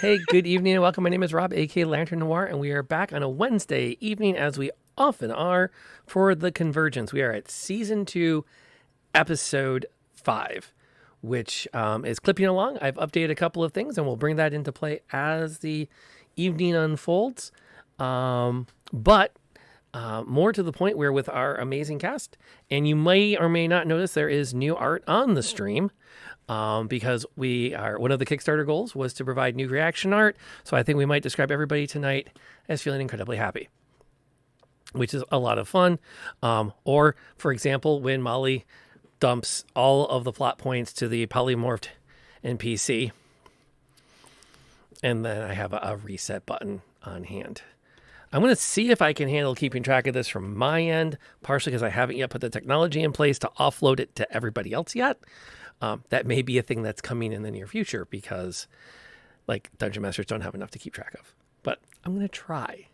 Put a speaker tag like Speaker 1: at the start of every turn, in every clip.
Speaker 1: Hey, good evening and welcome. My name is Rob, aka Lantern Noir, and we are back on a Wednesday evening, as we often are, for the Convergence. We are at Season 2, Episode 5, which is clipping along. I've updated a couple of things, and we'll bring that into play as the evening unfolds. But more to the point, we're with our amazing cast, and you may or may not notice there is new art on the stream. Because one of the Kickstarter goals was to provide new reaction art. So I think we might describe everybody tonight as feeling incredibly happy, which is a lot of fun. Or, for example, when Molly dumps all of the plot points to the polymorphed NPC, and then I have a reset button on hand. I'm going to see if I can handle keeping track of this from my end, partially because I haven't yet put the technology in place to offload it to everybody else yet. That may be a thing that's coming in the near future because, like, Dungeon Masters don't have enough to keep track of. But I'm going to try.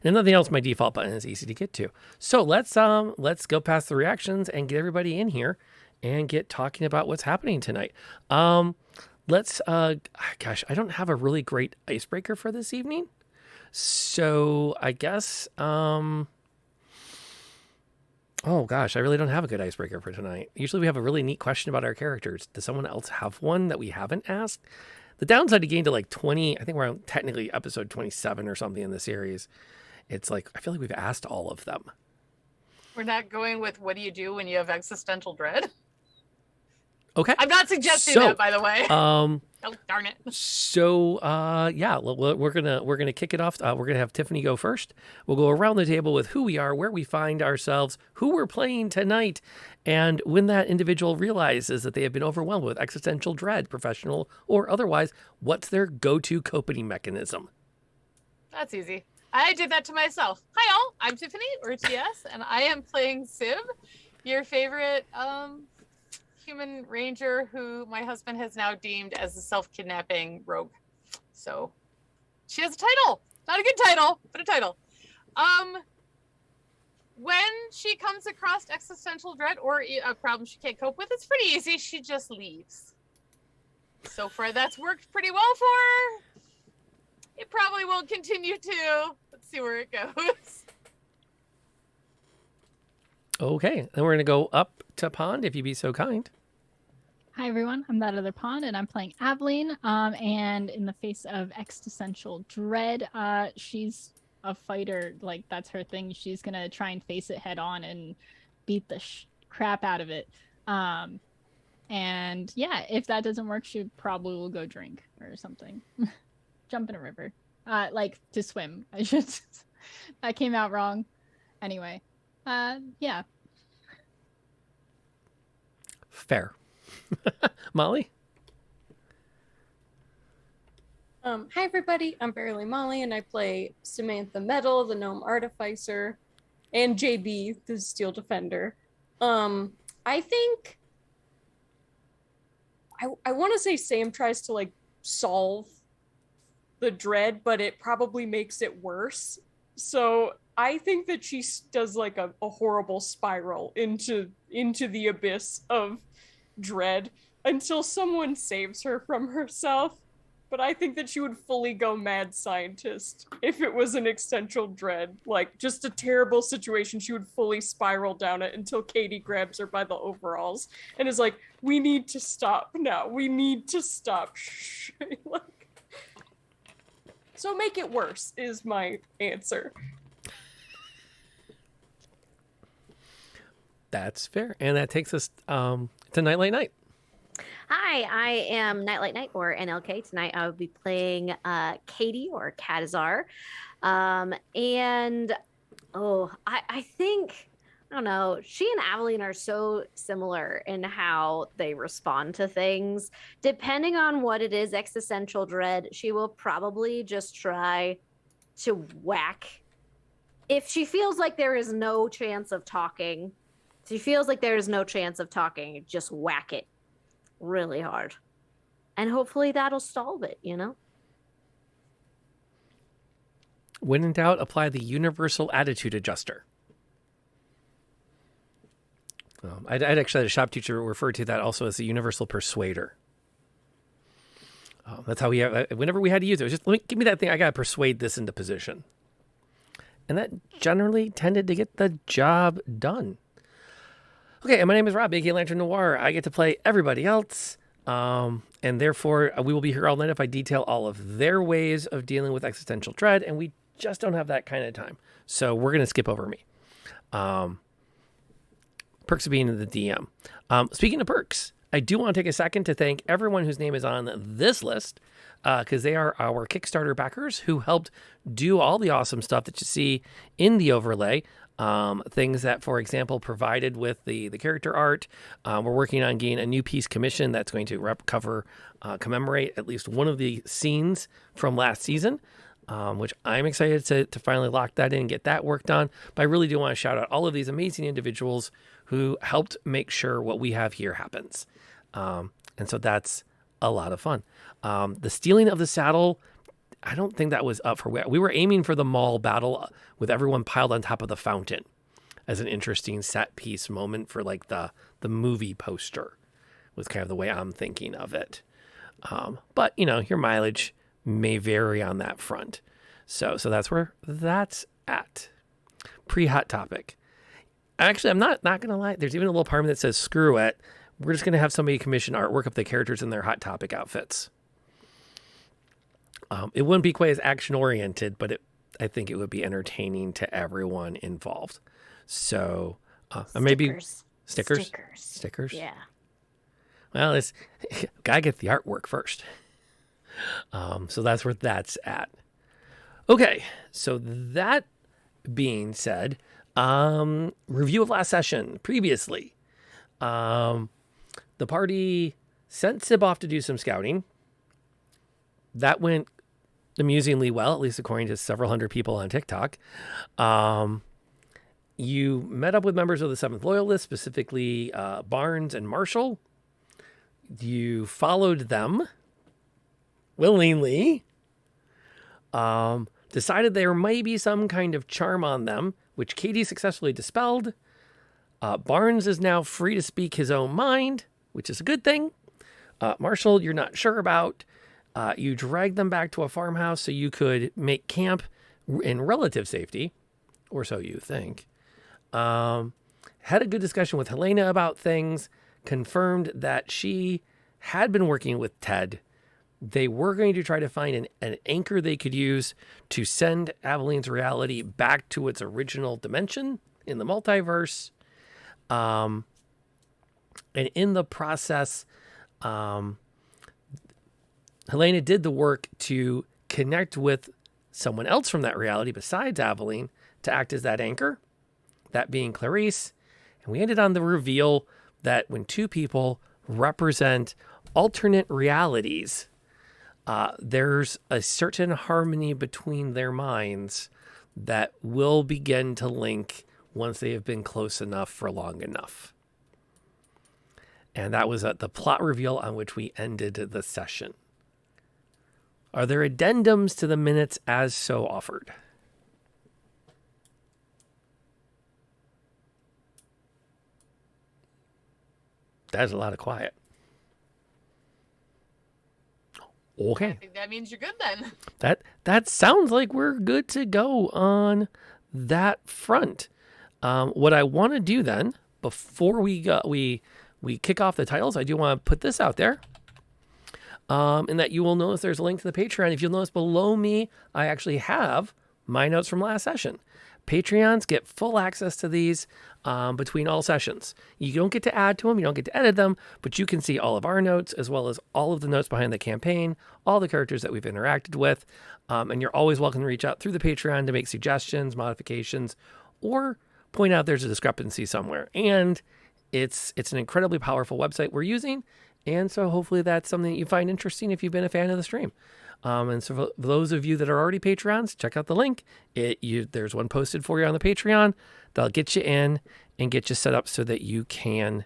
Speaker 1: And nothing else, my default button is easy to get to. So let's go past the reactions and get everybody in here and get talking about what's happening tonight. Gosh, I don't have a really great icebreaker for this evening. So I guess, oh gosh, I really don't have a good icebreaker for tonight. Usually we have a really neat question about our characters. Does someone else have one that we haven't asked? The downside to getting to like 20, I think we're on technically episode 27 or something in the series. It's like, I feel like we've asked all of them.
Speaker 2: We're not going with what do you do when you have existential dread?
Speaker 1: Okay.
Speaker 2: I'm not suggesting that, by the way. Oh, darn it.
Speaker 1: So, yeah, we're gonna kick it off. We're gonna have Tiffany go first. We'll go around the table with who we are, where we find ourselves, who we're playing tonight, and when that individual realizes that they have been overwhelmed with existential dread, professional or otherwise, what's their go-to coping mechanism?
Speaker 2: That's easy. I did that to myself. Hi all, I'm Tiffany, or TS, and I am playing Sib, your favorite human ranger who my husband has now deemed as a self-kidnapping rogue. So she has a title. Not a good title, but a title. When she comes across existential dread or a problem she can't cope with, it's pretty easy. She just leaves. So far, that's worked pretty well for her. It probably won't continue to. Let's see where it goes.
Speaker 1: Okay, then we're gonna go up to Pond, if you'd be so kind.
Speaker 3: Hi everyone, I'm that other Pond, and I'm playing Aveline. And in the face of existential dread, she's a fighter. Like, that's her thing. She's gonna try and face it head on and beat the crap out of it. And yeah, if that doesn't work, she probably will go drink or something. Jump in a river. Like, to swim. I should. That came out wrong. Anyway, yeah.
Speaker 1: Fair. Molly?
Speaker 4: Hi everybody, I'm Barely Molly, and I play Samantha Metal, the Gnome Artificer, and JB, the Steel Defender. I think I want to say Sam tries to like solve the dread, but it probably makes it worse. So I think that she does like a horrible spiral into the abyss of dread until someone saves her from herself. But I think that she would fully go mad scientist if it was an existential dread, like just a terrible situation. She would fully spiral down it until Katie grabs her by the overalls and is like, we need to stop now, we need to stop. Shh. Like, so make it worse is my answer.
Speaker 1: That's fair. And that takes us to Nightlight Night.
Speaker 5: Hi, I am Nightlight Night, or NLK. Tonight I will be playing Katie, or Katazar. And, I think, I don't know, she and Aveline are so similar in how they respond to things. Depending on what it is, existential dread, she will probably just try to whack. If she feels like there is no chance of talking, just whack it really hard. And hopefully that'll solve it, you know?
Speaker 1: When in doubt, apply the universal attitude adjuster. I'd actually had a shop teacher refer to that also as the universal persuader. That's how we have. Whenever we had to use it, was just give me that thing. I gotta persuade this into position, and that generally tended to get the job done. Okay, and my name is Rob, aka Lantern Noir. I get to play everybody else, and therefore we will be here all night if I detail all of their ways of dealing with existential dread, and we just don't have that kind of time. So we're gonna skip over me. Perks of being the DM. Speaking of perks, I do want to take a second to thank everyone whose name is on this list, because they are our Kickstarter backers who helped do all the awesome stuff that you see in the overlay. Things that, for example, provided with the character art. We're working on getting a new piece commission that's going to commemorate at least one of the scenes from last season, which I'm excited to finally lock that in and get that worked on. But I really do want to shout out all of these amazing individuals who helped make sure what we have here happens. And so that's a lot of fun. The stealing of the saddle, I don't think that was up for... We were aiming for the mall battle with everyone piled on top of the fountain as an interesting set piece moment for like the movie poster, was kind of the way I'm thinking of it. But, your mileage may vary on that front. So that's where that's at. Pre-hot topic. Actually, I'm not going to lie. There's even a little part of me that says, screw it. We're just going to have somebody commission artwork of the characters in their Hot Topic outfits. It wouldn't be quite as action-oriented, but I think it would be entertaining to everyone involved. So, maybe... Stickers? Stickers?
Speaker 5: Yeah.
Speaker 1: Well, it's gotta get the artwork first. So that's where that's at. Okay, so that being said, review of last session. Previously, the party sent Sib off to do some scouting. That went amusingly well, at least according to several hundred people on TikTok. You met up with members of the 7th Loyalist, specifically Barnes and Marshall. You followed them willingly. Decided there might be some kind of charm on them, which Kati successfully dispelled. Barnes is now free to speak his own mind, which is a good thing. Marshall, you're not sure about. You dragged them back to a farmhouse so you could make camp in relative safety, or so you think. Had a good discussion with Helena about things, confirmed that she had been working with Ted. They were going to try to find an anchor they could use to send Aveline's reality back to its original dimension in the multiverse. And in the process, Helena did the work to connect with someone else from that reality besides Aveline to act as that anchor, that being Clarice. And we ended on the reveal that when two people represent alternate realities, there's a certain harmony between their minds that will begin to link once they have been close enough for long enough. And that was the plot reveal on which we ended the session. Are there addendums to the minutes as so offered? That's a lot of quiet. Okay.
Speaker 2: I think that means you're good then.
Speaker 1: That sounds like we're good to go on that front. What I want to do then, before we kick off the titles, I do want to put this out there. And that you will notice there's a link to the Patreon. If you'll notice below me, I actually have my notes from last session. Patreons get full access to these between all sessions. You don't get to add to them, you don't get to edit them, but you can see all of our notes as well as all of the notes behind the campaign, all the characters that we've interacted with. And you're always welcome to reach out through the Patreon to make suggestions, modifications, or point out there's a discrepancy somewhere. And it's an incredibly powerful website we're using. And so hopefully that's something that you find interesting if you've been a fan of the stream. And so for those of you that are already Patreons, check out the link. There's one posted for you on the Patreon. That'll get you in and get you set up so that you can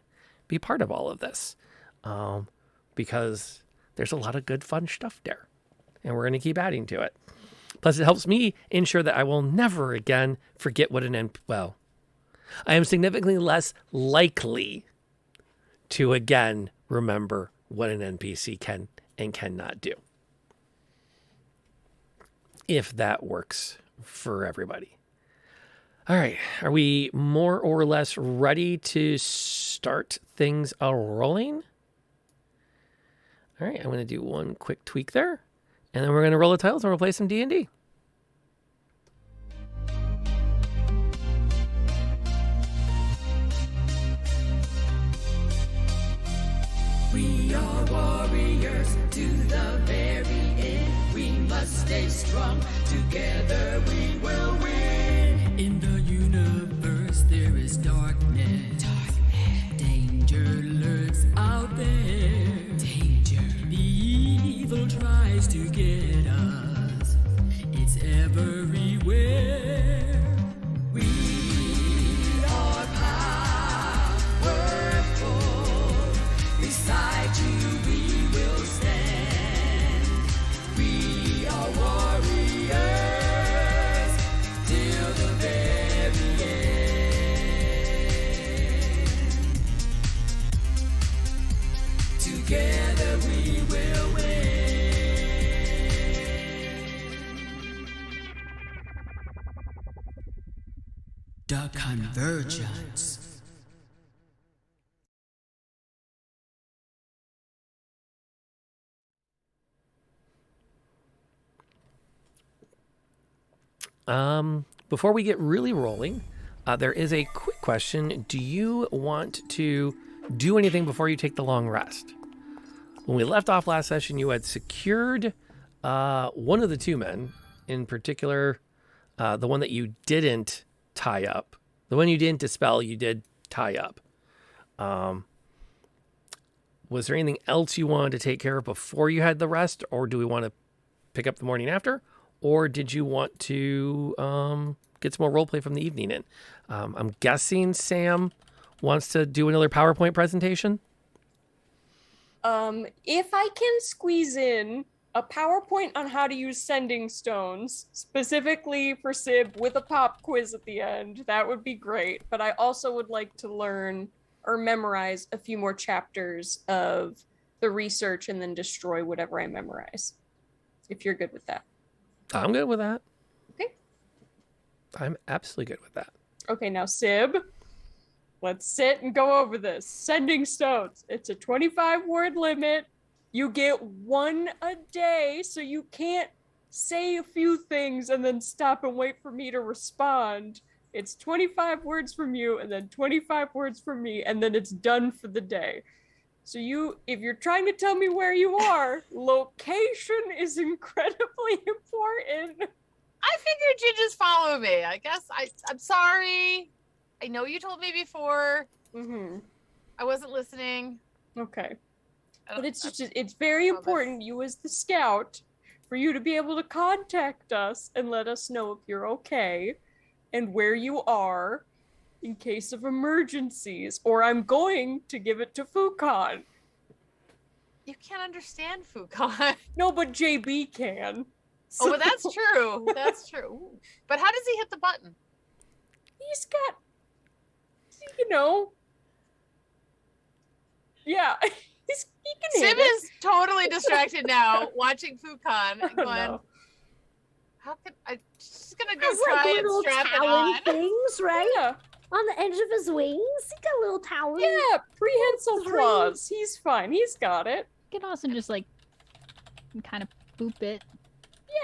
Speaker 1: be part of all of this. Because there's a lot of good, fun stuff there. And we're going to keep adding to it. Plus, it helps me ensure that I will never again forget what I am significantly less likely to again remember what an NPC can and cannot do. if that works for everybody. All right. Are we more or less ready to start things a-rolling? All right. I'm going to do one quick tweak there. And then we're going to roll the titles and we'll play some D&D.
Speaker 6: We are warriors to the very end. We must stay strong. Together we will win. In the universe there is darkness. Danger lurks out there. Danger. The evil tries to get us. It's everywhere. We are powerful. Beside you we will stand. We are warriors till the very end. Together we will win. The Convergence.
Speaker 1: Before we get really rolling, there is a quick question. Do you want to do anything before you take the long rest? When we left off last session, you had secured one of the two men, in particular, the one that you didn't tie up. The one you didn't dispel, you did tie up. Was there anything else you wanted to take care of before you had the rest, or do we want to pick up the morning after? Or did you want to get some more roleplay from the evening in? I'm guessing Sam wants to do another PowerPoint presentation.
Speaker 4: If I can squeeze in a PowerPoint on how to use sending stones, specifically for Sib with a pop quiz at the end, that would be great. But I also would like to learn or memorize a few more chapters of the research and then destroy whatever I memorize. If you're good with that.
Speaker 1: I'm good with that.
Speaker 4: Okay.
Speaker 1: I'm absolutely good with that.
Speaker 4: Okay, now Sib, let's sit and go over this. Sending stones. It's a 25-word limit. You get one a day, so you can't say a few things and then stop and wait for me to respond. It's 25 words from you and then 25 words from me, and then it's done for the day. So if you're trying to tell me where you are, location is incredibly important.
Speaker 2: I figured you'd just follow me. I guess I'm sorry. I know you told me before.
Speaker 4: Mm-hmm.
Speaker 2: I wasn't listening.
Speaker 4: Okay. But it's very important, you as the scout, for you to be able to contact us and let us know if you're okay and where you are in case of emergencies, or I'm going to give it to Fukan.
Speaker 2: You can't understand Fukan.
Speaker 4: No, but JB can.
Speaker 2: Oh, but that's true. That's true. But how does he hit the button?
Speaker 4: He's got, yeah, he can hit
Speaker 2: Sim is totally distracted now, watching Fukan and going, how could I? She's gonna go
Speaker 5: Has
Speaker 2: try
Speaker 5: like
Speaker 2: and
Speaker 5: little
Speaker 2: strap it
Speaker 5: talon
Speaker 2: on.
Speaker 5: things, right?
Speaker 4: Yeah.
Speaker 5: On the edge of his wings, he got little talons.
Speaker 4: Yeah, prehensile
Speaker 5: Three.
Speaker 4: claws. He's fine. He's got it.
Speaker 3: You can also just like kind of boop it.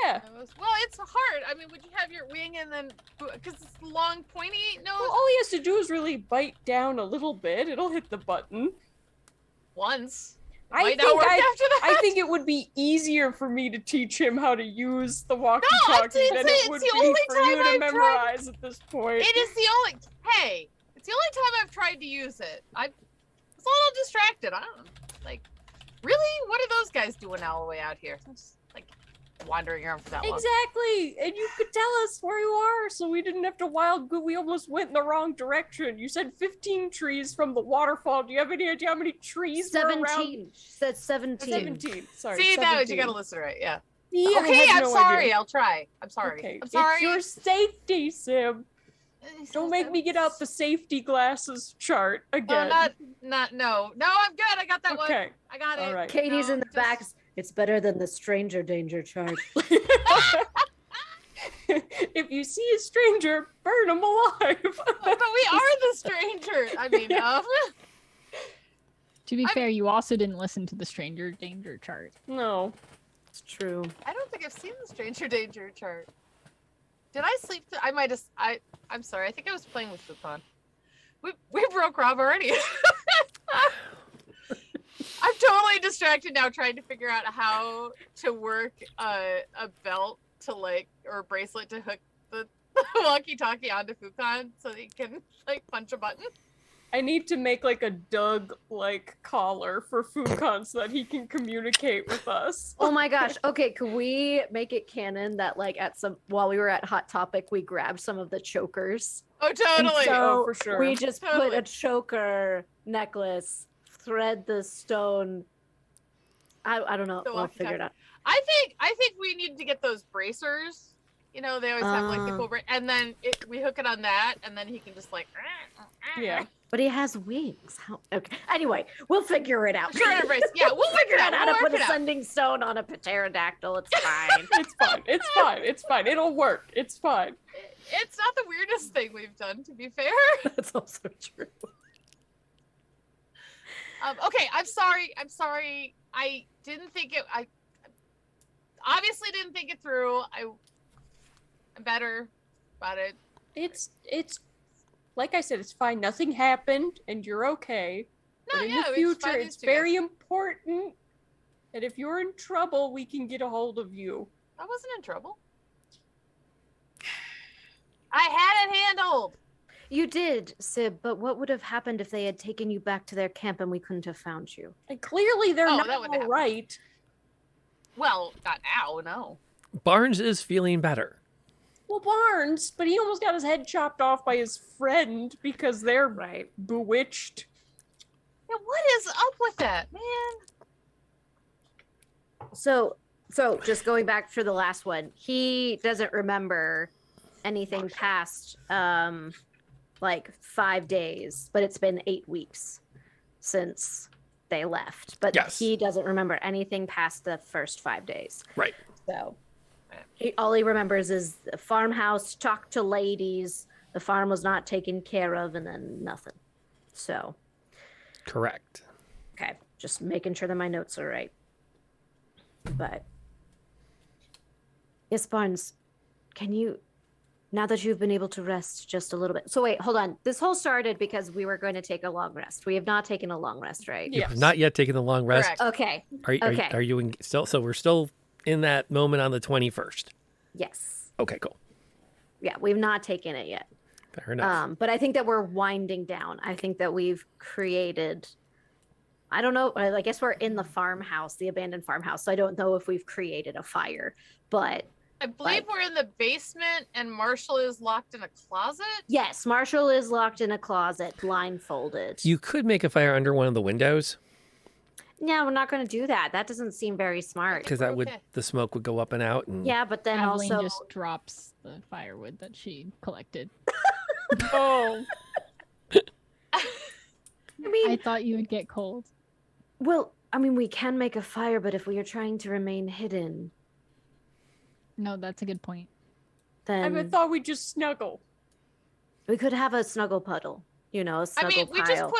Speaker 4: Yeah.
Speaker 2: Well, it's hard. I mean, would you have your wing and then, because it's long, pointy nose?
Speaker 4: Well, all he has to do is really bite down a little bit. It'll hit the button.
Speaker 2: Once.
Speaker 4: I think it would be easier for me to teach him how to use the walkie-talkie than it would be for you to memorize at this point.
Speaker 2: It is the only. Hey, it's the only time I've tried to use it. I was a little distracted. I don't know. Like, really? What are those guys doing all the way out here? I'm just, like, wandering around for that long.
Speaker 4: Exactly, and you could tell us where you are, so we didn't have to wild go. We almost went in the wrong direction. You said 15 trees from the waterfall. Do you have any idea how many trees were around?
Speaker 5: 17. She said 17.
Speaker 4: 17. Sorry.
Speaker 2: See,
Speaker 4: 17.
Speaker 2: that you gotta listen right. Yeah.
Speaker 4: Yeah,
Speaker 2: Okay,
Speaker 4: I had
Speaker 2: I'm
Speaker 4: no
Speaker 2: sorry.
Speaker 4: idea.
Speaker 2: I'll try. I'm sorry.
Speaker 4: Okay.
Speaker 2: I'm sorry.
Speaker 4: It's your safety, Sim. Don't make me get out the safety glasses chart again.
Speaker 2: No, I'm good. I got that one.
Speaker 4: Okay.
Speaker 2: I got it.
Speaker 4: All right.
Speaker 5: Katie's
Speaker 2: No,
Speaker 5: in the
Speaker 2: just-
Speaker 5: back. It's better than the stranger danger chart.
Speaker 4: if you see a stranger, burn them alive.
Speaker 2: But we are the stranger. I mean,
Speaker 3: To be fair, you also didn't listen to the stranger danger chart.
Speaker 4: No.
Speaker 5: It's true.
Speaker 2: I don't think I've seen the stranger danger chart. Did I sleep? I might have. I'm sorry. I think I was playing with Fukon. We broke Rob already. I'm totally distracted now trying to figure out how to work a belt to or a bracelet to hook the walkie-talkie onto Fukon so that he can punch a button.
Speaker 4: I need to make a Doug collar for Fukon so that he can communicate with us.
Speaker 5: Oh my gosh. Okay, could we make it canon that while we were at Hot Topic, we grabbed some of the chokers?
Speaker 2: Oh, totally.
Speaker 5: And so
Speaker 4: for sure.
Speaker 5: we just
Speaker 2: Totally.
Speaker 5: put a choker necklace, thread the stone. I don't know.
Speaker 2: The
Speaker 5: We'll figure it out.
Speaker 2: I think we need to get those bracers. They always have the cool and then we hook it on that, and then he can just
Speaker 4: Yeah.
Speaker 5: But he has wings. Okay. Anyway, we'll figure it out.
Speaker 2: Sure, embrace. Yeah, we'll
Speaker 5: figure out how to put a
Speaker 2: it out.
Speaker 5: sending stone on a pterodactyl. It's fine.
Speaker 4: It's fine. It's fine. It's fine. It'll work. It's fine.
Speaker 2: It's not the weirdest thing we've done, to be fair.
Speaker 5: That's also true.
Speaker 2: Okay, I'm sorry. I didn't think it. I obviously didn't think it through. I'm better about it.
Speaker 4: It's like I said, it's fine. Nothing happened, and you're okay.
Speaker 2: No,
Speaker 4: But in
Speaker 2: yeah,
Speaker 4: the
Speaker 2: it's
Speaker 4: future,
Speaker 2: fine,
Speaker 4: it's
Speaker 2: these two
Speaker 4: very
Speaker 2: guys.
Speaker 4: important that if you're in trouble, we can get a hold of you.
Speaker 2: I wasn't in trouble. I had it handled.
Speaker 5: You did, Sib, but what would have happened if they had taken you back to their camp and we couldn't have found you?
Speaker 4: And clearly, they're
Speaker 2: Oh,
Speaker 4: not
Speaker 2: that wouldn't
Speaker 4: all
Speaker 2: happen.
Speaker 4: right.
Speaker 2: Well, not now, no.
Speaker 1: Barnes is feeling better.
Speaker 4: Well, Barnes, but he almost got his head chopped off by his friend because they're bewitched.
Speaker 2: Yeah, what is up with that, man?
Speaker 5: So just going back for the last one, he doesn't remember anything past 5 days, but it's been 8 weeks since they left. But
Speaker 1: Yes.
Speaker 5: he doesn't remember anything past the first 5 days.
Speaker 1: Right.
Speaker 5: So all he remembers is the farmhouse, talked to ladies, the farm was not taken care of, and then nothing. So,
Speaker 1: Correct.
Speaker 5: okay, just making sure that my notes are right. But yes, Barnes, can you, now that you've been able to rest just a little bit. So wait, hold on. This whole started because we were going to take a long rest. We have not taken a long rest, right?
Speaker 1: You
Speaker 4: Yes.
Speaker 1: have not yet taken the long rest.
Speaker 2: Correct.
Speaker 5: Okay. Okay.
Speaker 1: Are you still? So we're still in that moment on the 21st.
Speaker 5: Yes.
Speaker 1: Okay, cool.
Speaker 5: Yeah, we've not taken it yet.
Speaker 1: Fair enough.
Speaker 5: But I think that we're winding down. I think that we've created, I don't know, I guess we're in the farmhouse, the abandoned farmhouse. So I don't know if we've created a fire, but
Speaker 2: I believe we're in the basement and Marshall is locked in a closet.
Speaker 5: yes, Marshall is locked in a closet, blindfolded.
Speaker 1: You could make a fire under one of the windows
Speaker 5: No, we're not going to do that. That doesn't seem very smart.
Speaker 1: because
Speaker 2: We're
Speaker 1: that would
Speaker 2: okay.
Speaker 1: the smoke would go up and out. And
Speaker 5: Yeah, but then
Speaker 3: Aveline
Speaker 5: also,
Speaker 3: just drops the firewood that she collected.
Speaker 4: Oh,
Speaker 5: I mean,
Speaker 3: I thought you would get cold.
Speaker 5: well, I mean, we can make a fire, but if we are trying to remain hidden,
Speaker 3: No, that's a good point.
Speaker 5: then
Speaker 4: I thought we'd just snuggle.
Speaker 5: we could have a snuggle puddle, a
Speaker 2: I
Speaker 5: snuggle
Speaker 2: mean, we
Speaker 5: pile.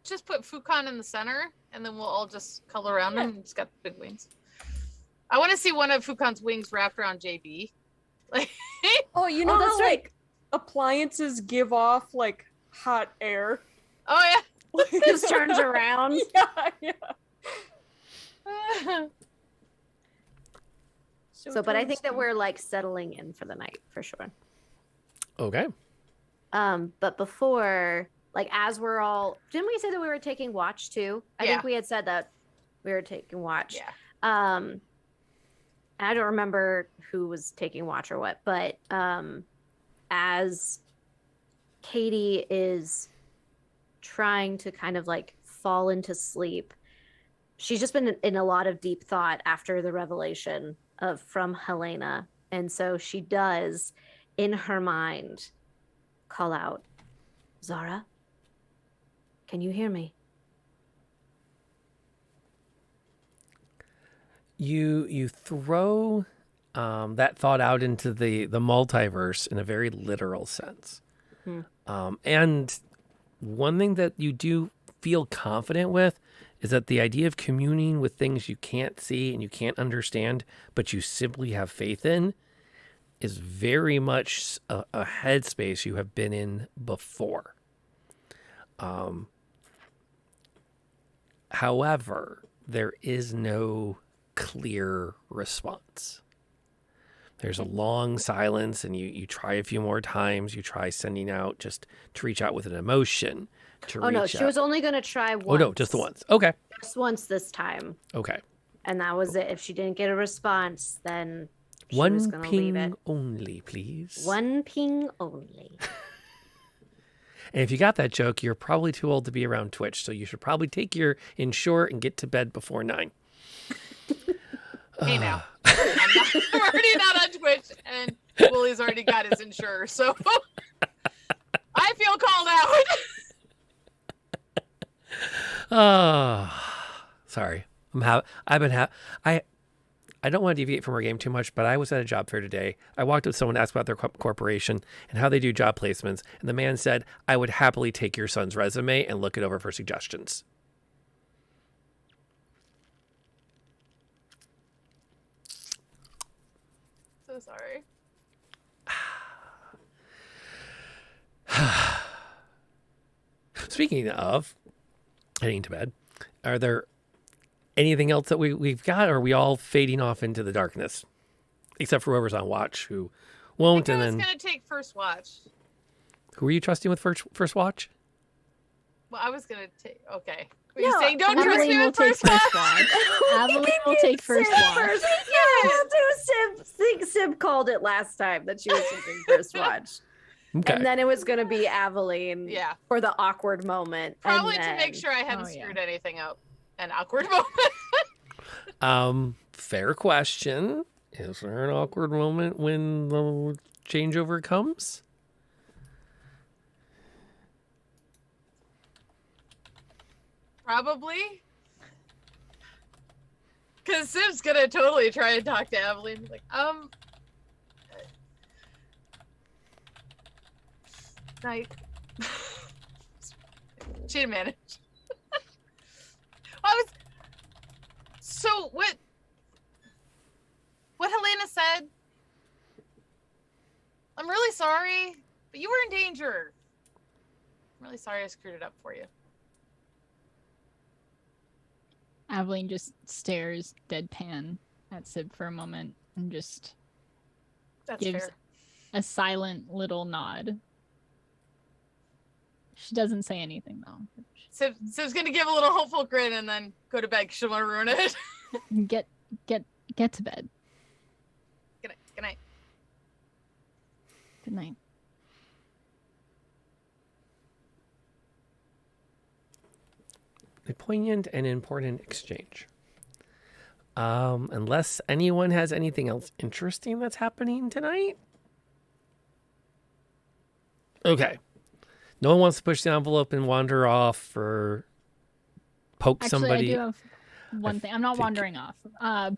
Speaker 2: just put Fukon in the center, and then we'll all just color around him. He's got big wings. I want to see one of Fukon's wings wrapped around JB. Like,
Speaker 4: Oh, you know
Speaker 5: that's
Speaker 4: how
Speaker 5: right.
Speaker 4: appliances give off hot air?
Speaker 2: oh
Speaker 5: Just turns around.
Speaker 4: Yeah.
Speaker 5: So, but I think that we're settling in for the night for sure.
Speaker 1: okay.
Speaker 5: But before, as we're all, didn't we say that we were taking watch too? I think
Speaker 2: Yeah.
Speaker 5: we had said that we were taking watch.
Speaker 2: yeah.
Speaker 5: I don't remember who was taking watch or what, but as Katie is trying to kind of fall into sleep, she's just been in a lot of deep thought after the revelation from Helena, and so she does, in her mind, call out, "Zara, can you hear me?"
Speaker 1: You throw that thought out into the multiverse in a very literal sense. And one thing that you do feel confident with is that the idea of communing with things you can't see and you can't understand, but you simply have faith in, is very much a headspace you have been in before. However, there is no clear response. There's a long silence, and you try a few more times. You try sending out just to reach out with an emotion.
Speaker 5: Oh no, she was only going to try once.
Speaker 1: Oh no, just the once. Okay.
Speaker 5: Just once this time.
Speaker 1: Okay.
Speaker 5: And that was it. If she didn't get a response, then she was
Speaker 1: One
Speaker 5: going to leave it.
Speaker 1: ping only, please.
Speaker 5: One ping only.
Speaker 1: And if you got that joke, you're probably too old to be around Twitch, so you should probably take your insure and get to bed before 9.
Speaker 2: Hey now. I'm already not on Twitch, and Willie's already got his insurer, so I feel called out.
Speaker 1: Sorry. I don't want to deviate from our game too much, but I was at a job fair today. I walked up to someone, asked about their corporation and how they do job placements, and the man said, "I would happily take your son's resume and look it over for suggestions."
Speaker 2: So sorry.
Speaker 1: Speaking of heading to bed, are there anything else that we've got, or are we all fading off into the darkness? Except for whoever's on watch, who won't,
Speaker 2: I
Speaker 1: and
Speaker 2: was
Speaker 1: then...
Speaker 2: going to take first watch.
Speaker 1: Who are you trusting with first watch?
Speaker 2: Well, I was going to take... Okay. Were you saying don't trust
Speaker 3: Aveline
Speaker 2: me
Speaker 3: will
Speaker 2: with
Speaker 3: take
Speaker 2: first watch?
Speaker 3: watch. Aveline will take first watch.
Speaker 5: Sib called it last time that she was taking first watch.
Speaker 1: Okay.
Speaker 5: And then it was going to be Aveline
Speaker 2: Yeah.
Speaker 5: for the awkward moment.
Speaker 2: Probably
Speaker 5: and
Speaker 2: to
Speaker 5: then...
Speaker 2: make sure I hadn't
Speaker 3: Oh, yeah.
Speaker 2: screwed anything up. An awkward moment.
Speaker 1: Fair question. Is there an awkward moment when the changeover comes?
Speaker 2: Probably. Because Sib's going to totally try and talk to Aveline. Like, night. She didn't manage. So what Helena said, I'm really sorry, but you were in danger. I'm really sorry I screwed it up for you.
Speaker 3: Aveline just stares deadpan at Sib for a moment and just
Speaker 2: That's
Speaker 3: gives
Speaker 2: fair.
Speaker 3: a silent little nod. She doesn't say anything though.
Speaker 2: Sib's gonna give a little hopeful grin and then go to bed because she don't want to ruin it.
Speaker 3: Get to bed.
Speaker 2: Good night. Good night.
Speaker 3: Good night.
Speaker 1: A poignant and important exchange. Unless anyone has anything else interesting that's happening tonight. Okay. No one wants to push the envelope and wander off or poke
Speaker 3: Actually,
Speaker 1: somebody.
Speaker 3: I do have one thing. I'm not wandering off,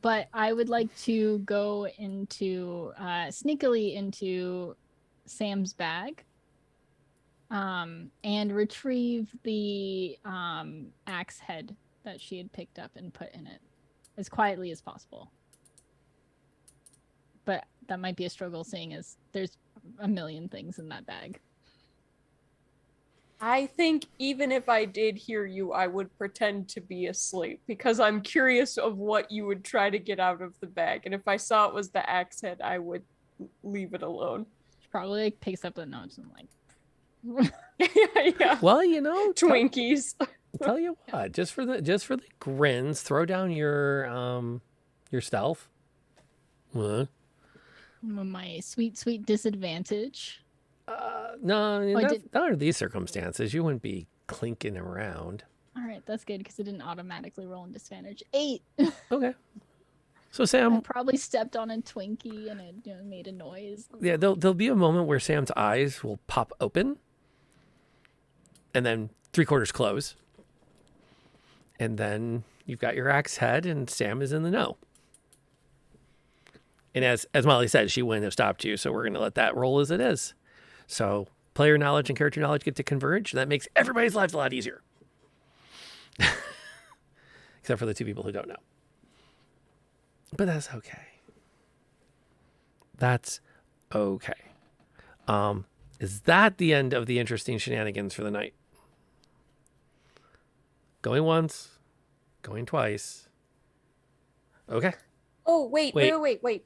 Speaker 3: but I would like to go into sneakily into Sam's bag, and retrieve the axe head that she had picked up and put in it as quietly as possible. But that might be a struggle, seeing as there's a million things in that bag.
Speaker 4: I think even if I did hear you, I would pretend to be asleep because I'm curious of what you would try to get out of the bag. And if I saw it was the axe head, I would leave it alone.
Speaker 3: She probably like, picks up the notes and like
Speaker 4: Yeah.
Speaker 1: Well, you know,
Speaker 4: Twinkies.
Speaker 1: tell you what, just for the grins, throw down your stealth. What?
Speaker 3: my sweet disadvantage.
Speaker 1: No,
Speaker 3: I did-
Speaker 1: not under these circumstances. You wouldn't be clinking around.
Speaker 3: All right, that's good because it didn't automatically roll in disadvantage. 8.
Speaker 1: Okay. So
Speaker 3: I
Speaker 1: Sam,
Speaker 3: probably stepped on a Twinkie and it made a noise.
Speaker 1: yeah, there'll be a moment where Sam's eyes will pop open, and then 3/4 close, and then you've got your axe head, and Sam is in the know. And as Molly said, she wouldn't have stopped you, so we're going to let that roll as it is. So player knowledge and character knowledge get to converge, and that makes everybody's lives a lot easier. Except for the two people who don't know. But that's okay. That's okay. Is that the end of the interesting shenanigans for the night? Going once, going twice. Okay.
Speaker 4: Oh, wait.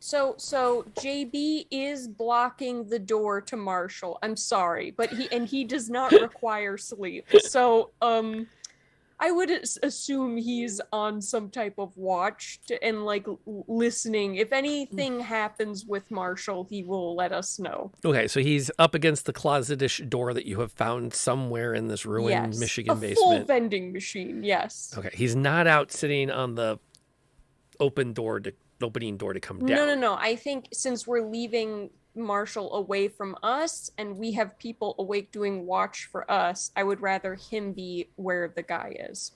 Speaker 4: So JB is blocking the door to Marshall. I'm sorry, but he does not require sleep. So, I would assume he's on some type of watch and like listening. If anything happens with Marshall, he will let us know.
Speaker 1: Okay, so he's up against the closetish door that you have found somewhere in this ruined Michigan
Speaker 4: a
Speaker 1: basement.
Speaker 4: full vending machine. Yes.
Speaker 1: Okay, he's not out sitting on the opening door to come down.
Speaker 4: No. I think since we're leaving Marshall away from us and we have people awake doing watch for us, I would rather him be where the guy is.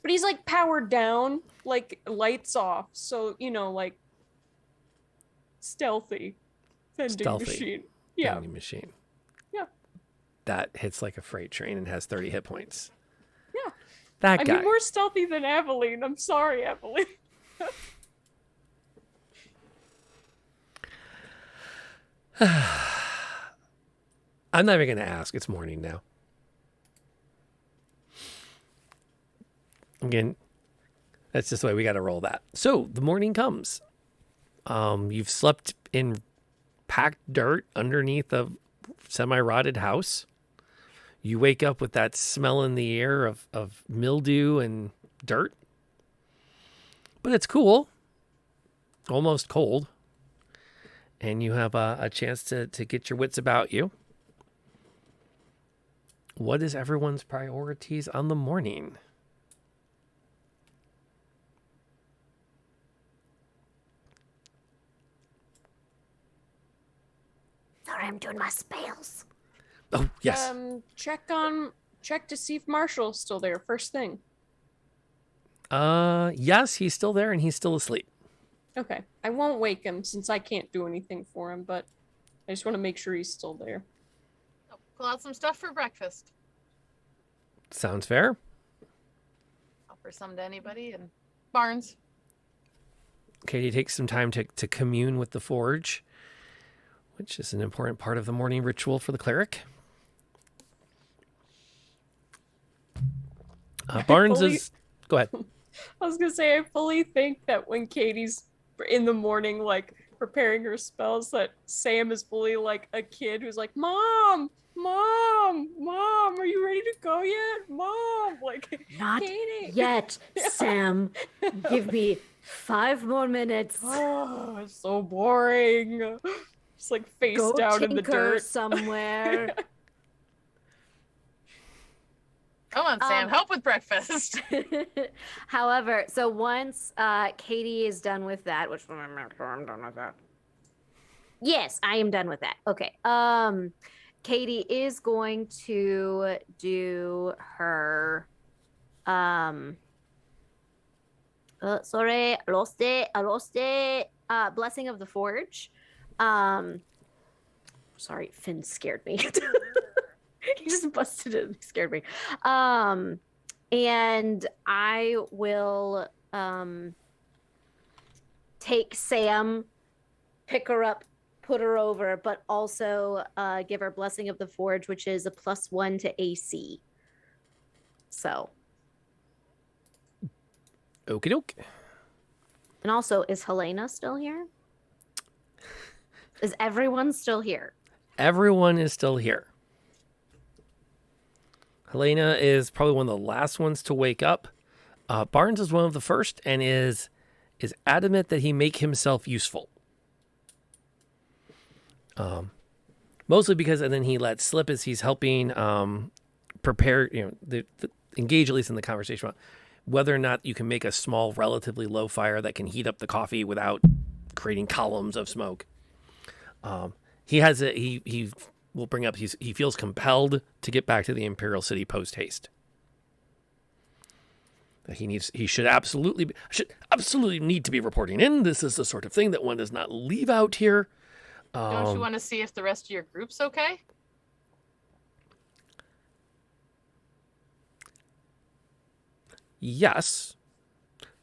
Speaker 4: But he's like powered down, like lights off, so like stealthy vending machine. Yeah.
Speaker 1: Vending machine.
Speaker 4: Yeah.
Speaker 1: That hits like a freight train and has 30 hit points.
Speaker 4: Yeah.
Speaker 1: That guy.
Speaker 4: I mean, more stealthy than Aveline. I'm sorry, Aveline.
Speaker 1: I'm not even going to ask. It's morning now. Again, that's just the way we got to roll that. So the morning comes. You've slept in packed dirt underneath a semi-rotted house. You wake up with that smell in the air of mildew and dirt. But it's cool. Almost cold. And you have a chance to get your wits about you. What is everyone's priorities on the morning?
Speaker 5: Sorry, I'm doing my spells.
Speaker 1: Oh, yes.
Speaker 4: Check to see if Marshall's still there first thing.
Speaker 1: Yes, he's still there and he's still asleep.
Speaker 4: Okay. I won't wake him since I can't do anything for him, but I just want to make sure he's still there.
Speaker 2: Oh, pull out some stuff for breakfast.
Speaker 1: Sounds fair.
Speaker 2: Offer some to anybody and Barnes.
Speaker 1: Katie takes some time to commune with the forge, which is an important part of the morning ritual for the cleric. Barnes is... Go ahead.
Speaker 4: I was going to say, I fully think that when Katie's in the morning, like, preparing her spells, that Sam is fully like a kid who's like, Mom, are you ready to go yet? Mom, like,
Speaker 5: Not
Speaker 4: Katie.
Speaker 5: yet, Sam. Give me 5 more minutes.
Speaker 4: Oh, it's so boring. Just like face
Speaker 5: Go
Speaker 4: down in the
Speaker 5: tinker
Speaker 4: dirt.
Speaker 5: somewhere.
Speaker 2: Come on, Sam, help with breakfast.
Speaker 5: However, so once Katie is done with that, which I'm done with that. Yes, I am done with that. Okay. Katie is going to do her sorry, I lost it. Blessing of the Forge. Sorry, Finn scared me. He just busted it and scared me. And I will take Sam, pick her up, put her over, but also give her Blessing of the Forge, which is a +1 to AC. So.
Speaker 1: Okie doke.
Speaker 5: And also, is Helena still here? Is everyone still here?
Speaker 1: Everyone is still here. Helena is probably one of the last ones to wake up. Barnes is one of the first and is adamant that he make himself useful. Mostly because, and then he lets slip as he's helping prepare, engage at least in the conversation about whether or not you can make a small, relatively low fire that can heat up the coffee without creating columns of smoke. He will bring up he feels compelled to get back to the Imperial City post haste. He should absolutely need to be reporting in. This is the sort of thing that one does not leave out here.
Speaker 2: Don't you want to see if the rest of your group's okay?
Speaker 1: Yes.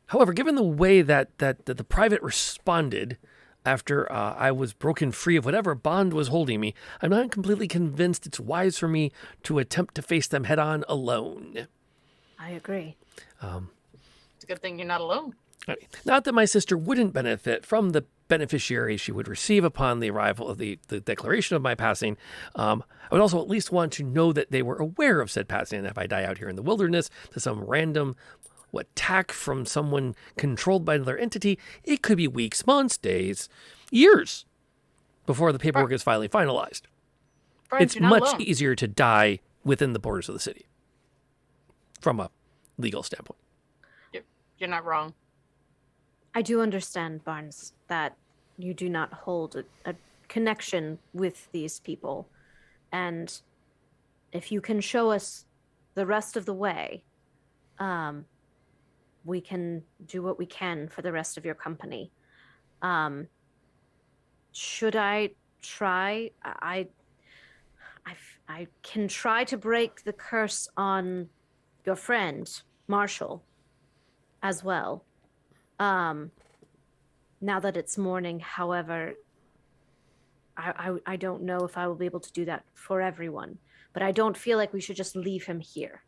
Speaker 1: However, given the way that the private responded after I was broken free of whatever bond was holding me, I'm not completely convinced it's wise for me to attempt to face them head on alone.
Speaker 5: I agree.
Speaker 2: It's a good thing you're not alone.
Speaker 1: Not that my sister wouldn't benefit from the beneficiaries she would receive upon the arrival of the declaration of my passing. I would also at least want to know that they were aware of said passing. And if I die out here in the wilderness to some random attack from someone controlled by another entity, it could be weeks, months, days, years before the paperwork is finally finalized.
Speaker 2: Brian,
Speaker 1: It's
Speaker 2: you're not
Speaker 1: much
Speaker 2: alone.
Speaker 1: easier to die within the borders of the city from a legal standpoint.
Speaker 2: You're not wrong.
Speaker 5: I do understand, Barnes, that you do not hold a connection with these people. And if you can show us the rest of the way, we can do what we can for the rest of your company. Should I try? I can try to break the curse on your friend, Marshall, as well. Now that it's morning, however, I don't know if I will be able to do that for everyone. But I don't feel like we should just leave him here.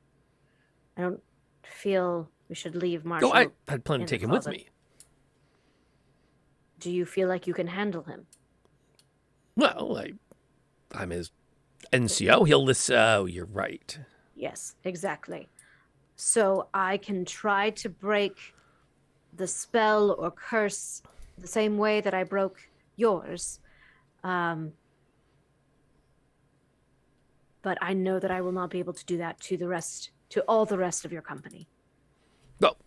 Speaker 5: I don't feel we should leave Marshall.
Speaker 1: No, I had planned
Speaker 5: in
Speaker 1: to
Speaker 5: the
Speaker 1: take him with
Speaker 5: closet.
Speaker 1: me.
Speaker 5: Do you feel like you can handle him?
Speaker 1: Well, I'm his NCO. He'll listen. Oh, you're right.
Speaker 5: Yes, exactly. So I can try to break the spell or curse the same way that I broke yours. But I know that I will not be able to do that to all the rest of your company.
Speaker 1: Well,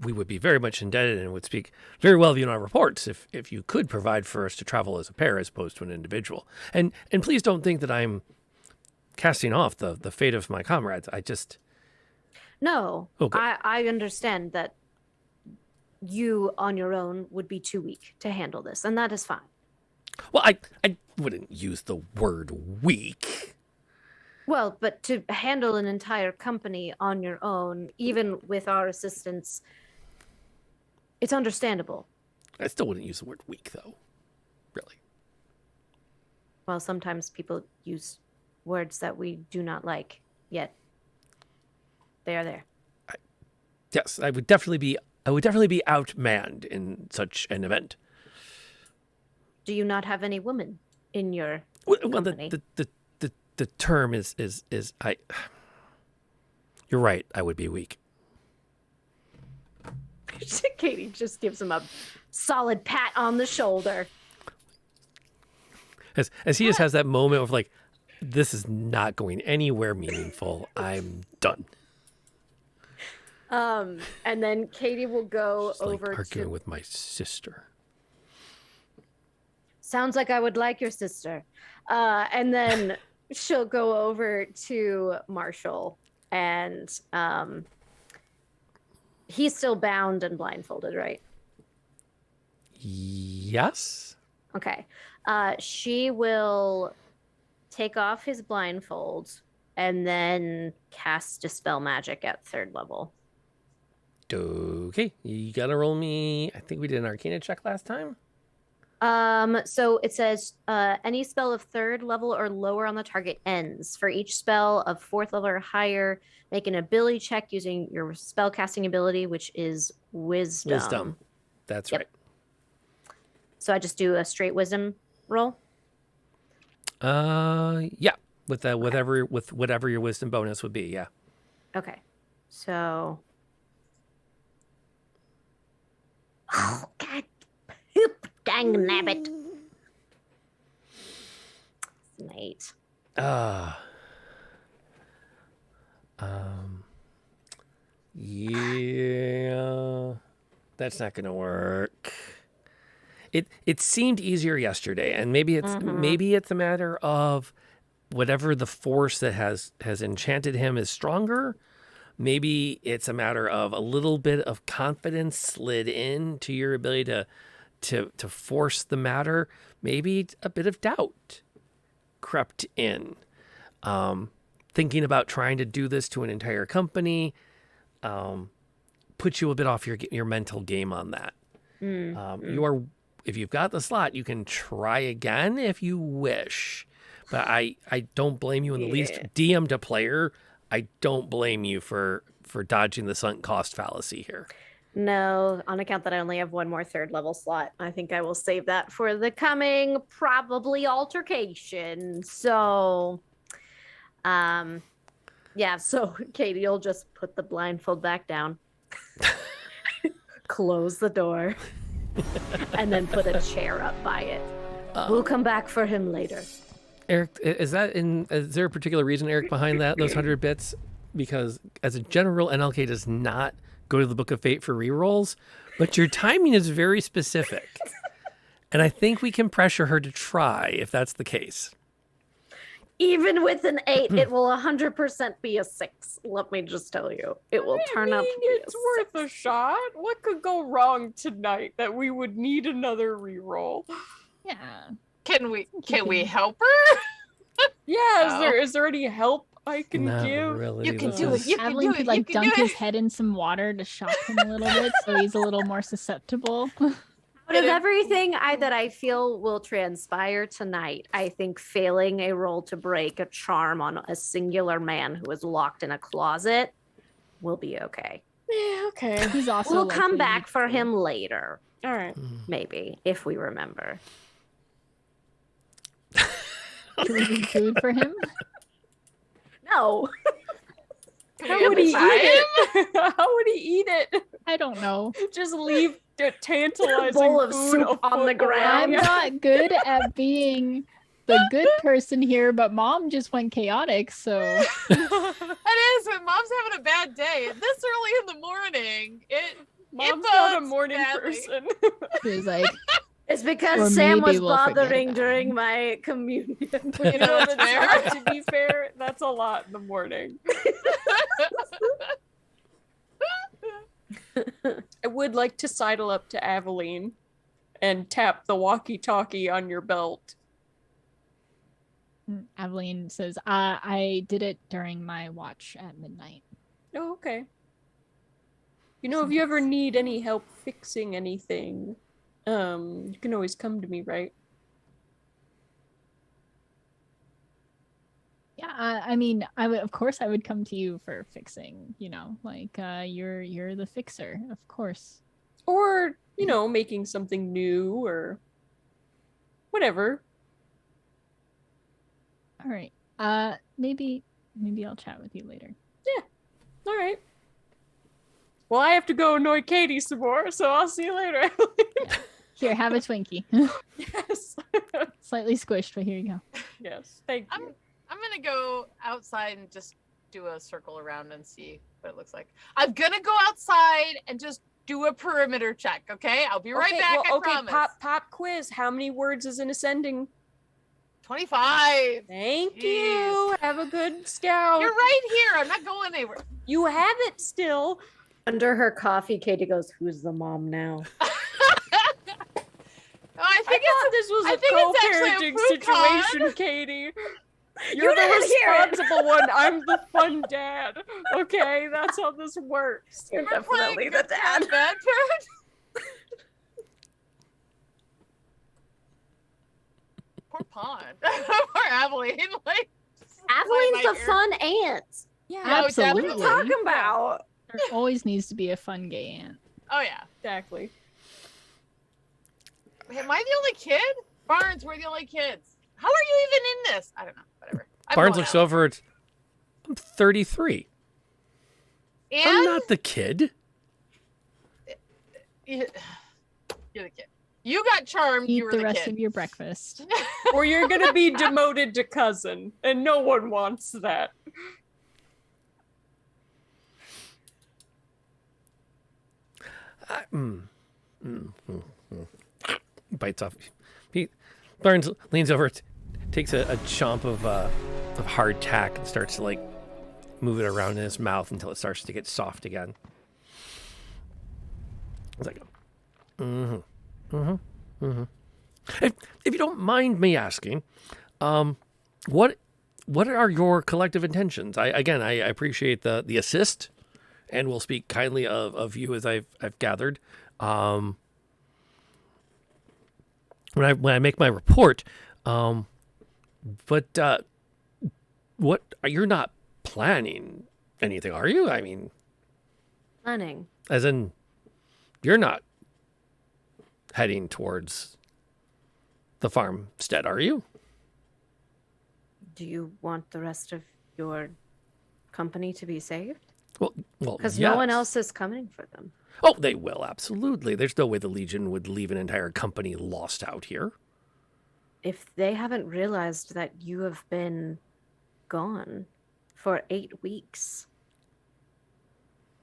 Speaker 1: we would be very much indebted and would speak very well of you in our reports if you could provide for us to travel as a pair as opposed to an individual. And please don't think that I'm casting off the fate of my comrades. I just...
Speaker 5: No,
Speaker 1: Okay.
Speaker 5: I understand that you on your own would be too weak to handle this, and that is fine.
Speaker 1: Well, I wouldn't use the word weak.
Speaker 5: Well, but to handle an entire company on your own, even with our assistance, it's understandable.
Speaker 1: I still wouldn't use the word weak, though. Really.
Speaker 5: Well, sometimes people use words that we do not like, yet they are there.
Speaker 1: Yes, I would definitely be outmanned in such an event.
Speaker 5: Do you not have any women in your
Speaker 1: Well,
Speaker 5: company?
Speaker 1: the term is I. You're right. I would be weak.
Speaker 5: Katie just gives him a solid pat on the shoulder.
Speaker 1: As he just has that moment of like, this is not going anywhere meaningful. I'm done.
Speaker 5: And then Katie will go
Speaker 1: It's like
Speaker 5: over
Speaker 1: arguing
Speaker 5: to.
Speaker 1: with my sister.
Speaker 5: Sounds like I would like your sister. And then she'll go over to Marshall, and he's still bound and blindfolded, right?
Speaker 1: Yes.
Speaker 5: Okay. She will take off his blindfold and then cast Dispel Magic at 3rd level.
Speaker 1: Okay. You gotta roll me. I think we did an Arcana check last time.
Speaker 5: So it says any spell of 3rd level or lower on the target ends. For each spell of 4th level or higher, make an ability check using your spell casting ability, which is Wisdom.
Speaker 1: That's
Speaker 5: Yep.
Speaker 1: right.
Speaker 5: So I just do a straight Wisdom roll.
Speaker 1: Yeah. With whatever your wisdom bonus would be, yeah.
Speaker 5: Okay. So. Oh, God. Poop, dang nabbit. Mate.
Speaker 1: Yeah, that's not gonna work. It seemed easier yesterday, and maybe it's a matter of whatever the force that has enchanted him is stronger. Maybe it's a matter of a little bit of confidence slid in to your ability to force the matter. Maybe a bit of doubt crept in. Thinking about trying to do this to an entire company puts you a bit off your mental game on that. If you've got the slot, you can try again if you wish. But I don't blame you in the least. DM to player, I don't blame you for dodging the sunk cost fallacy here.
Speaker 5: No, on account that I only have one more third level slot. I think I will save that for the coming probably altercation. So, yeah, so Katie will just put the blindfold back down, close the door, and then put a chair up by it. We'll come back for him later.
Speaker 1: Eric, is there a particular reason, Eric, behind those 100 bits? Because as a general, NLK does not go to the Book of Fate for rerolls, but your timing is very specific. And I think we can pressure her to try if that's the case.
Speaker 5: Even with an 8, it will 100% be a 6. Let me just tell you. It will turn out to be
Speaker 4: it's
Speaker 5: a
Speaker 4: worth
Speaker 5: 6.
Speaker 4: a shot. What could go wrong tonight that we would need another reroll?
Speaker 3: Yeah.
Speaker 2: Can we help her?
Speaker 4: Yeah, is there any help I can
Speaker 1: Not
Speaker 4: give?
Speaker 1: really.
Speaker 2: You can
Speaker 1: This
Speaker 2: do it.
Speaker 1: is-
Speaker 2: You can
Speaker 3: Adeline
Speaker 2: do
Speaker 3: could
Speaker 2: it.
Speaker 3: like
Speaker 2: You can
Speaker 3: dunk
Speaker 2: do
Speaker 3: his
Speaker 2: it.
Speaker 3: head in some water to shock him a little bit so he's a little more susceptible.
Speaker 5: Out of everything that I feel will transpire tonight, I think failing a roll to break a charm on a singular man who is locked in a closet will be okay.
Speaker 4: Yeah, okay.
Speaker 3: He's also
Speaker 5: We'll come
Speaker 3: likely
Speaker 5: back for
Speaker 3: to-
Speaker 5: him later,
Speaker 4: All right.
Speaker 5: maybe, if we remember.
Speaker 3: Should we do food for him?
Speaker 5: No.
Speaker 4: How would he eat it? How would he eat it?
Speaker 3: I don't know.
Speaker 4: Just leave the tantalizing
Speaker 5: Bowl of
Speaker 4: food
Speaker 5: soup on the
Speaker 4: afoot
Speaker 5: ground.
Speaker 3: I'm
Speaker 4: around.
Speaker 3: not good at being the good person here, but mom just went chaotic, so
Speaker 2: It is when mom's having a bad day this early in the morning.
Speaker 4: Mom's not a
Speaker 2: bodes
Speaker 4: morning
Speaker 2: badly.
Speaker 4: person.
Speaker 3: she was like,
Speaker 5: It's because
Speaker 3: Or
Speaker 5: Sam
Speaker 3: maybe
Speaker 5: was
Speaker 3: we'll forget
Speaker 5: bothering
Speaker 3: about
Speaker 5: during
Speaker 3: him.
Speaker 5: my communion.
Speaker 4: You know,
Speaker 2: That's
Speaker 4: that's
Speaker 2: fair.
Speaker 4: not, to be fair, that's a lot in the morning. I would like to sidle up to Aveline and tap the walkie-talkie on your belt.
Speaker 3: Aveline says, I did it during my watch at midnight.
Speaker 4: Oh, okay. You know, if you ever need any help fixing anything, you can always come to me, right?
Speaker 3: Yeah, I mean, I would, of course, I would come to you for fixing. You know, like you're the fixer, of course.
Speaker 4: Or, you know, making something new or whatever.
Speaker 3: All right. Maybe I'll chat with you later.
Speaker 4: All right. Well, I have to go annoy Katie some more, so I'll see you later.
Speaker 3: Here, have a Twinkie.
Speaker 4: Yes.
Speaker 3: Slightly squished, but here you go.
Speaker 4: Yes. Thank you.
Speaker 2: I'm gonna go outside and just do a circle around and see what it looks like. I'm gonna go outside and just do a perimeter check. Okay, I'll be right back. I promise.
Speaker 4: Pop quiz. How many words is an ascending?
Speaker 2: 25.
Speaker 4: Thank
Speaker 2: Jeez.
Speaker 4: you. Have a good scout.
Speaker 2: You're right here. I'm not going anywhere.
Speaker 4: You have it still.
Speaker 5: Under her coffee, Katie goes, "Who's the mom now?"
Speaker 2: Oh, I
Speaker 4: I
Speaker 2: think
Speaker 4: thought this was
Speaker 2: I
Speaker 4: a
Speaker 2: think it's actually a
Speaker 4: co-parenting
Speaker 2: food con.
Speaker 4: situation, Katie. You're
Speaker 5: You
Speaker 4: the
Speaker 5: didn't hear it.
Speaker 4: responsible one. I'm the fun dad. Okay, that's how this works.
Speaker 5: You're
Speaker 2: we're
Speaker 5: definitely
Speaker 2: playing
Speaker 5: the
Speaker 2: good parent,
Speaker 5: dad.
Speaker 2: bad parent. Poor Pond. Poor Aveline. Like,
Speaker 5: Aveline's
Speaker 2: my
Speaker 5: the
Speaker 2: ear.
Speaker 5: fun aunt.
Speaker 4: Yeah,
Speaker 2: Oh,
Speaker 3: Absolutely.
Speaker 2: definitely.
Speaker 5: Talking about.
Speaker 3: There always needs to be a fun gay aunt.
Speaker 2: Oh yeah.
Speaker 4: exactly.
Speaker 2: Wait, am I the only kid? Barnes, we're the only kids. How are you even in this? I don't know. Whatever. I'm
Speaker 1: Barnes
Speaker 2: going
Speaker 1: looks
Speaker 2: out.
Speaker 1: over at, I'm 33. I'm
Speaker 2: And
Speaker 1: not the kid.
Speaker 2: you're the kid. You got charmed.
Speaker 3: Eat
Speaker 2: You were
Speaker 3: the
Speaker 2: the
Speaker 3: rest
Speaker 2: kid.
Speaker 3: of your breakfast.
Speaker 4: Or you're gonna be demoted to cousin, and no one wants that.
Speaker 1: Bites off. Barnes leans over, takes a chomp of hard tack and starts to like move it around in his mouth until it starts to get soft again. It's like, If you don't mind me asking, what are your collective intentions? I appreciate the assist, and will speak kindly of you as I've gathered. When I make my report, but what you're not planning anything, are you? I mean,
Speaker 5: Planning.
Speaker 1: as in, you're not heading towards the farmstead, are you?
Speaker 5: Do you want the rest of your company to be saved?
Speaker 1: Well,
Speaker 5: Because no one
Speaker 1: yes.
Speaker 5: else is coming for them.
Speaker 1: Oh, they will, absolutely. There's no way the Legion would leave an entire company lost out here.
Speaker 5: If they haven't realized that you have been gone for 8 weeks,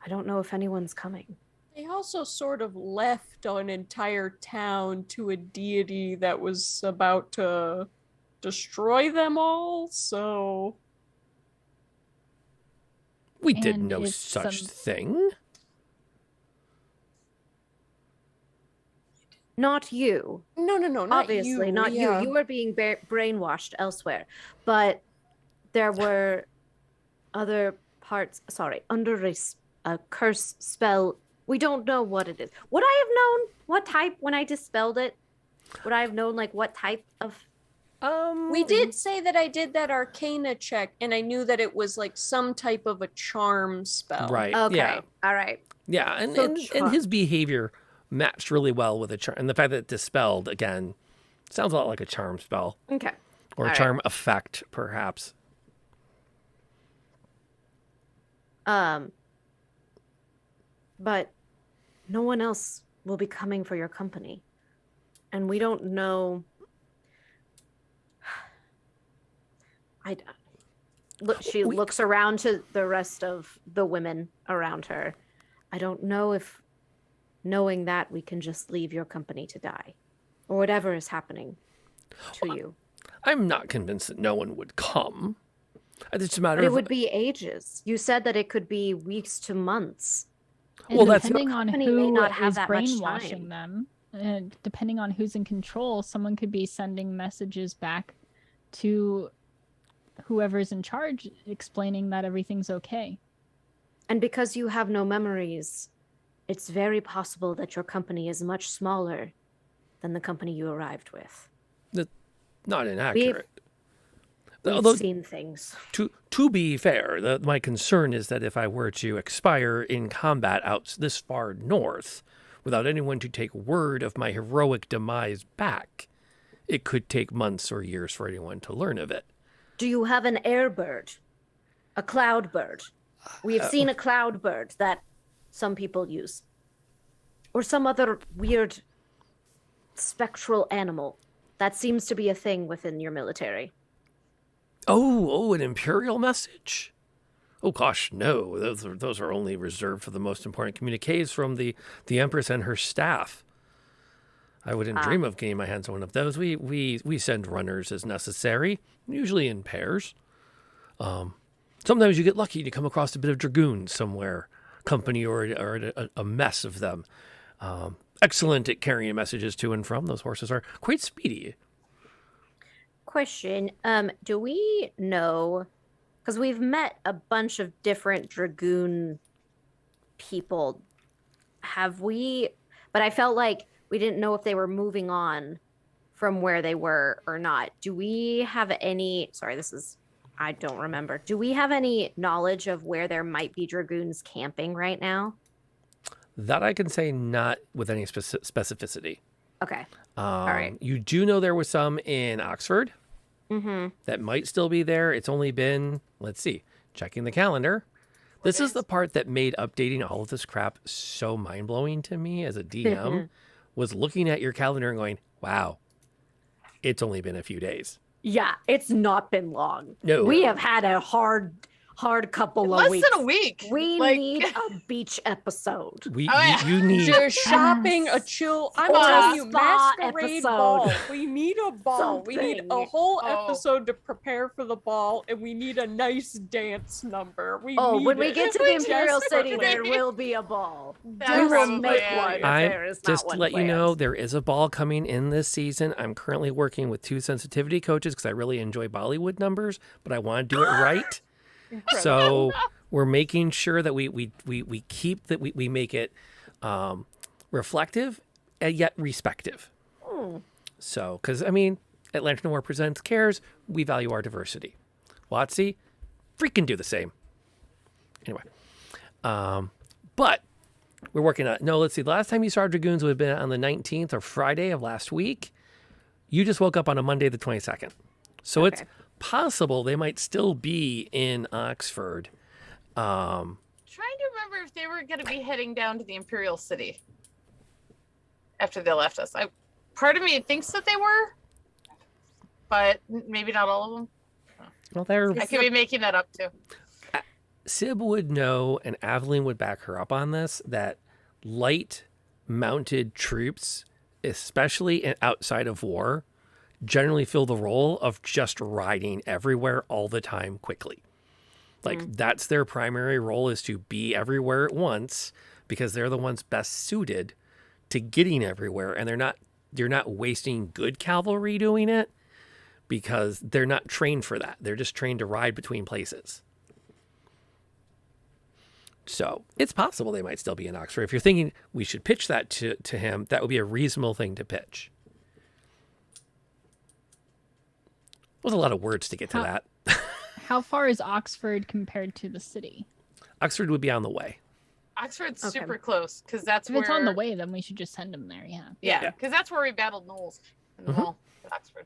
Speaker 5: I don't know if anyone's coming.
Speaker 4: They also sort of left an entire town to a deity that was about to destroy them all, so...
Speaker 1: We did
Speaker 3: And
Speaker 1: no
Speaker 3: it's
Speaker 1: such
Speaker 3: some-
Speaker 1: thing.
Speaker 5: Not you.
Speaker 4: No, not
Speaker 5: Obviously,
Speaker 4: you.
Speaker 5: not
Speaker 4: yeah.
Speaker 5: you. You were being brainwashed elsewhere. But there were other parts, under a curse spell. We don't know what it is. Would I have known what type when I dispelled it? Would I have known, like, what type of...
Speaker 4: We did say that I did that arcana check, and I knew that it was like some type of a charm spell.
Speaker 1: Right.
Speaker 5: Okay,
Speaker 1: Yeah.
Speaker 5: all right.
Speaker 1: Yeah. And,
Speaker 5: So
Speaker 1: and his behavior matched really well with a charm. And the fact that it dispelled, again, sounds a lot like a charm spell.
Speaker 5: Okay.
Speaker 1: Or a
Speaker 5: All right.
Speaker 1: charm effect, perhaps.
Speaker 5: But no one else will be coming for your company. And we don't know... She looks around to the rest of the women around her. I don't know if knowing that we can just leave your company to die. Or whatever is happening to you.
Speaker 1: I'm not convinced that no one would come. It's a matter
Speaker 5: But it
Speaker 1: of...
Speaker 5: would be ages. You said that it could be weeks to months.
Speaker 3: And
Speaker 1: Well, that's-
Speaker 3: depending on
Speaker 5: company may
Speaker 3: who
Speaker 5: not have
Speaker 3: is
Speaker 5: that much
Speaker 3: brainwashing them, and depending on who's in control, someone could be sending messages back to whoever's in charge, explaining that everything's okay.
Speaker 5: And because you have no memories, it's very possible that your company is much smaller than the company you arrived with.
Speaker 1: Not inaccurate.
Speaker 5: We've
Speaker 1: Although,
Speaker 5: seen things.
Speaker 1: to be fair, my concern is that if I were to expire in combat out this far north, without anyone to take word of my heroic demise back, it could take months or years for anyone to learn of it.
Speaker 5: Do you have an air bird? A cloud bird? We have seen a cloud bird that some people use. Or some other weird spectral animal. That seems to be a thing within your military.
Speaker 1: Oh, an imperial message? Oh gosh, no. Those are only reserved for the most important communiques from the Empress and her staff. I wouldn't dream of getting my hands on one of those. We send runners as necessary, usually in pairs. Sometimes you get lucky to come across a bit of dragoons somewhere, company or a mess of them. Excellent at carrying messages to and from. Those horses are quite speedy.
Speaker 5: Question, do we know, because we've met a bunch of different dragoon people, but I felt like we didn't know if they were moving on from where they were or not. Do we have any, I don't remember. Do we have any knowledge of where there might be dragoons camping right now?
Speaker 1: That I can say not with any specificity.
Speaker 5: Okay. All right.
Speaker 1: You do know there was some in Oxford
Speaker 5: Mm-hmm.
Speaker 1: that might still be there. It's only been, let's see, checking the calendar. This is the part that made updating all of this crap so mind-blowing to me as a DM, was looking at your calendar and going, wow, it's only been a few days.
Speaker 5: Yeah, it's not been long.
Speaker 1: No.
Speaker 5: We have had a hard couple of
Speaker 2: Less
Speaker 5: weeks.
Speaker 2: than a week.
Speaker 5: We
Speaker 2: Like-
Speaker 5: need a beach episode.
Speaker 1: We
Speaker 2: Oh, yeah.
Speaker 1: you need
Speaker 4: Just shopping, a chill. I'm
Speaker 5: Or a
Speaker 4: telling you,
Speaker 5: spa
Speaker 4: masquerade
Speaker 5: episode.
Speaker 4: ball. We need a ball. We need a
Speaker 5: Something.
Speaker 4: whole
Speaker 2: Oh.
Speaker 4: episode to prepare for the ball, and we need a nice dance number. We
Speaker 5: Oh,
Speaker 4: need
Speaker 5: when we
Speaker 4: it.
Speaker 5: get to the Imperial City,
Speaker 4: Desperately.
Speaker 5: there will be a ball.
Speaker 2: That
Speaker 5: We will
Speaker 2: probably
Speaker 5: make
Speaker 2: is.
Speaker 5: one. if
Speaker 1: I'm
Speaker 5: there is not
Speaker 1: just to
Speaker 5: one
Speaker 1: let you know
Speaker 5: planned.
Speaker 1: there is a ball coming in this season. I'm currently working with 2 sensitivity coaches because I really enjoy Bollywood numbers, but I want to do it right. So we're making sure that we keep that we make it reflective and yet respective. So, because I mean, at Lantern Noir Presents Cares, we value our diversity. WotC, freaking do the same. Anyway, but we're working on it. No, let's see. The last time you saw Dragoons would have been on the 19th or Friday of last week. You just woke up on a Monday the 22nd. So it's
Speaker 5: Okay.
Speaker 1: possible they might still be in Oxford.
Speaker 2: Trying to remember if they were going to be heading down to the Imperial City after they left us. Part of me thinks that they were, but maybe not all of them.
Speaker 1: Well, they're
Speaker 2: I could be making that up too.
Speaker 1: Sib would know, and Aveline would back her up on this, that light mounted troops, especially outside of war, generally fill the role of just riding everywhere all the time quickly. Like that's their primary role, is to be everywhere at once, because they're the ones best suited to getting everywhere, and you're not wasting good cavalry doing it because they're not trained for that. They're just trained to ride between places. So it's possible they might still be in Oxford. If you're thinking we should pitch that to him, that would be a reasonable thing to pitch. Was a lot of words to get to
Speaker 3: How-
Speaker 1: that.
Speaker 3: How far is Oxford compared to the city?
Speaker 1: Oxford would be on the way.
Speaker 2: Oxford's
Speaker 5: Okay.
Speaker 2: super close because that's
Speaker 3: If
Speaker 2: where
Speaker 3: it's on the way, then we should just send him there. Yeah.
Speaker 2: Yeah, because that's where we battled Knowles in the wall in Oxford.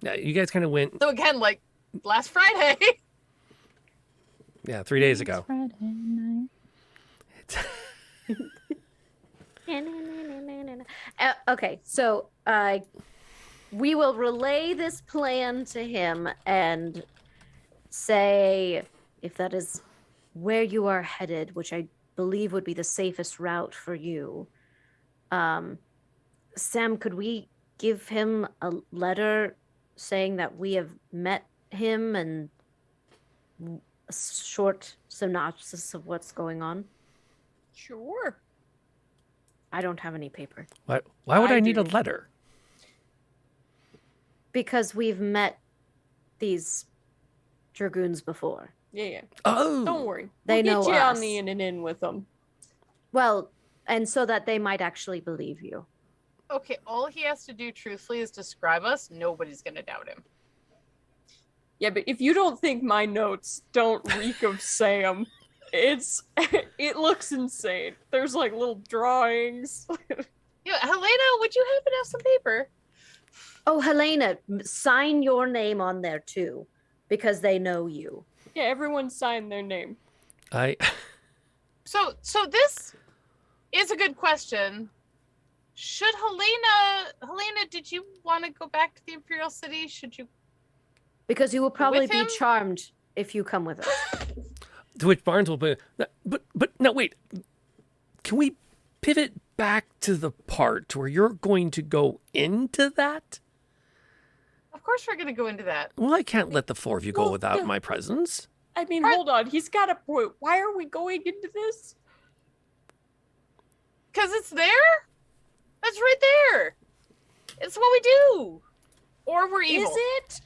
Speaker 1: Yeah, you guys kind of went,
Speaker 2: So again, like last Friday.
Speaker 1: 3 days ago.
Speaker 3: Friday night.
Speaker 5: Okay, so we will relay this plan to him and say if that is where you are headed, which I believe would be the safest route for you. Sam, could we give him a letter saying that we have met him and a short synopsis of what's going on?
Speaker 4: Sure.
Speaker 5: I don't have any paper.
Speaker 1: Why would
Speaker 4: I
Speaker 1: I need a
Speaker 4: do.
Speaker 1: letter?
Speaker 5: Because we've met these dragoons before.
Speaker 4: Yeah.
Speaker 1: Oh,
Speaker 4: Don't worry.
Speaker 5: They
Speaker 4: We'll
Speaker 5: know
Speaker 4: get you on
Speaker 5: us.
Speaker 4: the in with them.
Speaker 5: Well, and so that they might actually believe you.
Speaker 2: Okay, all he has to do truthfully is describe us. Nobody's gonna doubt him.
Speaker 4: Yeah, but if you don't think my notes don't reek of Sam, it looks insane. There's like little drawings.
Speaker 2: Yeah, Helena, would you happen to have some paper?
Speaker 5: Oh, Helena, sign your name on there too, because they know you.
Speaker 4: Yeah, everyone signed their name.
Speaker 2: So this is a good question. Should Helena, did you want to go back to the Imperial City? Should you?
Speaker 5: Because you will probably
Speaker 2: With
Speaker 5: be
Speaker 2: him?
Speaker 5: charmed if you come with us.
Speaker 1: to which Barnes will be, but no, wait. Can we pivot back to the part where you're going to go into that?
Speaker 2: Of course, we're gonna go into that.
Speaker 1: Well, I can't let the four of you go
Speaker 4: Well,
Speaker 1: without
Speaker 4: yeah.
Speaker 1: my presence.
Speaker 4: I mean,
Speaker 2: Right.
Speaker 4: hold on. He's got a point. Why are we going into this?
Speaker 2: Cause it's there. That's right there. It's what we do. Or we're evil.
Speaker 4: Is it?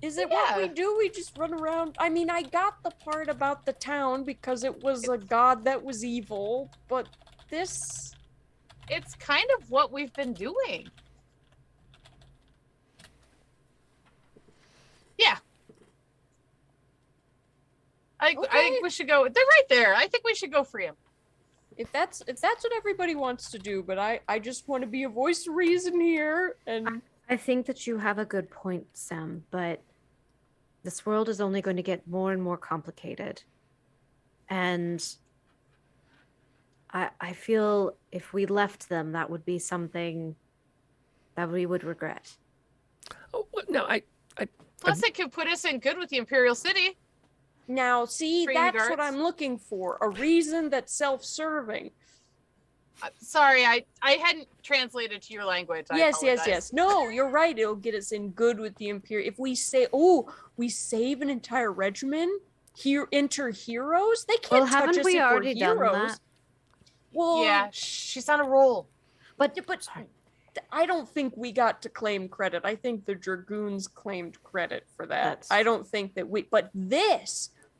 Speaker 4: Is it what we
Speaker 2: Yeah.
Speaker 4: do? We just run around. I mean, I got the part about the town because it was a god that was evil, but this.
Speaker 2: It's kind of what we've been doing. Yeah. I
Speaker 4: Okay.
Speaker 2: think we should go. They're right there. I think we should go free him.
Speaker 4: If that's what everybody wants to do, but I just want to be a voice of reason here, and
Speaker 5: I think that you have a good point, Sam, but this world is only going to get more and more complicated. And I feel if we left them, that would be something that we would regret.
Speaker 1: Oh, no,
Speaker 2: Plus, it could put us in good with the Imperial City.
Speaker 4: Now, see,
Speaker 2: Treaty
Speaker 4: that's
Speaker 2: guards.
Speaker 4: what I'm looking for. A reason that's self-serving.
Speaker 2: Sorry, I hadn't translated to your language. I
Speaker 4: Yes.
Speaker 2: apologize.
Speaker 4: No, you're right. It'll get us in good with the Imperial. If we say, we save an entire regiment, enter heroes, they can't
Speaker 5: Well,
Speaker 4: touch
Speaker 5: haven't
Speaker 4: us
Speaker 5: we
Speaker 4: if
Speaker 5: already
Speaker 4: we're
Speaker 5: done
Speaker 4: heroes.
Speaker 5: that?
Speaker 4: Well,
Speaker 2: Yeah, she's on a roll.
Speaker 5: But
Speaker 4: but I don't think we got to claim credit. I think the Dragoons claimed credit for that.
Speaker 5: That's
Speaker 4: I don't think that but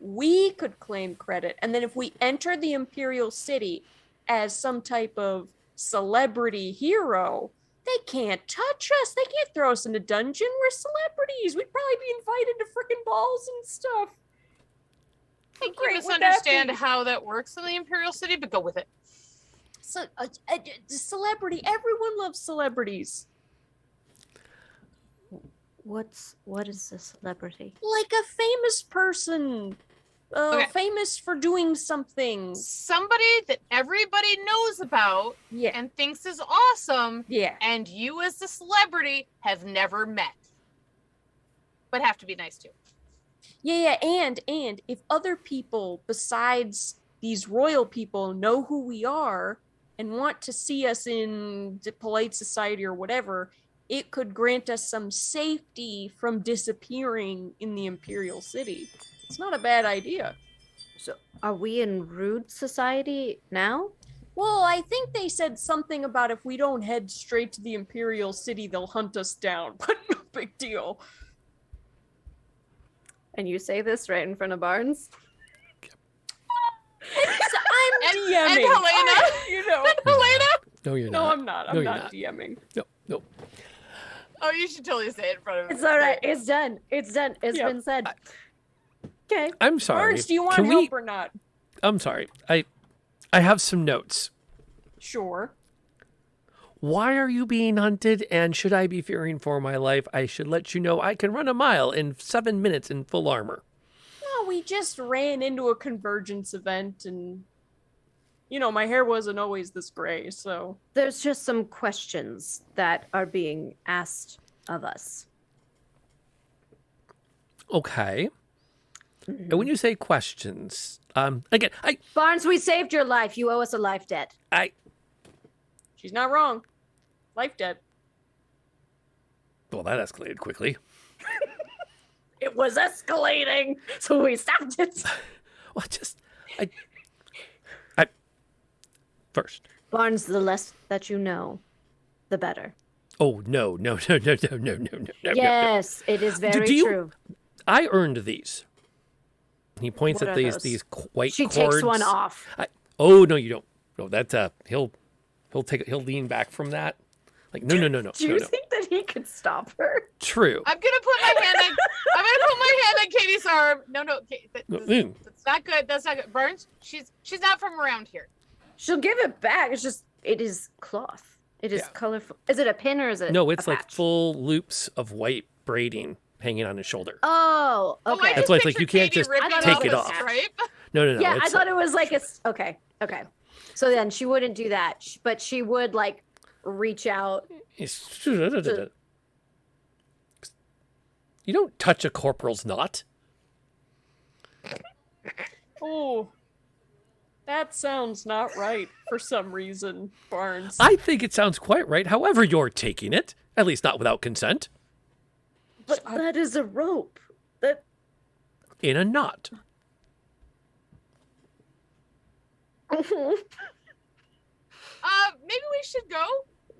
Speaker 4: we could claim credit. And then if we enter the Imperial City as some type of celebrity hero, they can't touch us. They can't throw us in a dungeon. We're celebrities. We'd probably be invited to frickin' balls and stuff.
Speaker 2: I think
Speaker 4: great
Speaker 2: you
Speaker 4: would that
Speaker 2: misunderstand
Speaker 4: be?
Speaker 2: how that works in the Imperial City, but go with it.
Speaker 4: So, celebrity. Everyone loves celebrities.
Speaker 5: what is a celebrity?
Speaker 4: Like a famous person.
Speaker 2: Okay.
Speaker 4: Famous for doing something.
Speaker 2: Somebody that everybody knows about
Speaker 4: Yeah.
Speaker 2: and thinks is awesome,
Speaker 4: Yeah.
Speaker 2: and you as the celebrity have never met. But have to be nice too.
Speaker 4: Yeah, and if other people besides these royal people know who we are and want to see us in the polite society or whatever, it could grant us some safety from disappearing in the Imperial City. It's not a bad idea.
Speaker 5: So, are we in rude society now?
Speaker 4: Well, I think they said something about if we don't head straight to the Imperial City, they'll hunt us down, but no big deal.
Speaker 5: And you say this right in front of Barnes?
Speaker 4: I'm
Speaker 2: And
Speaker 4: DMing.
Speaker 2: Helena.
Speaker 4: You know.
Speaker 2: Helena?
Speaker 1: No, you're
Speaker 4: No,
Speaker 1: not.
Speaker 4: I'm not.
Speaker 1: No,
Speaker 4: I'm
Speaker 1: you're
Speaker 4: not
Speaker 1: not.
Speaker 4: DMing.
Speaker 1: No.
Speaker 2: Oh, you should totally say it in front of him.
Speaker 5: It's all right. It's done. It's done. It's
Speaker 4: Yep.
Speaker 5: been said. Okay.
Speaker 1: I'm sorry.
Speaker 4: Barnes, do you want
Speaker 1: Can
Speaker 4: help
Speaker 1: we?
Speaker 4: or not?
Speaker 1: I'm sorry. I have some notes.
Speaker 4: Sure.
Speaker 1: Why are you being hunted, and should I be fearing for my life? I should let you know I can run a mile in 7 minutes in full armor.
Speaker 4: No, we just ran into a convergence event and, my hair wasn't always this gray, so.
Speaker 5: There's just some questions that are being asked of us.
Speaker 1: Okay. And when you say questions, again,
Speaker 5: Barnes, we saved your life. You owe us a life debt.
Speaker 4: She's not wrong. Life debt.
Speaker 1: well, that escalated quickly.
Speaker 5: It was escalating, so we stopped it.
Speaker 1: Well, I first.
Speaker 5: Barnes, the less that you know, the better.
Speaker 1: Oh no.
Speaker 5: Yes, it is very
Speaker 1: do you-
Speaker 5: true.
Speaker 1: I earned these. He points
Speaker 5: What
Speaker 1: at
Speaker 5: are
Speaker 1: these
Speaker 5: those?
Speaker 1: white
Speaker 5: She
Speaker 1: cords.
Speaker 5: takes one off.
Speaker 1: Oh no, you don't. No, that's he'll lean back from that. Like no.
Speaker 5: Do you think that he could stop her?
Speaker 1: True.
Speaker 2: I'm gonna put my hand on Katie's arm. No, that's not good. That's not good. Burns, she's not from around here.
Speaker 5: She'll give it back. It is cloth. It is
Speaker 1: Yeah.
Speaker 5: colorful. Is it a pin or is it
Speaker 1: No, it's
Speaker 5: a
Speaker 1: like
Speaker 5: patch?
Speaker 1: full loops of white braiding hanging on his shoulder.
Speaker 5: Oh,
Speaker 2: Oh, I
Speaker 5: okay.
Speaker 1: That's
Speaker 2: just
Speaker 1: why it's like
Speaker 2: pictured
Speaker 1: you can't
Speaker 2: Katie
Speaker 1: just
Speaker 2: ripping
Speaker 1: take it
Speaker 2: a
Speaker 1: off.
Speaker 2: stripe.
Speaker 1: No.
Speaker 5: Yeah, I
Speaker 1: it's
Speaker 5: thought it was like okay. So then she wouldn't do that, but she would like reach out.
Speaker 1: You don't touch a corporal's knot.
Speaker 4: Oh. That sounds not right for some reason, Barnes.
Speaker 1: I think it sounds quite right. However, you're taking it, at least not without consent,
Speaker 5: But that is a rope. That
Speaker 1: in a knot.
Speaker 2: Maybe we should go.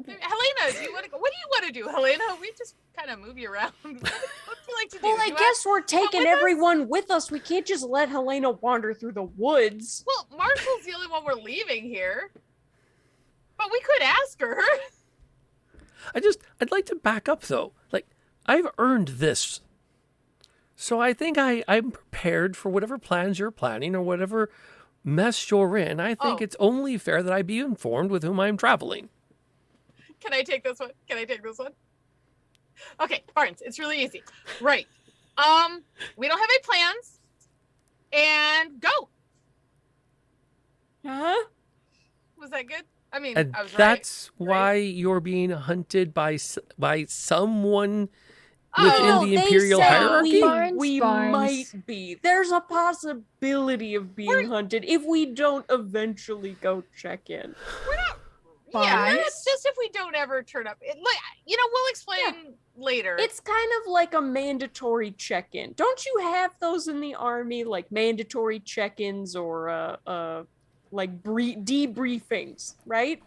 Speaker 2: Helena, do you want to go? What do you want to do, Helena? We just kind of move you around. What do you like to do?
Speaker 4: Well, I
Speaker 2: You
Speaker 4: guess we're taking
Speaker 2: with us?
Speaker 4: everyone with us. We can't just let Helena wander through the woods.
Speaker 2: Well, Marshall's the only one we're leaving here. But we could ask her.
Speaker 1: I'd like to back up though. Like, I've earned this. So I think I'm prepared for whatever plans you're planning or whatever mess you're in. I think
Speaker 2: Oh.
Speaker 1: it's only fair that I be informed with whom I'm traveling.
Speaker 2: Can I take this one? Okay, Barnes, it's really easy. Right. We don't have any plans. And go.
Speaker 4: Huh?
Speaker 2: Was that good? I mean,
Speaker 1: And
Speaker 2: I was
Speaker 1: that's
Speaker 2: right.
Speaker 1: why you're being hunted by someone within
Speaker 2: Oh,
Speaker 1: the
Speaker 4: they
Speaker 1: Imperial
Speaker 4: said
Speaker 1: hierarchy?
Speaker 4: we
Speaker 3: Barnes.
Speaker 4: might be. There's a possibility of being hunted if we don't eventually go check in.
Speaker 2: yeah,
Speaker 3: Barnes.
Speaker 2: it's just if we don't ever turn up. We'll explain later.
Speaker 4: It's kind of like a mandatory check-in. Don't you have those in the army, like mandatory check-ins or like debriefings, right?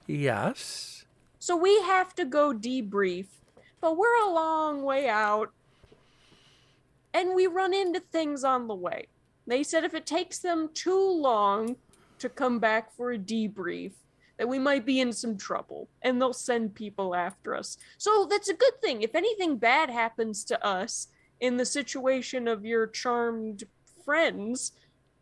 Speaker 1: Yes.
Speaker 4: So we have to go debrief, but we're a long way out, and we run into things on the way. They said if it takes them too long to come back for a debrief, that we might be in some trouble, and they'll send people after us. So that's a good thing. If anything bad happens to us in the situation of your charmed friends,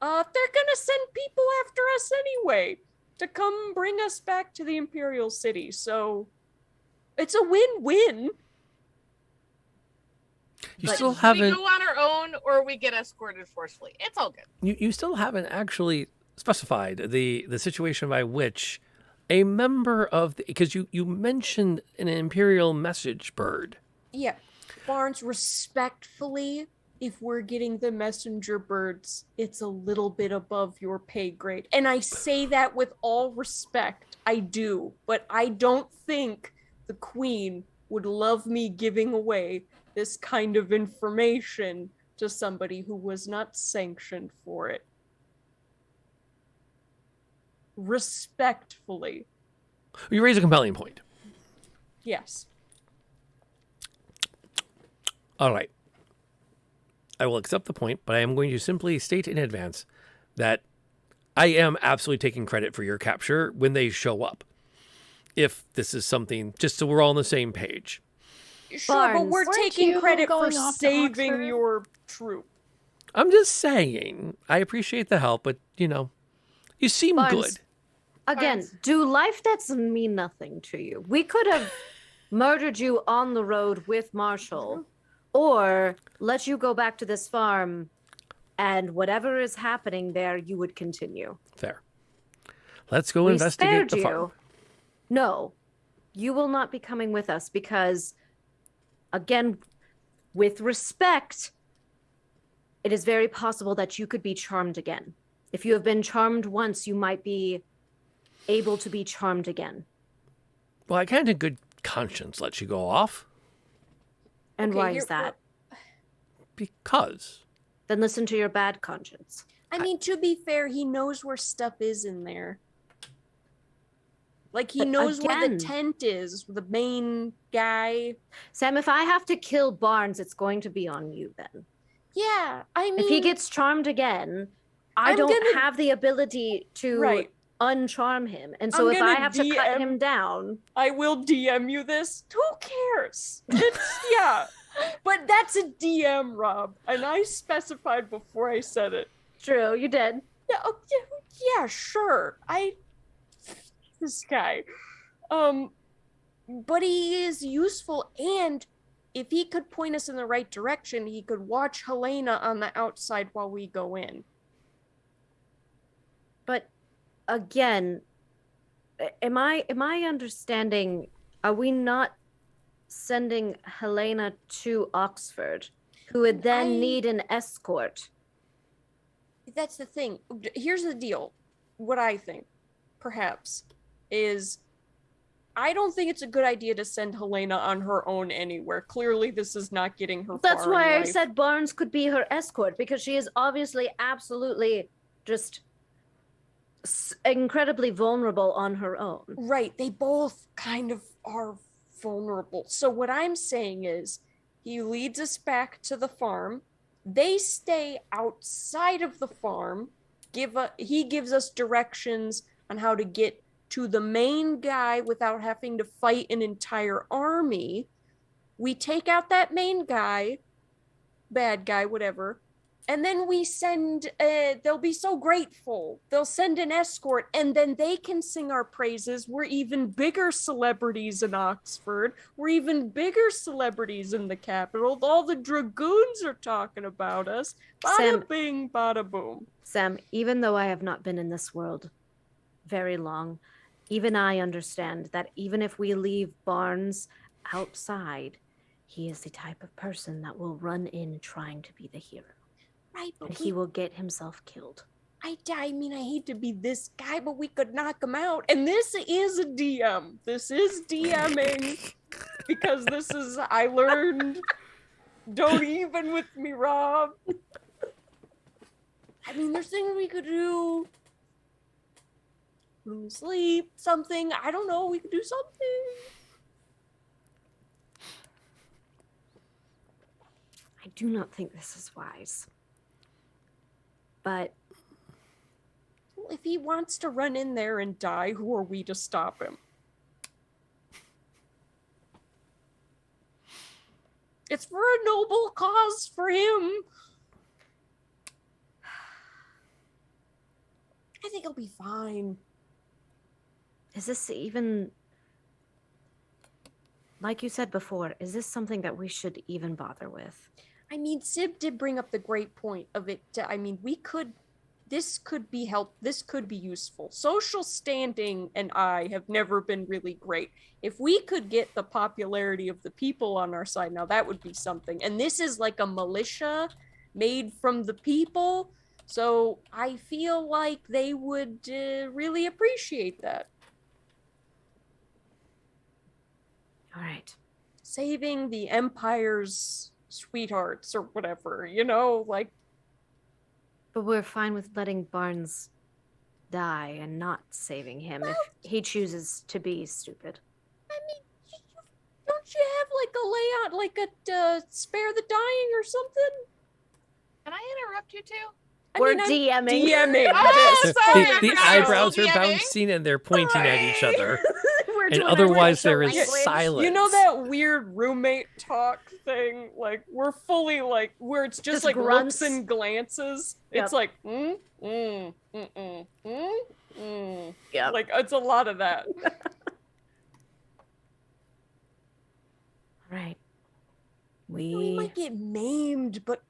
Speaker 4: they're gonna send people after us anyway to come bring us back to the Imperial City. So it's a win-win.
Speaker 1: You
Speaker 2: But
Speaker 1: still
Speaker 2: we
Speaker 1: haven't
Speaker 2: go on our own or we get escorted forcefully. It's all good.
Speaker 1: you still haven't actually specified the situation by which a member of the, because you mentioned an Imperial message bird.
Speaker 4: Yeah. Barnes, respectfully, if we're getting the messenger birds, it's a little bit above your pay grade. And I say that with all respect. I do. But I don't think the Queen would love me giving away this kind of information to somebody who was not sanctioned for it. Respectfully.
Speaker 1: You raise a compelling point.
Speaker 4: Yes.
Speaker 1: All right. I will accept the point, but I am going to simply state in advance that I am absolutely taking credit for your capture when they show up. If this is something, just so we're all on the same page.
Speaker 4: Sure, but
Speaker 5: Barnes,
Speaker 4: we're
Speaker 3: weren't
Speaker 4: taking
Speaker 3: you
Speaker 4: credit for
Speaker 3: going off to
Speaker 4: saving
Speaker 3: Oxford?
Speaker 4: your troop.
Speaker 1: I'm just saying, I appreciate the help, but, you seem
Speaker 5: Barnes.
Speaker 1: good.
Speaker 5: Again,
Speaker 2: Barnes.
Speaker 5: do life debts mean nothing to you? We could have murdered you on the road with Marshall, or let you go back to this farm, and whatever is happening there, you would continue.
Speaker 1: Fair. Let's go
Speaker 5: We
Speaker 1: investigate
Speaker 5: spared
Speaker 1: the farm.
Speaker 5: you. No, you will not be coming with us because, again, with respect, it is very possible that you could be charmed again. If you have been charmed once, you might be able to be charmed again.
Speaker 1: Well, I can't in good conscience let you go off.
Speaker 5: And
Speaker 4: Okay,
Speaker 5: why
Speaker 4: here-
Speaker 5: is that?
Speaker 1: Because.
Speaker 5: Then listen to your bad conscience.
Speaker 4: I mean, to be fair, he knows where stuff is in there. Like, he
Speaker 5: But
Speaker 4: knows where the
Speaker 5: again-
Speaker 4: tent is, the main guy.
Speaker 5: Sam, if I have to kill Barnes, it's going to be on you then.
Speaker 4: Yeah, I mean...
Speaker 5: If he gets charmed again, I
Speaker 4: I'm
Speaker 5: don't
Speaker 4: gonna-
Speaker 5: have the ability to
Speaker 4: Right.
Speaker 5: uncharm him. And so
Speaker 4: I'm
Speaker 5: if I
Speaker 4: gonna
Speaker 5: have to cut
Speaker 4: DM
Speaker 5: him down,
Speaker 4: I will DM you this. Who cares? It's, yeah. But that's a DM, Rob. And I specified before I said it.
Speaker 5: true, you did.
Speaker 4: Yeah, yeah, sure. This guy. But he is useful, and if he could point us in the right direction, he could watch Helena on the outside while we go in.
Speaker 5: But again, am I understanding, are we not sending Helena to Oxford, who would then
Speaker 4: I-
Speaker 5: need an escort?
Speaker 4: That's the thing. Here's the deal. What I think, perhaps, is I don't think it's a good idea to send Helena on her own anywhere. Clearly, this is not getting her
Speaker 5: That's
Speaker 4: far in
Speaker 5: why I
Speaker 4: life.
Speaker 5: said Barnes could be her escort, because she is obviously absolutely just incredibly vulnerable on her own.
Speaker 4: Right, they both kind of are vulnerable. So what I'm saying is, he leads us back to the farm. They stay outside of the farm. He gives us directions on how to get to the main guy without having to fight an entire army. We take out that main guy, bad guy, whatever, and then we send, they'll be so grateful. They'll send an escort, and then they can sing our praises. We're even bigger celebrities in Oxford. We're even bigger celebrities in the capital. All the dragoons are talking about us. Bada
Speaker 5: Sam-
Speaker 4: bing, bada boom.
Speaker 5: Sam, even though I have not been in this world very long, even I understand that even if we leave Barnes outside, he is the type of person that will run in trying to be the hero.
Speaker 4: Right,
Speaker 5: And
Speaker 4: but
Speaker 5: he will get himself killed.
Speaker 4: I mean, I hate to be this guy, but we could knock him out. And this is a DM. This is DMing. Because this is, I learned, don't even with me, Rob. I mean, there's things we could do. Sleep, something. I don't know. We could do something.
Speaker 5: I do not think this is wise. But
Speaker 4: Well, if he wants to run in there and die, who are we to stop him? It's for a noble cause for him. I think he'll be fine.
Speaker 5: is this even, like you said before, is this something that we should even bother with?
Speaker 4: I mean, Sib did bring up the great point of it. I mean, this could be this could be useful. Social standing and I have never been really great. If we could get the popularity of the people on our side, now that would be something. And this is like a militia made from the people. So I feel like they would really appreciate that.
Speaker 5: All right.
Speaker 4: Saving the Empire's sweethearts or whatever, you know, like.
Speaker 5: But we're fine with letting Barnes die and not saving him if he chooses to be stupid.
Speaker 4: I mean, don't you have like a layout, like a spare the dying or something?
Speaker 2: Can I interrupt you two?
Speaker 5: We're
Speaker 4: I'm
Speaker 5: DMing.
Speaker 4: DMing
Speaker 2: Oh,
Speaker 4: this.
Speaker 2: sorry,
Speaker 1: The,
Speaker 2: I
Speaker 1: the
Speaker 2: forgot I was
Speaker 1: eyebrows are
Speaker 2: DMing.
Speaker 1: bouncing and they're pointing at each other.
Speaker 5: We're
Speaker 1: And
Speaker 5: doing our
Speaker 1: otherwise
Speaker 5: racial
Speaker 1: there is
Speaker 5: language.
Speaker 1: silence.
Speaker 4: You know that weird roommate talk thing? Like, we're fully like, where it's just like
Speaker 5: grunts.
Speaker 4: looks and glances.
Speaker 5: Yep.
Speaker 4: It's like,
Speaker 5: Yep.
Speaker 4: Like, it's a lot of that.
Speaker 5: All right.
Speaker 4: We
Speaker 5: We
Speaker 4: might get maimed, but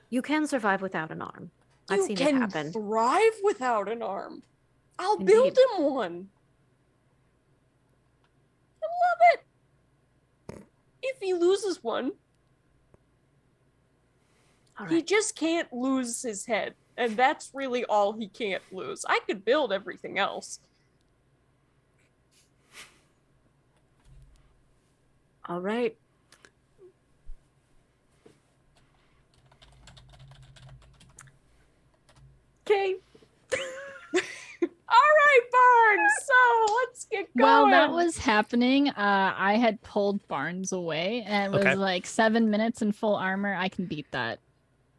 Speaker 5: You can survive without an arm. I've
Speaker 4: you
Speaker 5: seen
Speaker 4: can
Speaker 5: it happen.
Speaker 4: thrive without an arm. I'll
Speaker 5: Indeed.
Speaker 4: build him one. I love it. If he loses one,
Speaker 5: All
Speaker 4: he
Speaker 5: right.
Speaker 4: just can't lose his head. And that's really all he can't lose. I could build everything else.
Speaker 5: All right. Okay.
Speaker 4: All right, Barnes. So let's get going.
Speaker 3: While that was happening, I had pulled Barnes away, and it was
Speaker 1: Okay.
Speaker 3: like 7 minutes in full armor. I can beat that,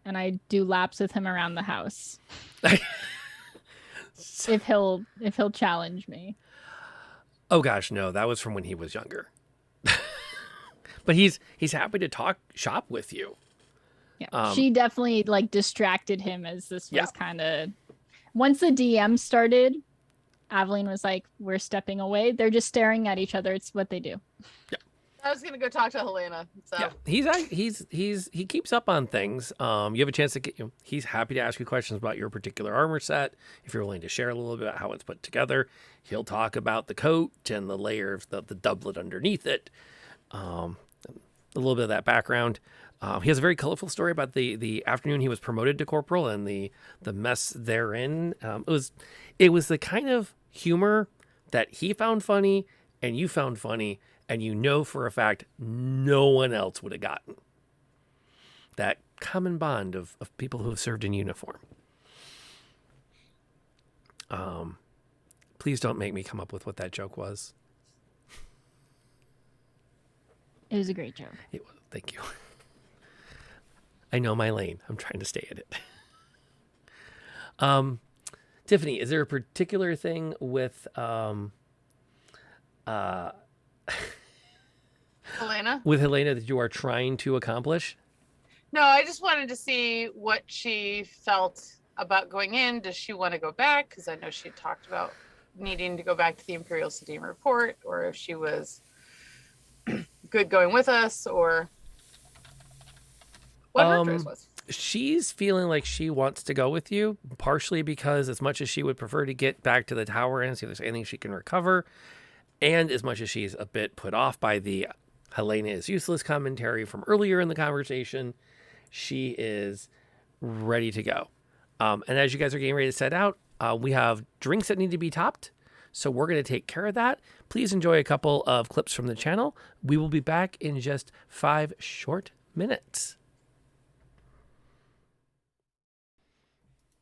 Speaker 3: and I do laps with him around the house if he'll challenge me.
Speaker 1: Oh gosh, no, that was from when he was younger. But he's happy to talk shop with you.
Speaker 3: Yeah, she definitely like distracted him as this was
Speaker 1: Yeah.
Speaker 3: kind of. Once the DM started, Aveline was like, "We're stepping away." They're just staring at each other. It's what they do.
Speaker 2: I was gonna go talk to Helena. So
Speaker 1: Yeah, he keeps up on things. You have a chance to get. He's happy to ask you questions about your particular armor set. If you're willing to share a little bit about how it's put together, he'll talk about the coat and the layer of the doublet underneath it. A little bit of that background. He has a very colorful story about the afternoon he was promoted to corporal and the mess therein. It was the kind of humor that he found funny and you found funny, and you know for a fact no one else would have gotten. That common bond of people who have served in uniform. Please don't make me come up with what that joke was.
Speaker 3: It was a great joke.
Speaker 1: It was. Thank you. I know my lane. I'm trying to stay in it. Tiffany, is there a particular thing with
Speaker 2: Helena.
Speaker 1: Helena that you are trying to accomplish?
Speaker 2: No, I just wanted to see what she felt about going in. Does she want to go back? Because I know she talked about needing to go back to the Imperial Steam report, or if she was good going with us, or what her choice was.
Speaker 1: She's feeling like she wants to go with you, partially because as much as she would prefer to get back to the tower and see if there's anything she can recover, and as much as she's a bit put off by the Helena is useless commentary from earlier in the conversation. She is ready to go. And as you guys are getting ready to set out, we have drinks that need to be topped. So we're going to take care of that. Please enjoy a couple of clips from the channel. We will be back in just 5 short minutes.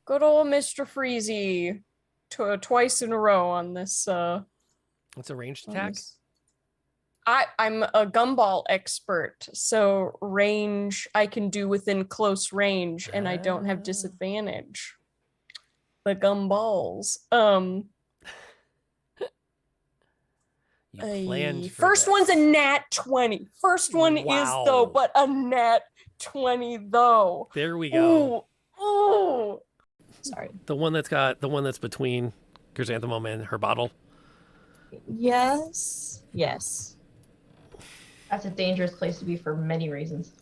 Speaker 4: Good old Mr. Freezy. Twice in a row on this.
Speaker 1: What's a ranged attack?
Speaker 4: I'm a gumball expert, so range I can do within close range, and I don't have disadvantage. The gumballs.
Speaker 1: You planned for
Speaker 4: First
Speaker 1: this.
Speaker 4: one's a nat 20. First one is though,
Speaker 1: Wow.
Speaker 4: but a nat 20 though.
Speaker 1: There we go.
Speaker 4: Ooh. Sorry.
Speaker 1: The one that's between Chrysanthemum and her bottle.
Speaker 4: Yes. Yes.
Speaker 7: That's a dangerous place to be for many reasons.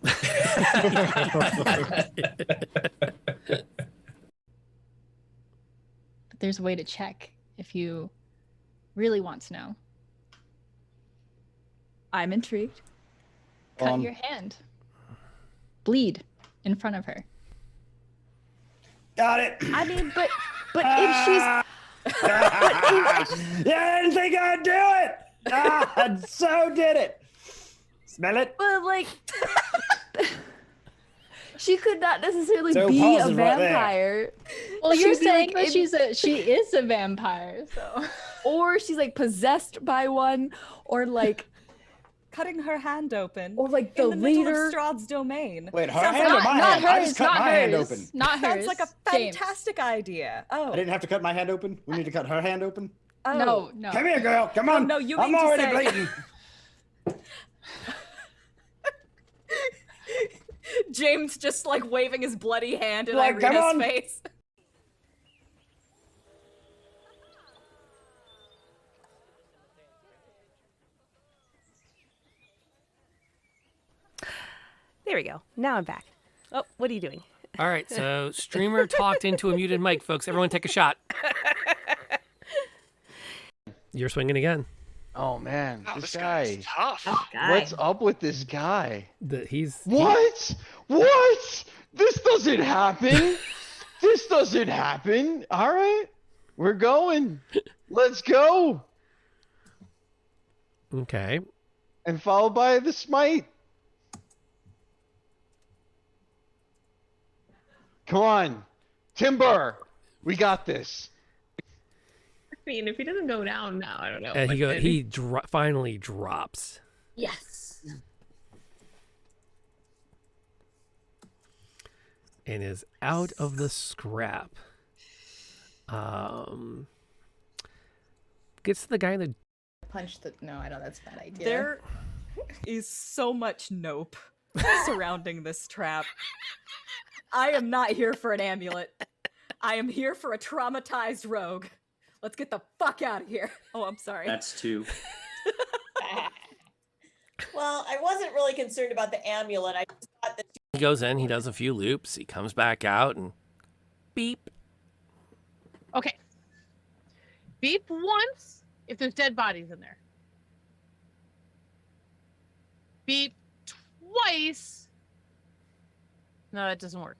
Speaker 3: But there's a way to check if you really want to know. I'm intrigued. Cut your hand. Bleed in front of her.
Speaker 8: Got it.
Speaker 5: I mean, but if she's
Speaker 8: Yeah, I didn't think I'd do it. I so did it. Smell it?
Speaker 5: but like she could not necessarily
Speaker 8: So
Speaker 5: be a
Speaker 8: positive right there.
Speaker 5: vampire.
Speaker 3: Well, you're
Speaker 5: She'd be,
Speaker 3: saying
Speaker 5: like,
Speaker 3: that she is a vampire, so
Speaker 5: or she's like possessed by one, or like
Speaker 9: Cutting her hand open.
Speaker 5: or like the
Speaker 9: in the middle
Speaker 5: leader.
Speaker 9: of Strahd's domain.
Speaker 8: Wait, her
Speaker 9: Sounds
Speaker 8: hand or
Speaker 9: like,
Speaker 8: my
Speaker 3: not
Speaker 8: hand? I
Speaker 3: hers,
Speaker 8: just cut
Speaker 3: not
Speaker 8: my hand
Speaker 3: hers,
Speaker 8: open.
Speaker 3: not hers.
Speaker 9: sounds like a
Speaker 3: James.
Speaker 9: fantastic idea. Oh.
Speaker 8: I didn't have to cut my hand open. We need to cut her hand open.
Speaker 9: Oh.
Speaker 3: No.
Speaker 8: Come here, girl. Come on.
Speaker 9: no, you
Speaker 8: I'm
Speaker 9: mean to
Speaker 8: already
Speaker 9: say-
Speaker 8: bleeding.
Speaker 9: James just like waving his bloody hand in
Speaker 8: Like, come
Speaker 9: Irina's
Speaker 8: on.
Speaker 9: face.
Speaker 10: There we go. Now I'm back. Oh, what are you doing?
Speaker 1: All right, so streamer talked into a muted mic, folks. Everyone take a shot. You're swinging again.
Speaker 11: Oh man,
Speaker 12: Wow,
Speaker 11: this
Speaker 12: guy's
Speaker 11: guy.
Speaker 12: tough.
Speaker 11: What's up with this guy?
Speaker 1: He's
Speaker 11: What? What? This doesn't happen. This doesn't happen. All right, we're going. Let's go.
Speaker 1: okay.
Speaker 11: And followed by the smite. Come on, Timber. We got this.
Speaker 10: I mean, if he doesn't go down now, I don't know.
Speaker 1: And
Speaker 10: but
Speaker 1: he finally drops.
Speaker 5: Yes.
Speaker 1: And is out of the scrap. Gets to the guy in the
Speaker 3: Punch the. No, I know that's a bad idea.
Speaker 9: There is so much nope surrounding this trap. I am not here for an amulet. I am here for a traumatized rogue. Let's get the fuck out of here. Oh, I'm sorry.
Speaker 13: That's 2.
Speaker 14: Well, I wasn't really concerned about the amulet. I just thought that
Speaker 1: He goes in, he does a few loops, he comes back out and beep.
Speaker 2: Okay. Beep once if there's dead bodies in there. Beep twice. No, that doesn't work.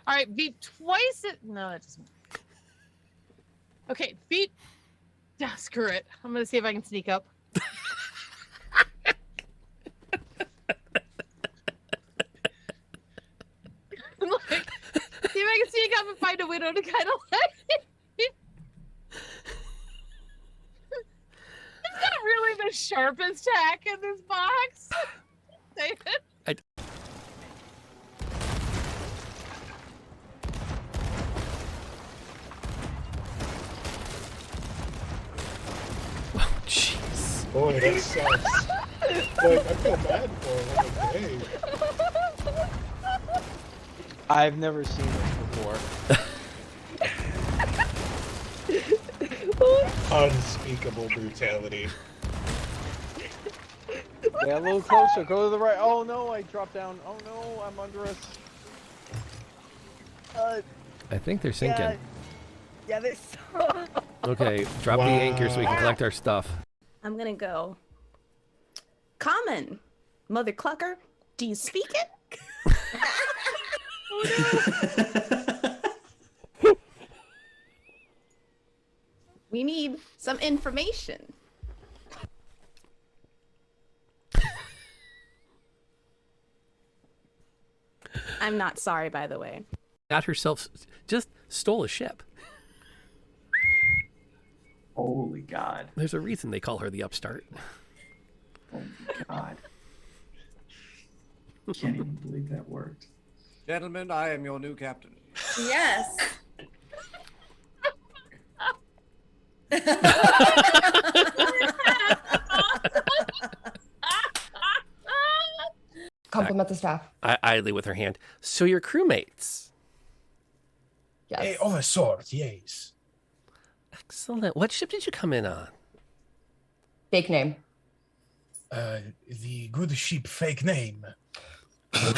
Speaker 2: All right, beep twice. No, that doesn't work. Okay, beep. Yeah, screw it. I'm gonna see if I can sneak up. Like, see if I can sneak up and find a widow to kind of like. It's not really the sharpest tack in this box. David.
Speaker 1: Oh, jeez.
Speaker 12: Boy, that sucks. Like, I feel bad for him. I'm like, hey.
Speaker 11: I've never seen this before.
Speaker 12: Unspeakable brutality.
Speaker 11: Yeah, a little closer. Go to the right. Oh no, I dropped down. Oh no, I'm under us.
Speaker 1: I think they're sinking.
Speaker 10: Yeah, there's.
Speaker 1: Okay, drop the anchor so we can collect our stuff.
Speaker 14: I'm gonna go. Common.
Speaker 13: Mother Clucker, do you speak it? We need some information. I'm not sorry, by the way.
Speaker 1: Got herself, just stole a ship.
Speaker 15: Holy God.
Speaker 1: There's a reason they call her the upstart.
Speaker 15: Oh my God. Can't even believe that worked.
Speaker 16: Gentlemen, I am your new captain.
Speaker 14: Yes.
Speaker 7: Compliment the staff.
Speaker 1: Idly with her hand. So your crewmates.
Speaker 7: Yes.
Speaker 17: Of a sort, yes.
Speaker 1: Excellent. What ship did you come in on?
Speaker 7: Fake name.
Speaker 17: The good ship fake name.
Speaker 7: Fuck.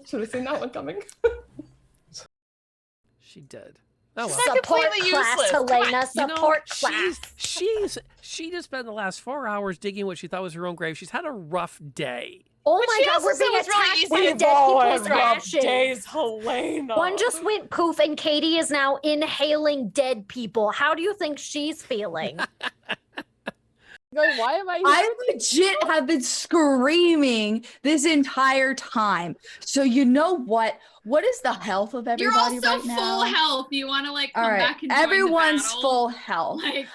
Speaker 7: Should have seen that one coming.
Speaker 1: She did. Oh, well.
Speaker 5: Support
Speaker 2: completely
Speaker 5: class,
Speaker 2: useless.
Speaker 5: Helena. Support class.
Speaker 1: She just spent the last 4 hours digging what she thought was her own grave. She's had a rough day.
Speaker 5: Oh
Speaker 2: But
Speaker 5: my
Speaker 2: she
Speaker 5: god,
Speaker 2: also
Speaker 5: we're
Speaker 2: said
Speaker 5: being
Speaker 2: it was really
Speaker 5: attacked
Speaker 2: easy.
Speaker 5: by
Speaker 4: We've
Speaker 5: dead
Speaker 4: all
Speaker 5: people's
Speaker 4: had rough
Speaker 5: ashes.
Speaker 4: days, Helena.
Speaker 5: One just went poof, and Katie is now inhaling dead people. How do you think she's feeling?
Speaker 3: Like, why am I here?
Speaker 18: I legit have been screaming this entire time. So you know what? What is the health of
Speaker 19: You're
Speaker 18: everybody
Speaker 19: also
Speaker 18: right now?
Speaker 19: full health. You want to like come
Speaker 18: All right,
Speaker 19: back and join
Speaker 18: everyone's
Speaker 19: the battle?
Speaker 18: full health.
Speaker 19: Like,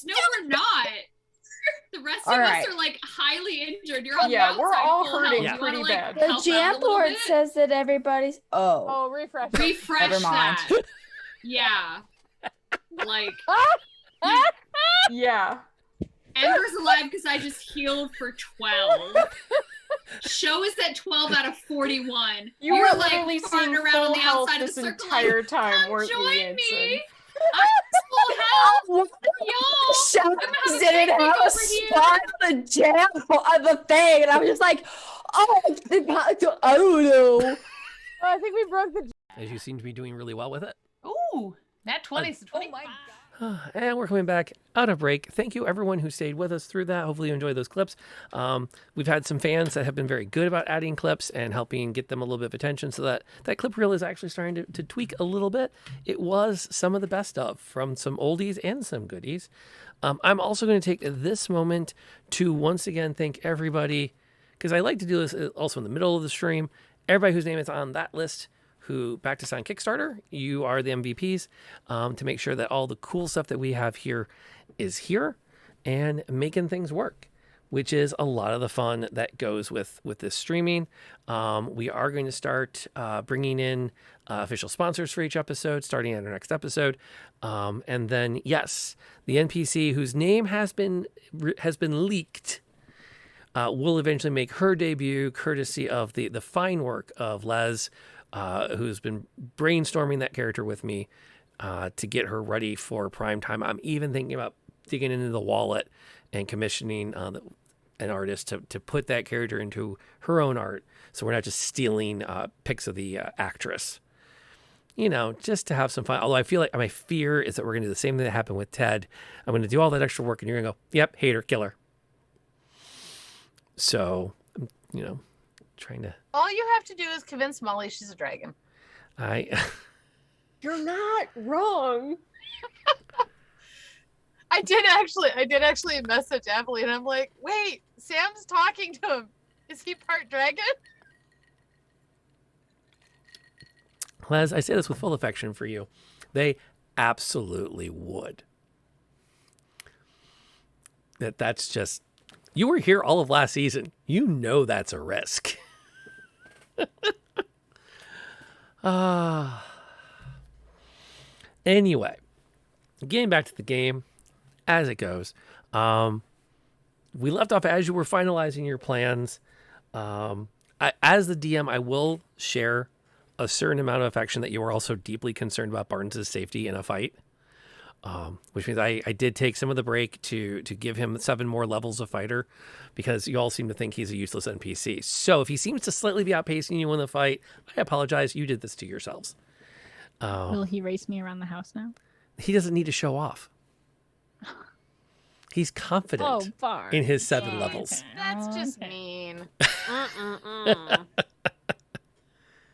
Speaker 19: no, we're not. The rest
Speaker 18: All
Speaker 19: of
Speaker 18: right.
Speaker 19: us are like highly injured. You're on the
Speaker 4: Yeah, we're
Speaker 19: outside
Speaker 4: all
Speaker 19: full
Speaker 4: hurting
Speaker 19: health. You wanna,
Speaker 4: pretty
Speaker 19: like,
Speaker 4: bad.
Speaker 19: help out a little bit?
Speaker 18: says that everybody's. Oh.
Speaker 3: Oh, refresh.
Speaker 19: Refresh
Speaker 18: Never mind.
Speaker 19: that. Yeah. Like,
Speaker 4: Yeah.
Speaker 19: Ember's alive because I just healed for 12. Show us that 12 out of 41.
Speaker 4: You were
Speaker 19: like
Speaker 4: literally
Speaker 19: farting
Speaker 4: seeing
Speaker 19: around
Speaker 4: full
Speaker 19: on the
Speaker 4: health
Speaker 19: outside of
Speaker 4: this
Speaker 19: the circle.
Speaker 4: entire
Speaker 19: like,
Speaker 4: time,
Speaker 19: "Come
Speaker 4: weren't you,
Speaker 19: join
Speaker 4: Yansen?
Speaker 19: me. I'm full health. Y'all,
Speaker 18: Shep
Speaker 19: I'm gonna have a
Speaker 18: didn't
Speaker 19: picnic
Speaker 18: have a
Speaker 19: over here."
Speaker 18: spot on the jam of the thing, and I was just like, oh, I don't know.
Speaker 3: Oh, I think we broke the.
Speaker 1: As you seem to be doing really well with it.
Speaker 2: Ooh, that 20's to 25.
Speaker 1: And we're coming back out of break. Thank you, everyone who stayed with us through that. Hopefully you enjoyed those clips. We've had some fans that have been very good about adding clips and helping get them a little bit of attention, so that clip reel is actually starting to tweak a little bit. It was some of the best of from some oldies and some goodies. I'm also going to take this moment to once again thank everybody, because I like to do this also in the middle of the stream. Everybody whose name is on that list who backed us on Kickstarter, you are the MVPs, to make sure that all the cool stuff that we have here is here and making things work, which is a lot of the fun that goes with this streaming. We are going to start bringing in official sponsors for each episode, starting at our next episode. And then, yes, the NPC whose name has been leaked will eventually make her debut, courtesy of the fine work of Les, who's been brainstorming that character with me to get her ready for prime time. I'm even thinking about digging into the wallet and commissioning an artist to put that character into her own art, so we're not just stealing pics of the actress. You know, just to have some fun. Although I feel like my fear is that we're going to do the same thing that happened with Ted. I'm going to do all that extra work, and you're going to go, yep, hate her, kill her. So, you know, trying to...
Speaker 2: All you have to do is convince Molly she's a dragon.
Speaker 4: You're not wrong.
Speaker 2: I did actually message Emily, and I'm like, wait, Sam's talking to him. Is he part dragon?
Speaker 1: Les, I say this with full affection for you. They absolutely would. That's just... You were here all of last season. You know that's a risk. Anyway, getting back to the game, as it goes, we left off as you were finalizing your plans. As the DM, I will share a certain amount of affection that you were also deeply concerned about Barnes' safety in a fight. Which means I did take some of the break to give him 7 more levels of fighter, because you all seem to think he's a useless NPC. So if he seems to slightly be outpacing you in the fight, I apologize. You did this to yourselves.
Speaker 3: Will he race me around the house now?
Speaker 1: He doesn't need to show off. He's confident
Speaker 3: Oh, Bart.
Speaker 1: in his 7 levels.
Speaker 2: That's just mean.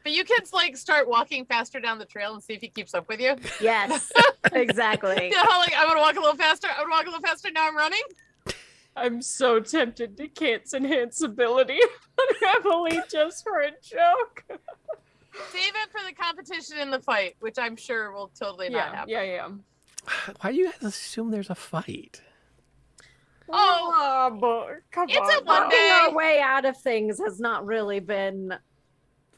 Speaker 2: But you kids like start walking faster down the trail and see if he keeps up with you.
Speaker 5: Yes, exactly.
Speaker 2: You know how, like, I'm gonna walk a little faster. I'm gonna walk a little faster. Now I'm running.
Speaker 4: I'm so tempted to cast enhance ability on Emily just for a joke.
Speaker 2: Save it for the competition in the fight, which I'm sure will totally not happen.
Speaker 4: Yeah.
Speaker 1: Why do you guys assume there's a fight?
Speaker 2: Oh,
Speaker 4: but come
Speaker 2: it's
Speaker 4: on.
Speaker 2: a one
Speaker 5: Working
Speaker 2: day.
Speaker 5: our way out of things has not really been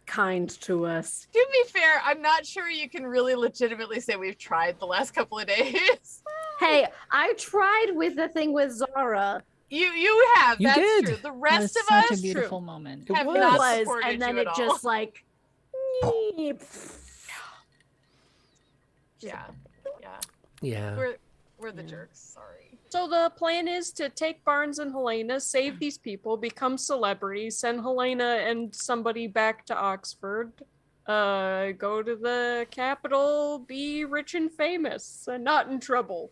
Speaker 5: kind to us.
Speaker 2: To be fair, I'm not sure you can really legitimately say we've tried the last couple of days.
Speaker 5: Hey, I tried with the thing with Zara.
Speaker 2: You have.
Speaker 1: You
Speaker 2: That's
Speaker 1: did.
Speaker 2: true. The
Speaker 3: That
Speaker 2: rest
Speaker 3: was
Speaker 2: of
Speaker 3: such
Speaker 2: us
Speaker 3: a beautiful moment.
Speaker 1: It
Speaker 2: have
Speaker 1: was.
Speaker 2: not
Speaker 5: Was,
Speaker 2: supported
Speaker 5: and then
Speaker 2: you
Speaker 5: it
Speaker 2: at
Speaker 5: just
Speaker 2: all.
Speaker 5: like
Speaker 2: Yeah.
Speaker 1: Yeah.
Speaker 2: We're the jerks. Sorry.
Speaker 4: So the plan is to take Barnes and Helena, save these people, become celebrities, send Helena and somebody back to Oxford, go to the capital, be rich and famous, and not in trouble.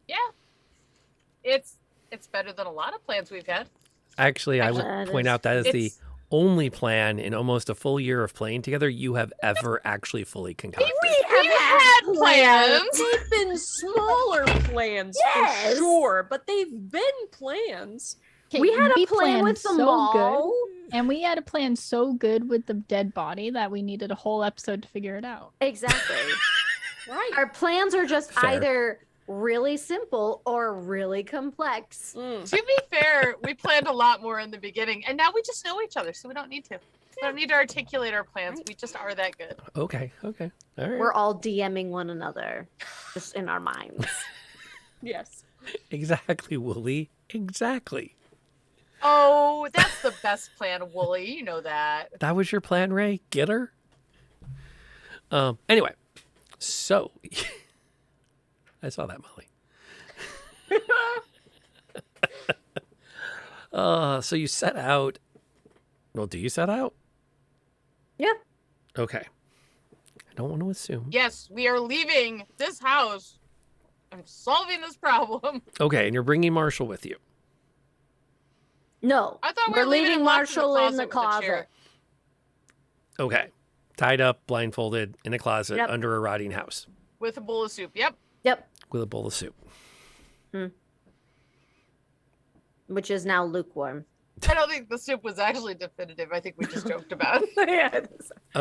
Speaker 2: Yeah. It's better than a lot of plans we've had.
Speaker 1: Actually, I
Speaker 5: That
Speaker 1: would point
Speaker 5: is-
Speaker 1: out that is the
Speaker 2: It's-
Speaker 1: only plan in almost a full year of playing together you have ever actually fully concocted.
Speaker 2: We've had plans.
Speaker 4: They've been smaller plans
Speaker 5: Yes.
Speaker 4: for sure, but they've been plans.
Speaker 5: We had a plan
Speaker 3: planned
Speaker 5: with the
Speaker 3: so
Speaker 5: mall.
Speaker 3: good, and we had a plan so good with the dead body that we needed a whole episode to figure it out.
Speaker 5: Exactly.
Speaker 4: Right.
Speaker 5: Our plans are just
Speaker 1: Fair.
Speaker 5: either really simple or really complex.
Speaker 2: To be fair, we planned a lot more in the beginning, and now we just know each other, so we don't need to. We don't need to articulate our plans. We just are that good.
Speaker 1: Okay. All right.
Speaker 5: We're all DMing one another, just in our minds.
Speaker 4: Yes.
Speaker 1: Exactly, Wooly. Exactly.
Speaker 2: Oh, that's the best plan, Wooly. You know that.
Speaker 1: That was your plan, Ray? Get her? Anyway, so I saw that, Molly. So you set out. Well, do you set out?
Speaker 5: Yeah.
Speaker 1: Okay. I don't want to assume.
Speaker 2: Yes, we are leaving this house. I'm solving this problem.
Speaker 1: Okay, and you're bringing Marshall with you.
Speaker 5: No.
Speaker 2: I thought we
Speaker 5: We're
Speaker 2: were leaving
Speaker 5: leaving
Speaker 2: him locked
Speaker 5: Marshall in the
Speaker 2: with a chair.
Speaker 5: closet.
Speaker 1: Okay. Tied up, blindfolded, in a closet
Speaker 5: Yep.
Speaker 1: under a rotting house
Speaker 2: With a bowl of soup. Yep.
Speaker 5: Yep.
Speaker 1: with a bowl of soup.
Speaker 5: Which is now lukewarm.
Speaker 2: I don't think the soup was actually definitive. I think we just joked about it.
Speaker 5: Yeah,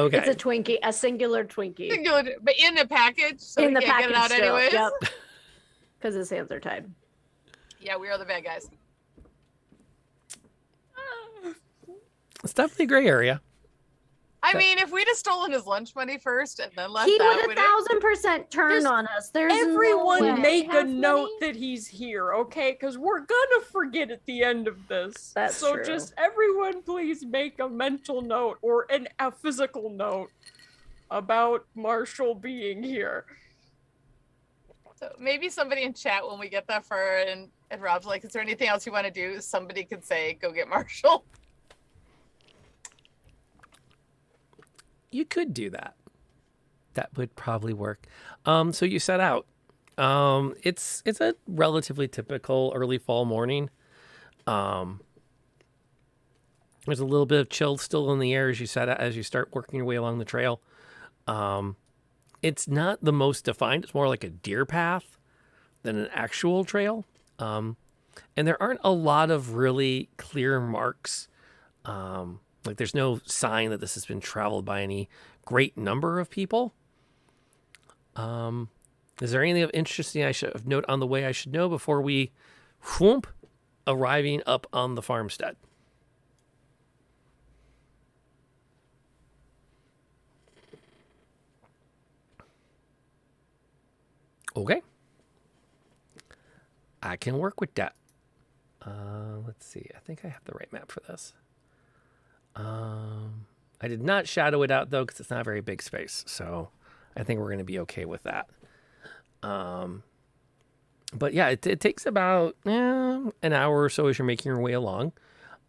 Speaker 1: Okay.
Speaker 5: It's a Twinkie, a singular Twinkie.
Speaker 2: Singular, but in a package, so
Speaker 5: in
Speaker 2: we
Speaker 5: the
Speaker 2: can't
Speaker 5: package
Speaker 2: get it out
Speaker 5: still.
Speaker 2: anyways.
Speaker 5: Yep. Because his hands are tied.
Speaker 2: Yeah, we are the bad guys.
Speaker 1: It's definitely a gray area.
Speaker 2: I mean, if we'd have stolen his lunch money first and then left
Speaker 5: He
Speaker 2: that,
Speaker 5: would
Speaker 2: would
Speaker 5: 1,000% turn
Speaker 4: Just
Speaker 5: on us. There's
Speaker 4: Everyone
Speaker 5: no way.
Speaker 4: make a
Speaker 5: Have
Speaker 4: note
Speaker 5: money?
Speaker 4: that he's here, okay? Because we're gonna forget at the end of this.
Speaker 5: That's
Speaker 4: so
Speaker 5: true.
Speaker 4: just everyone please make a mental note or a physical note about Marshall being here.
Speaker 2: So maybe somebody in chat when we get that far and Rob's like, is there anything else you want to do? Somebody could say, go get Marshall.
Speaker 1: You could do that. That would probably work. So you set out. It's a relatively typical early fall morning. There's a little bit of chill still in the air as you start working your way along the trail. It's not the most defined. It's more like a deer path than an actual trail. And there aren't a lot of really clear marks. Like there's no sign that this has been traveled by any great number of people. Is there anything of interesting I should note on the way I should know before we whoomp arriving up on the farmstead? Okay. I can work with that. Let's see. I think I have the right map for this. I did not shadow it out though because it's not a very big space, so I think we're going to be okay with that. But yeah, it takes about an hour or so as you're making your way along,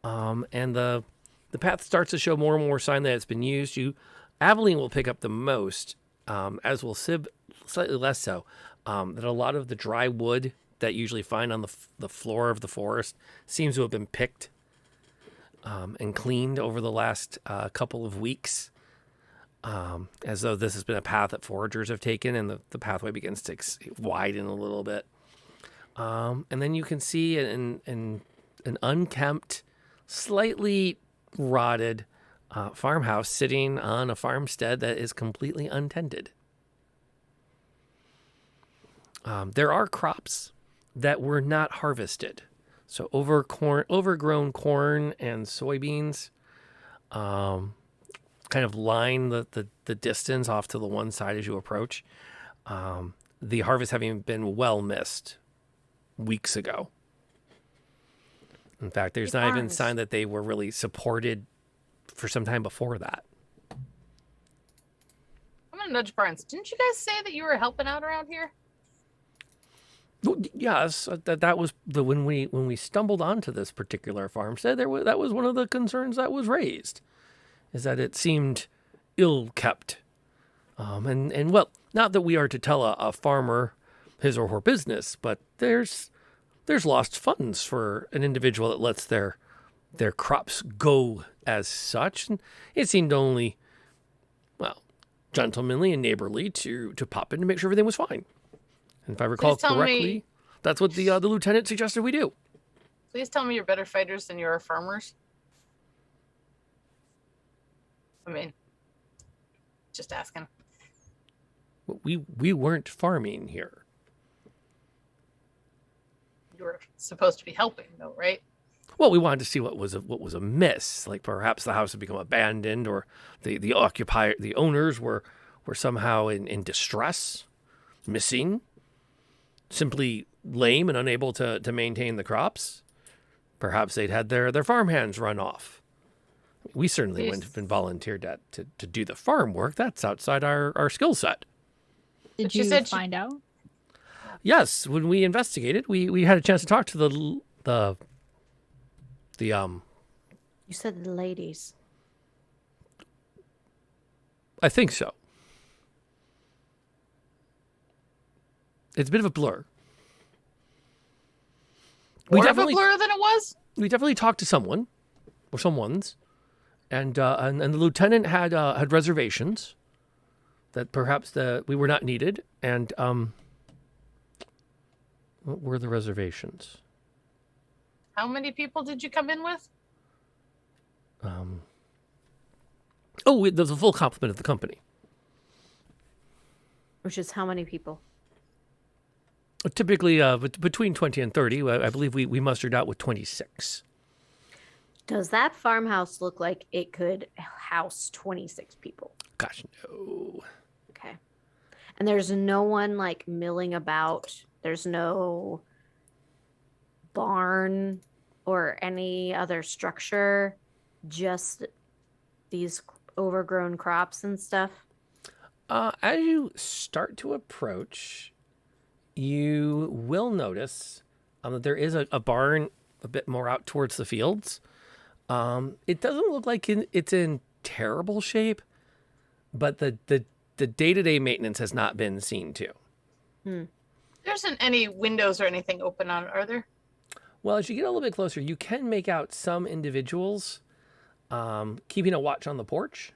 Speaker 1: and the path starts to show more and more sign that it's been used. Aveline will pick up the most as will Sib, slightly less so, that a lot of the dry wood that you usually find on the floor of the forest seems to have been picked and cleaned over the last couple of weeks, as though this has been a path that foragers have taken, and the pathway begins to widen a little bit. And then you can see an unkempt, slightly rotted farmhouse sitting on a farmstead that is completely untended. There are crops that were not harvested. So overgrown corn and soybeans kind of line the distance off to the one side as you approach. The harvest having been well missed weeks ago. In fact, there's not even a sign that they were really supported for some time before that.
Speaker 2: I'm gonna nudge Barnes. Didn't you guys say that you were helping out around here?
Speaker 1: Well, yes, that was when we stumbled onto this particular farmstead. That was one of the concerns that was raised, is that it seemed ill kept, and well, not that we are to tell a farmer his or her business, but there's lost funds for an individual that lets their crops go as such, and it seemed only, well, gentlemanly and neighborly to pop in to make sure everything was fine. And if I recall correctly, that's what the lieutenant suggested we do.
Speaker 2: Please tell me you're better fighters than you are farmers. I mean, just asking.
Speaker 1: We weren't farming here.
Speaker 2: You were supposed to be helping, though, right?
Speaker 1: Well, we wanted to see what was amiss. Like perhaps the house had become abandoned, or the owners were somehow in distress, missing, simply lame and unable to maintain the crops. Perhaps they'd had their farmhands run off. We certainly wouldn't have been volunteered to do the farm work. That's outside our skill set.
Speaker 3: Did you find out?
Speaker 1: Yes, when we investigated, we had a chance to talk to the
Speaker 5: You said the ladies.
Speaker 1: I think so. It's a bit of a blur.
Speaker 2: More of a blur than it was?
Speaker 1: We definitely talked to someone or someone's, and the lieutenant had reservations that perhaps we were not needed. And what were the reservations?
Speaker 2: How many people did you come in with?
Speaker 1: There's a full complement of the company.
Speaker 5: Which is how many people?
Speaker 1: Typically, between 20 and 30. I believe we mustered out with 26.
Speaker 5: Does that farmhouse look like it could house 26 people?
Speaker 1: Gosh, no.
Speaker 5: Okay. And there's no one like milling about. There's no barn or any other structure. Just these overgrown crops and stuff.
Speaker 1: As you start to approach, you will notice that there is a barn a bit more out towards the fields. It doesn't look like it's in terrible shape, but the day-to-day maintenance has not been seen to.
Speaker 2: There isn't any windows or anything open on it, are there?
Speaker 1: Well, as you get a little bit closer, you can make out some individuals keeping a watch on the porch.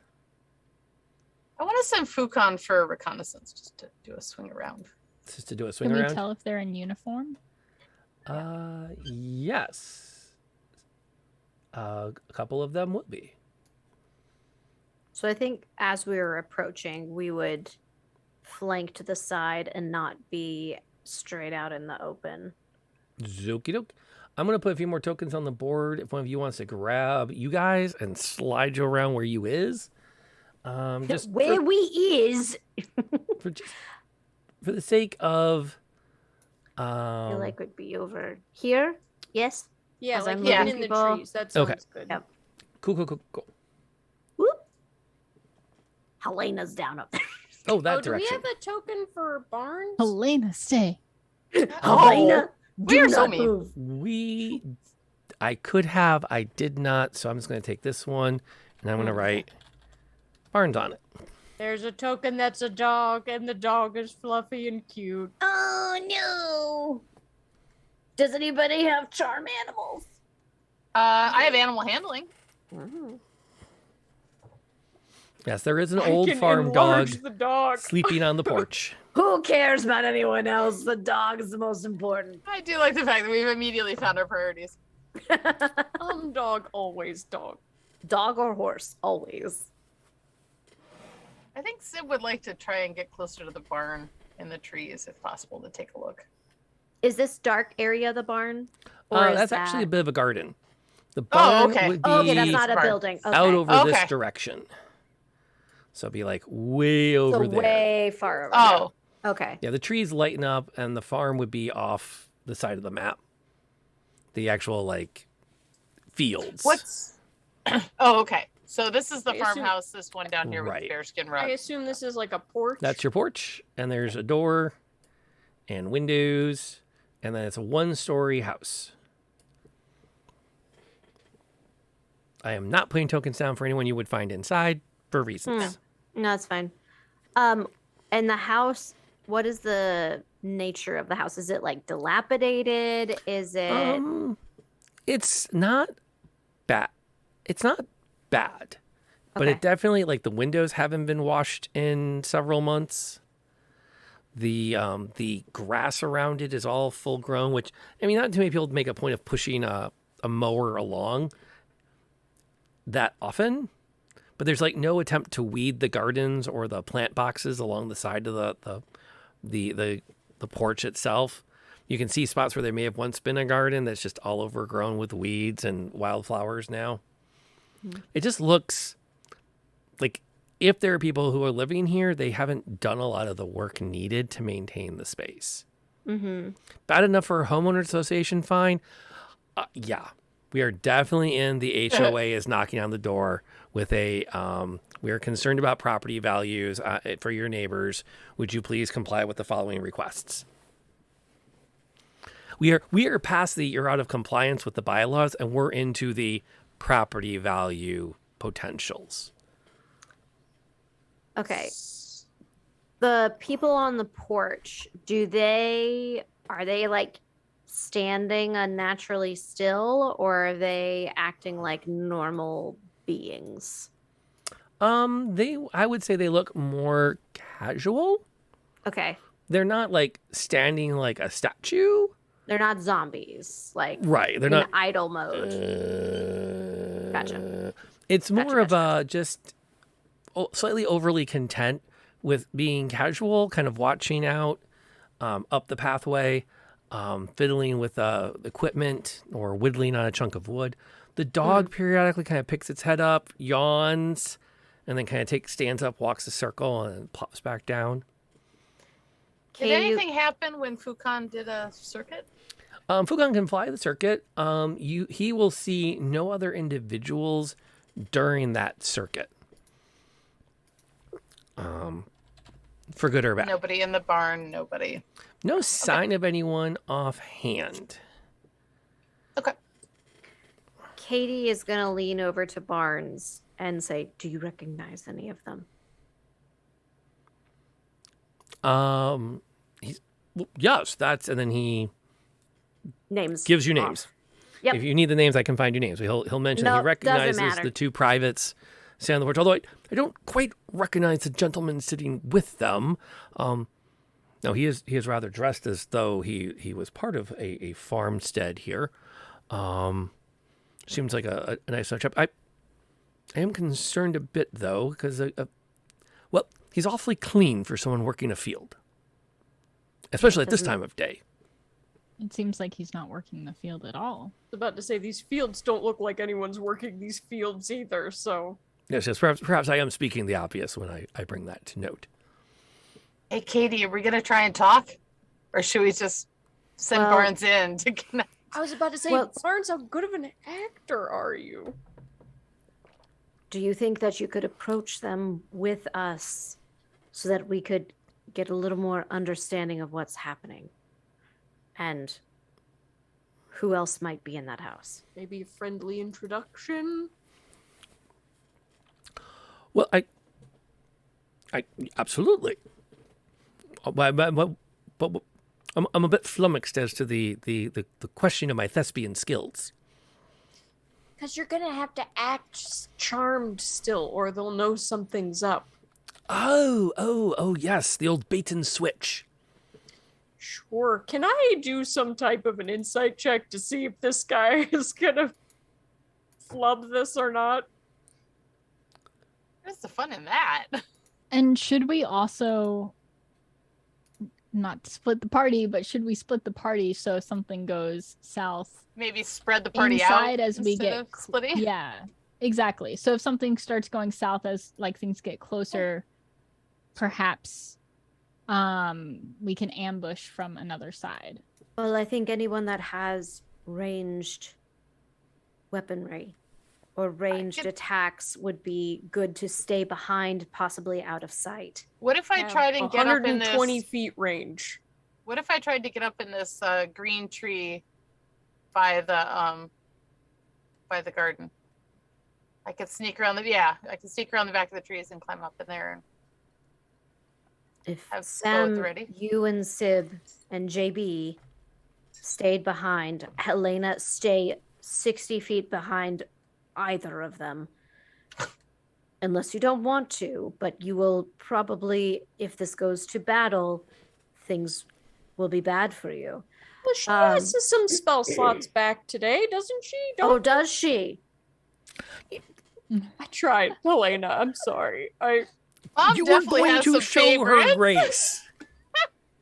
Speaker 2: I want to send Fukan for reconnaissance, just to do a swing around.
Speaker 1: Just to do a swing
Speaker 3: Can
Speaker 1: around?
Speaker 3: we tell if they're in uniform?
Speaker 1: Yes. A couple of them would be.
Speaker 5: So I think as we were approaching, we would flank to the side and not be straight out in the open.
Speaker 1: Zokie doke. I'm going to put a few more tokens on the board. If one of you wants to grab you guys and slide you around where you is. Just
Speaker 5: where we is.
Speaker 1: For the sake of...
Speaker 5: I feel like would be over here. Yes?
Speaker 4: Yeah,
Speaker 5: As
Speaker 4: like
Speaker 5: I'm
Speaker 4: hidden
Speaker 5: moving
Speaker 4: in the
Speaker 5: people.
Speaker 4: trees. That sounds
Speaker 1: Okay.
Speaker 4: good.
Speaker 5: Yep.
Speaker 1: Cool.
Speaker 5: Whoop. Helena's down up there.
Speaker 1: Oh, that
Speaker 4: do we
Speaker 1: direction.
Speaker 4: have a token for Barnes?
Speaker 3: Helena, stay.
Speaker 5: Helena,
Speaker 2: we are
Speaker 5: do
Speaker 2: so
Speaker 5: not
Speaker 2: mean.
Speaker 5: move.
Speaker 1: I could have, I did not, so I'm just going to take this one, and I'm going to write Barnes on it.
Speaker 4: There's a token that's a dog, and the dog is fluffy and cute.
Speaker 5: Oh no! Does anybody have charm animals?
Speaker 2: I have animal handling.
Speaker 1: Yes, there is an
Speaker 4: I
Speaker 1: old
Speaker 4: can
Speaker 1: farm dog
Speaker 4: enlarge the dog.
Speaker 1: sleeping on the porch.
Speaker 5: Who cares about anyone else? The dog is the most important.
Speaker 2: I do like the fact that we've immediately found our priorities.
Speaker 4: Dog, always dog.
Speaker 5: Dog or horse, always.
Speaker 2: I think Sid would like to try and get closer to the barn in the trees, if possible, to take a look.
Speaker 5: Is this dark area the barn? Or is
Speaker 1: That's
Speaker 5: that...
Speaker 1: actually a bit of a garden. The
Speaker 2: Oh,
Speaker 1: barn
Speaker 2: okay.
Speaker 1: would be
Speaker 5: Okay, that's not a building. Okay.
Speaker 1: out over
Speaker 2: Okay.
Speaker 1: this direction. So it'd be like way over
Speaker 5: So
Speaker 1: there.
Speaker 5: way far over
Speaker 2: Oh.
Speaker 5: there. Okay.
Speaker 1: Yeah, the trees lighten up, and the farm would be off the side of the map. The actual like fields.
Speaker 2: What's? Oh, okay. So this is the
Speaker 4: I assume-
Speaker 2: farmhouse. This one down here with
Speaker 1: Right.
Speaker 2: the bearskin
Speaker 4: I
Speaker 2: rug.
Speaker 4: assume this is like a porch.
Speaker 1: That's your porch, and there's a door and windows, and then it's a one-story house. I am not putting tokens down for anyone you would find inside for reasons.
Speaker 5: No, it's fine. And the house, what is the nature of the house? Is it like dilapidated? Is it
Speaker 1: It's not bad. It's not bad, but
Speaker 5: Okay.
Speaker 1: it definitely like the windows haven't been washed in several months. The grass around it is all full grown, which I mean, not too many people make a point of pushing a mower along that often, but there's like no attempt to weed the gardens or the plant boxes along the side of the porch itself. You can see spots where there may have once been a garden that's just all overgrown with weeds and wildflowers now. It just looks like if there are people who are living here, they haven't done a lot of the work needed to maintain the space.
Speaker 5: Mm-hmm.
Speaker 1: Bad enough for a homeowner association fine? Yeah. We are definitely in the HOA is knocking on the door with a, we are concerned about property values for your neighbors. Would you please comply with the following requests? We are past the you're out of compliance with the bylaws, and we're into the property value potentials.
Speaker 5: Okay. The people on the porch, are they like standing unnaturally still, or are they acting like normal beings?
Speaker 1: I would say they look more casual.
Speaker 5: Okay.
Speaker 1: They're not like standing like a statue.
Speaker 5: They're not zombies, like
Speaker 1: Right, they're
Speaker 5: in
Speaker 1: not
Speaker 5: idle mode. Gotcha.
Speaker 1: It's more of a just slightly overly content with being casual, kind of watching out up the pathway, fiddling with equipment or whittling on a chunk of wood. The dog periodically kind of picks its head up, yawns, and then kind of stands up, walks a circle, and plops back down.
Speaker 2: Did anything happen when Fukan did a circuit?
Speaker 1: Fukan can fly the circuit. He will see no other individuals during that circuit. For good or bad.
Speaker 2: Nobody in the barn, nobody.
Speaker 1: No sign of anyone offhand.
Speaker 2: Okay.
Speaker 5: Katie is going to lean over to Barnes and say, "Do you recognize any of them?"
Speaker 1: Yes, and then he
Speaker 5: Names
Speaker 1: gives you
Speaker 5: off.
Speaker 1: names.
Speaker 5: Yep.
Speaker 1: If you need the names, I can find you names. He'll mention that
Speaker 5: No,
Speaker 1: he recognizes
Speaker 5: doesn't matter.
Speaker 1: the two privates sitting on the porch. Although I don't quite recognize the gentleman sitting with them. No, he is rather dressed as though he was part of a farmstead here. Seems like a nice chap. I am concerned a bit though because well, he's awfully clean for someone working a field, especially at this time of day.
Speaker 3: It seems like he's not working the field at all.
Speaker 4: I was about to say these fields don't look like anyone's working these fields either, so
Speaker 1: Yes, perhaps I am speaking the obvious when I bring that to note.
Speaker 2: Hey, Katie, are we going to try and talk? Or should we just send
Speaker 5: Well-
Speaker 2: Barnes in to connect?
Speaker 4: I was about to say,
Speaker 5: Well-
Speaker 4: Barnes, how good of an actor are you?
Speaker 5: Do you think that you could approach them with us so that we could get a little more understanding of what's happening? And who else might be in that house?
Speaker 4: Maybe a friendly introduction?
Speaker 1: Well, Absolutely. But I'm a bit flummoxed as to the question of my thespian skills.
Speaker 4: Because you're gonna have to act charmed still, or they'll know something's up.
Speaker 1: Oh, yes, the old bait and switch.
Speaker 4: Sure. Can I do some type of an insight check to see if this guy is gonna flub this or not?
Speaker 2: What's the fun in that?
Speaker 3: And should we also not split the party, but should we split the party so if something goes south?
Speaker 2: Maybe spread the party
Speaker 3: inside
Speaker 2: out
Speaker 3: as we
Speaker 2: instead
Speaker 3: get
Speaker 2: of splitting?
Speaker 3: Yeah, exactly. So if something starts going south as like things get closer, perhaps we can ambush from another side.
Speaker 5: Well, I think anyone that has ranged weaponry or ranged attacks would be good to stay behind, possibly out of sight.
Speaker 2: What if I tried and get up in this
Speaker 4: 120 feet range?
Speaker 2: What if I tried to get up in this green tree by the garden? I could sneak around I could sneak around the back of the trees and climb up in there and
Speaker 5: If
Speaker 2: have
Speaker 5: Sam,
Speaker 2: clothes ready.
Speaker 5: you and Sib and JB stayed behind, Helena, stay 60 feet behind either of them. Unless you don't want to, but you will probably, if this goes to battle, things will be bad for you.
Speaker 4: Well, she has some spell slots back today, doesn't she?
Speaker 5: Does she?
Speaker 4: I tried. Helena, I'm sorry.
Speaker 2: Mom
Speaker 1: You were
Speaker 2: definitely
Speaker 1: going
Speaker 2: has
Speaker 1: to
Speaker 2: some
Speaker 1: show her
Speaker 2: favorites.
Speaker 1: grace.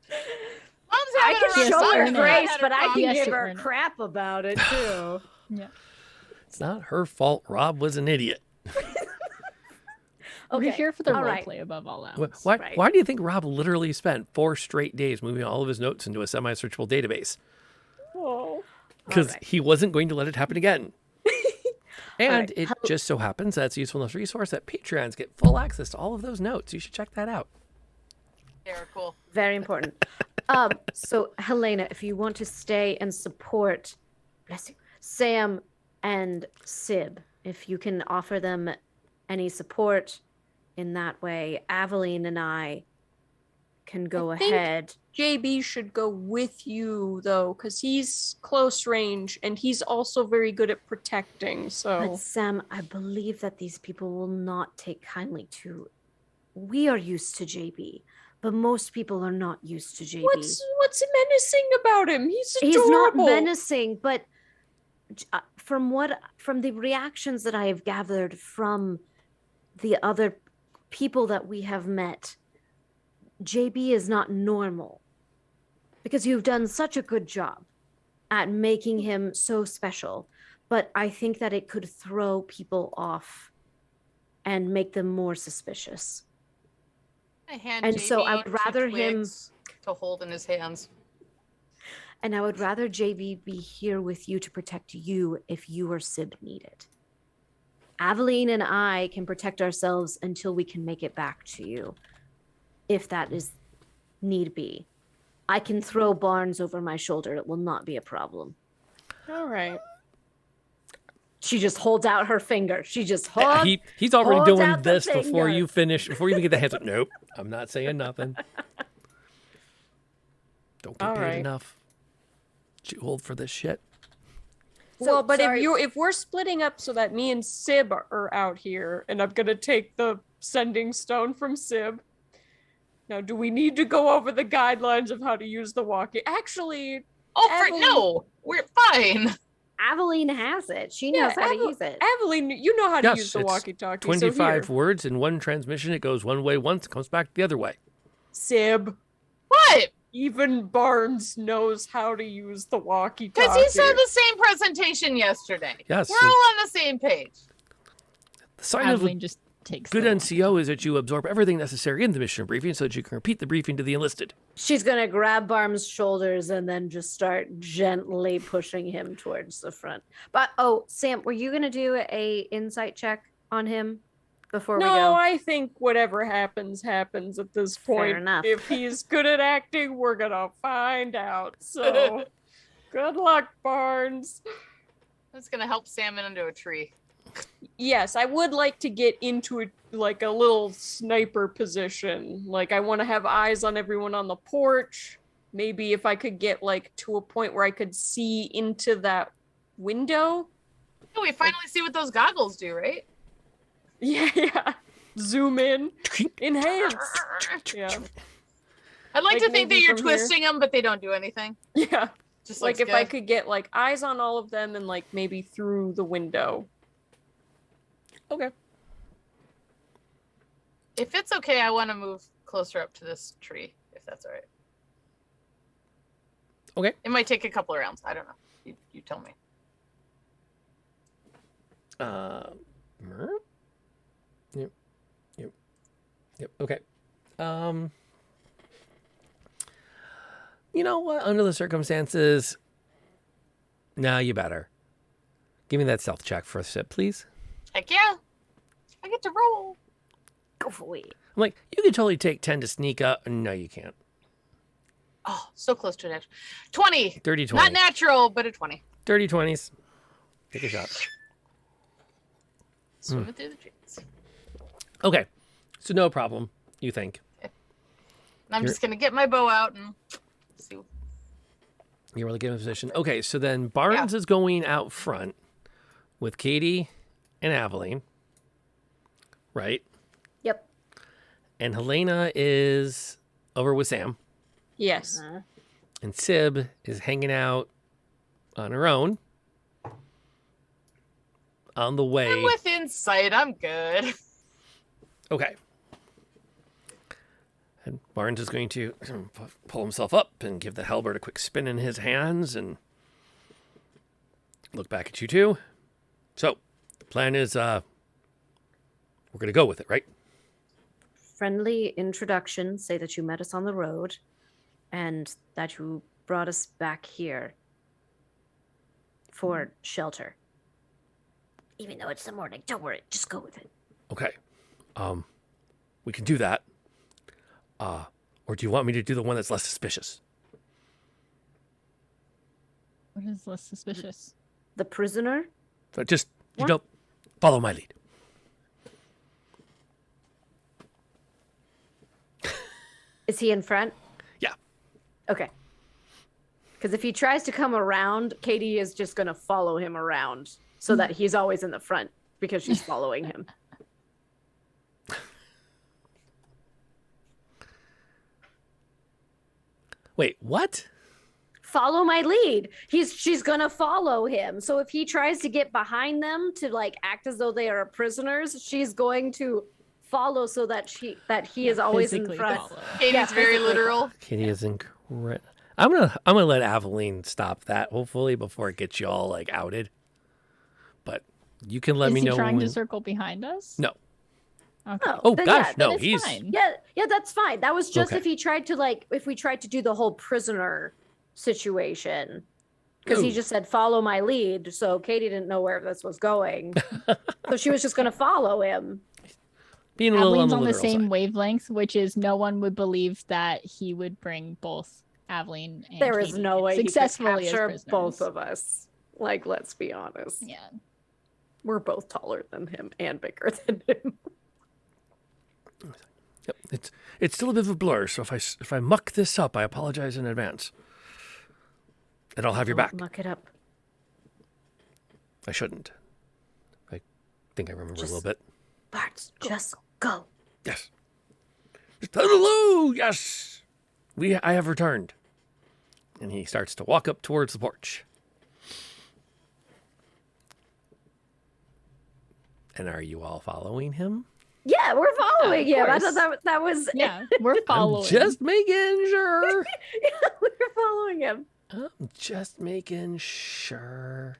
Speaker 2: Mom's
Speaker 5: I
Speaker 2: having
Speaker 5: can
Speaker 2: a
Speaker 5: show
Speaker 2: rough
Speaker 5: her
Speaker 2: time.
Speaker 5: grace,
Speaker 2: Had
Speaker 5: but I
Speaker 2: problem.
Speaker 5: can give
Speaker 3: to
Speaker 5: her
Speaker 3: earn it.
Speaker 5: crap about it too.
Speaker 3: Yeah.
Speaker 1: It's not her fault. Rob was an idiot.
Speaker 3: We're here for the
Speaker 5: all right.
Speaker 3: roleplay above all else.
Speaker 1: Why do you think Rob literally spent 4 straight days moving all of his notes into a semi-searchable database?
Speaker 4: Oh.
Speaker 1: Because he wasn't going to let it happen again. And
Speaker 5: right.
Speaker 1: it just so happens that's a useful enough resource that Patreons get full access to all of those notes. You should check that out.
Speaker 2: They're cool.
Speaker 5: Very important. So Helena, if you want to stay and support, bless you, Sam and Sib, if you can offer them any support in that way, Aveline and I can go ahead.
Speaker 4: JB should go with you though, because he's close range and he's also very good at protecting. So
Speaker 5: But Sam, I believe that these people will not take kindly to. We are used to JB, but most people are not used to JB.
Speaker 4: what's menacing about him? He's
Speaker 5: He's
Speaker 4: adorable.
Speaker 5: not menacing, but from the reactions that I have gathered from the other people that we have met, JB is not normal. Because you've done such a good job at making him so special, but I think that it could throw people off and make them more suspicious. And so I would rather him
Speaker 2: to hold in his hands.
Speaker 5: And I would rather JB be here with you to protect you if you or Sib need it. Aveline and I can protect ourselves until we can make it back to you, if that is need be. I can throw Barnes over my shoulder. It will not be a problem.
Speaker 4: All right.
Speaker 5: She just holds out her finger. She just holds.
Speaker 1: He's already
Speaker 5: holds
Speaker 1: doing
Speaker 5: out the
Speaker 1: this before
Speaker 5: finger.
Speaker 1: you finish. Before you even get the hands up. Nope, I'm not saying nothing. Don't get
Speaker 4: All
Speaker 1: paid
Speaker 4: right.
Speaker 1: enough. Too old for this shit.
Speaker 4: Well, but
Speaker 5: sorry.
Speaker 4: if we're splitting up so that me and Sib are out here, and I'm gonna take the sending stone from Sib. Now, do we need to go over the guidelines of how to use the walkie? Actually,
Speaker 2: no, we're fine.
Speaker 5: Aveline has it. She knows how to use it.
Speaker 4: Aveline, you know how to
Speaker 1: Yes,
Speaker 4: use the
Speaker 1: it's
Speaker 4: walkie-talkie.
Speaker 1: 25
Speaker 4: so
Speaker 1: words in one transmission. It goes one way once, comes back the other way.
Speaker 4: Sib.
Speaker 2: What?
Speaker 4: Even Barnes knows how to use the walkie-talkie.
Speaker 2: Because he saw the same presentation yesterday.
Speaker 1: Yes,
Speaker 2: We're all on the same page.
Speaker 1: The sign of a
Speaker 3: Aveline just takes
Speaker 1: good
Speaker 3: the
Speaker 1: NCO is that you absorb everything necessary in the mission briefing so that you can repeat the briefing to the enlisted.
Speaker 5: She's gonna grab Barnes' shoulders and then just start gently pushing him towards the front. But Sam, were you gonna do a insight check on him before we
Speaker 4: No,
Speaker 5: go?
Speaker 4: I think whatever happens at this point.
Speaker 5: enough.
Speaker 4: If he's good at acting, we're gonna find out. So, good luck, Barnes.
Speaker 2: That's gonna help Sam into a tree.
Speaker 4: yes, I would like to get into like a little sniper position. Like I want to have eyes on everyone on the porch. Maybe if I could get like to a point where I could see into that window.
Speaker 2: Oh, we finally see what those goggles do, right?
Speaker 4: Yeah. Zoom in. Enhance. Yeah.
Speaker 2: I'd like to think that
Speaker 4: maybe
Speaker 2: you're
Speaker 4: from here.
Speaker 2: twisting them, but they don't do anything.
Speaker 4: Yeah.
Speaker 2: Just
Speaker 4: like
Speaker 2: looks
Speaker 4: if I
Speaker 2: good.
Speaker 4: could get like eyes on all of them and like maybe through the window.
Speaker 1: Okay.
Speaker 2: If it's okay, I want to move closer up to this tree, if that's all right.
Speaker 1: Okay.
Speaker 2: It might take a couple of rounds. I don't know. You tell me.
Speaker 1: Yep. Okay. You know what? Under the circumstances, nah, you better. Give me that stealth check for a sip, please.
Speaker 2: Heck yeah. I get to roll.
Speaker 5: Go for it.
Speaker 1: I'm like, you could totally take 10 to sneak up. No, you can't.
Speaker 2: Oh, so close to a natural. 20.
Speaker 1: Dirty 20.
Speaker 2: Not natural, but a 20.
Speaker 1: Dirty 20s. Take a shot.
Speaker 2: Swimming through the trees.
Speaker 1: Okay. So no problem, you think.
Speaker 2: And I'm just going to get my bow out and see.
Speaker 1: You're really good in position. Okay, so then Barnes is going out front with Katie and Aveline. Right?
Speaker 5: Yep.
Speaker 1: And Helena is over with Sam.
Speaker 4: Yes.
Speaker 1: And Sib is hanging out on her own. On the way.
Speaker 2: I'm within sight. I'm good.
Speaker 1: Okay. And Barnes is going to pull himself up and give the halberd a quick spin in his hands and look back at you two. So, the plan is, we're going to go with it, right?
Speaker 5: Friendly introduction. Say that you met us on the road and that you brought us back here for shelter. Even though it's the morning, don't worry. Just go with it.
Speaker 1: Okay. We can do that. Or do you want me to do the one that's less suspicious?
Speaker 3: What is less suspicious?
Speaker 5: The prisoner?
Speaker 1: So just,
Speaker 5: What?
Speaker 1: follow my lead.
Speaker 5: Is he in front?
Speaker 1: Yeah.
Speaker 5: Okay. Because if he tries to come around, Katie is just going to follow him around so that he's always in the front because she's following him.
Speaker 1: Wait, what?
Speaker 5: Follow my lead. She's going to follow him. So if he tries to get behind them to like act as though they are prisoners, she's going to follow so that he is always in
Speaker 3: physically
Speaker 5: front.
Speaker 3: follow.
Speaker 2: Katie's very literal.
Speaker 1: Katie is incredible. I'm gonna let Aveline stop that, hopefully, before it gets you all like outed. But you can let
Speaker 3: Is
Speaker 1: me
Speaker 3: he
Speaker 1: know
Speaker 3: trying
Speaker 1: when...
Speaker 3: to circle behind us?
Speaker 1: No.
Speaker 3: Okay.
Speaker 1: Oh
Speaker 5: then
Speaker 1: gosh,
Speaker 5: then
Speaker 1: no,
Speaker 5: it's
Speaker 1: he's
Speaker 5: fine. Yeah, that's fine. That was just
Speaker 1: Okay.
Speaker 5: if we tried to do the whole prisoner situation. Because he
Speaker 1: No.
Speaker 5: just said follow my lead, so Katie didn't know where this was going. So she was just gonna follow him.
Speaker 1: being a little
Speaker 3: Aveline's
Speaker 1: on
Speaker 3: on
Speaker 1: the
Speaker 3: the
Speaker 1: literal
Speaker 3: same
Speaker 1: side.
Speaker 3: wavelength, which is no one would believe that he would bring both Aveline and
Speaker 5: There is
Speaker 3: Katie
Speaker 5: no way he could
Speaker 3: successfully as
Speaker 5: capture
Speaker 3: prisoners.
Speaker 5: both of us. Like, let's be honest.
Speaker 3: Yeah.
Speaker 5: We're both taller than him and bigger than him.
Speaker 1: Yep, it's still a bit of a blur. So if I muck this up, I apologize in advance. And I'll have your back.
Speaker 5: Muck it up.
Speaker 1: I shouldn't. I think I remember a little bit.
Speaker 5: Barts, just go.
Speaker 1: Yes. Hello, yes. I have returned. And he starts to walk up towards the porch. And are you all following him?
Speaker 5: Yeah, we're following
Speaker 3: Yeah,
Speaker 5: him.
Speaker 3: of
Speaker 5: I thought
Speaker 3: course.
Speaker 5: that was
Speaker 3: Yeah, we're following.
Speaker 1: I'm just making sure.
Speaker 5: yeah, we're following him.
Speaker 1: I'm just making sure.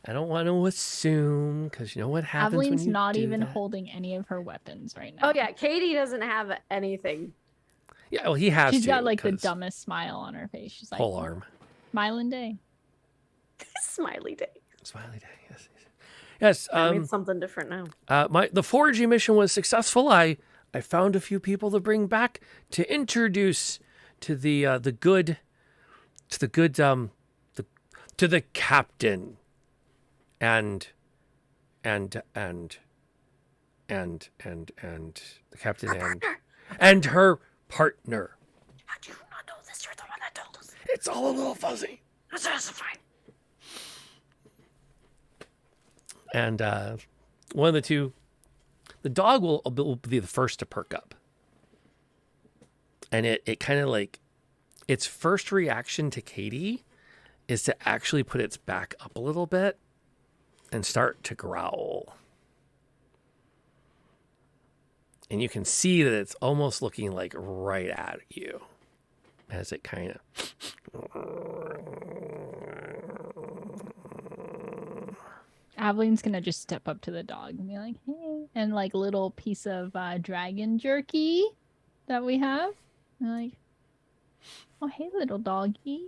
Speaker 1: I don't want to assume, because you know what happens when
Speaker 3: Aveline's
Speaker 1: you
Speaker 3: not
Speaker 1: do
Speaker 3: even
Speaker 1: that.
Speaker 3: holding any of her weapons right now.
Speaker 5: Oh yeah, Katie doesn't have anything.
Speaker 1: Yeah, well, he has
Speaker 3: She's
Speaker 1: to.
Speaker 3: got like the
Speaker 1: 'cause
Speaker 3: dumbest smile on her face. She's like,
Speaker 1: whole arm.
Speaker 3: smiling day.
Speaker 5: Smiley day.
Speaker 1: Smiley day, yes. Yes,
Speaker 5: I mean something different now.
Speaker 1: the foraging mission was successful. I found a few people to bring back to introduce to the captain and the captain and her partner.
Speaker 5: How do you not know this? You're the one that told us.
Speaker 1: It's all a little fuzzy.
Speaker 5: That's fine.
Speaker 1: And one of the two, the dog will be the first to perk up. And it kind of like, its first reaction to Katie is to actually put its back up a little bit and start to growl. And you can see that it's almost looking like right at you as it kind of...
Speaker 3: Aveline's gonna just step up to the dog and be like, hey, and like a little piece of dragon jerky that we have. And like, oh, hey, little doggy.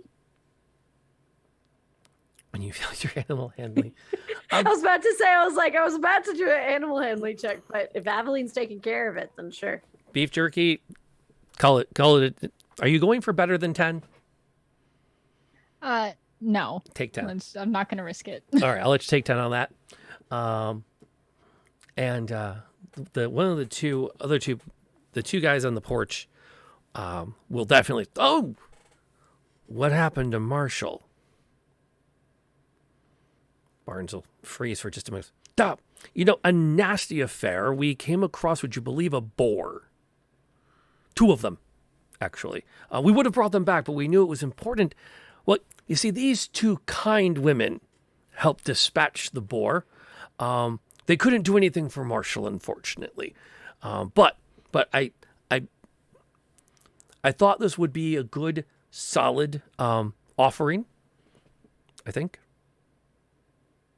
Speaker 1: When you feel your animal handling.
Speaker 5: I was about to say, I was about to do an animal handling check, but if Aveline's taking care of it, then sure.
Speaker 1: Beef jerky, call it. Are you going for better than 10?
Speaker 3: No.
Speaker 1: Take 10.
Speaker 3: I'm not gonna risk it.
Speaker 1: All right, I'll let you take 10 on that. The two guys on the porch will definitely. Oh, what happened to Marshall? Barnes will freeze for just a minute. Stop. A nasty affair. We came across, would you believe, a boar. 2 of them, actually. We would have brought them back, but we knew it was important. Well, you see, these 2 kind women helped dispatch the boar. They couldn't do anything for Marshall, unfortunately. But I thought this would be a good, solid offering. I think.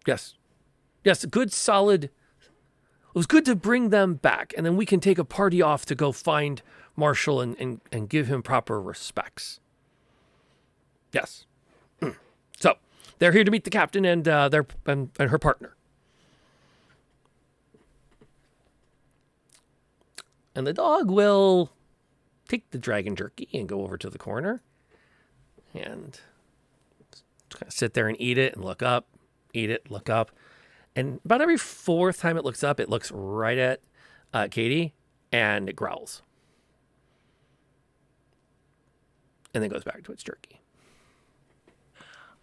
Speaker 1: Yes, good, solid. It was good to bring them back, and then we can take a party off to go find Marshall and give him proper respects. Yes. So they're here to meet the captain and her partner. And the dog will take the dragon jerky and go over to the corner and kind of sit there and eat it and look up. Eat it, look up. And about every 4th time it looks up, it looks right at Katie and it growls. And then goes back to its jerky.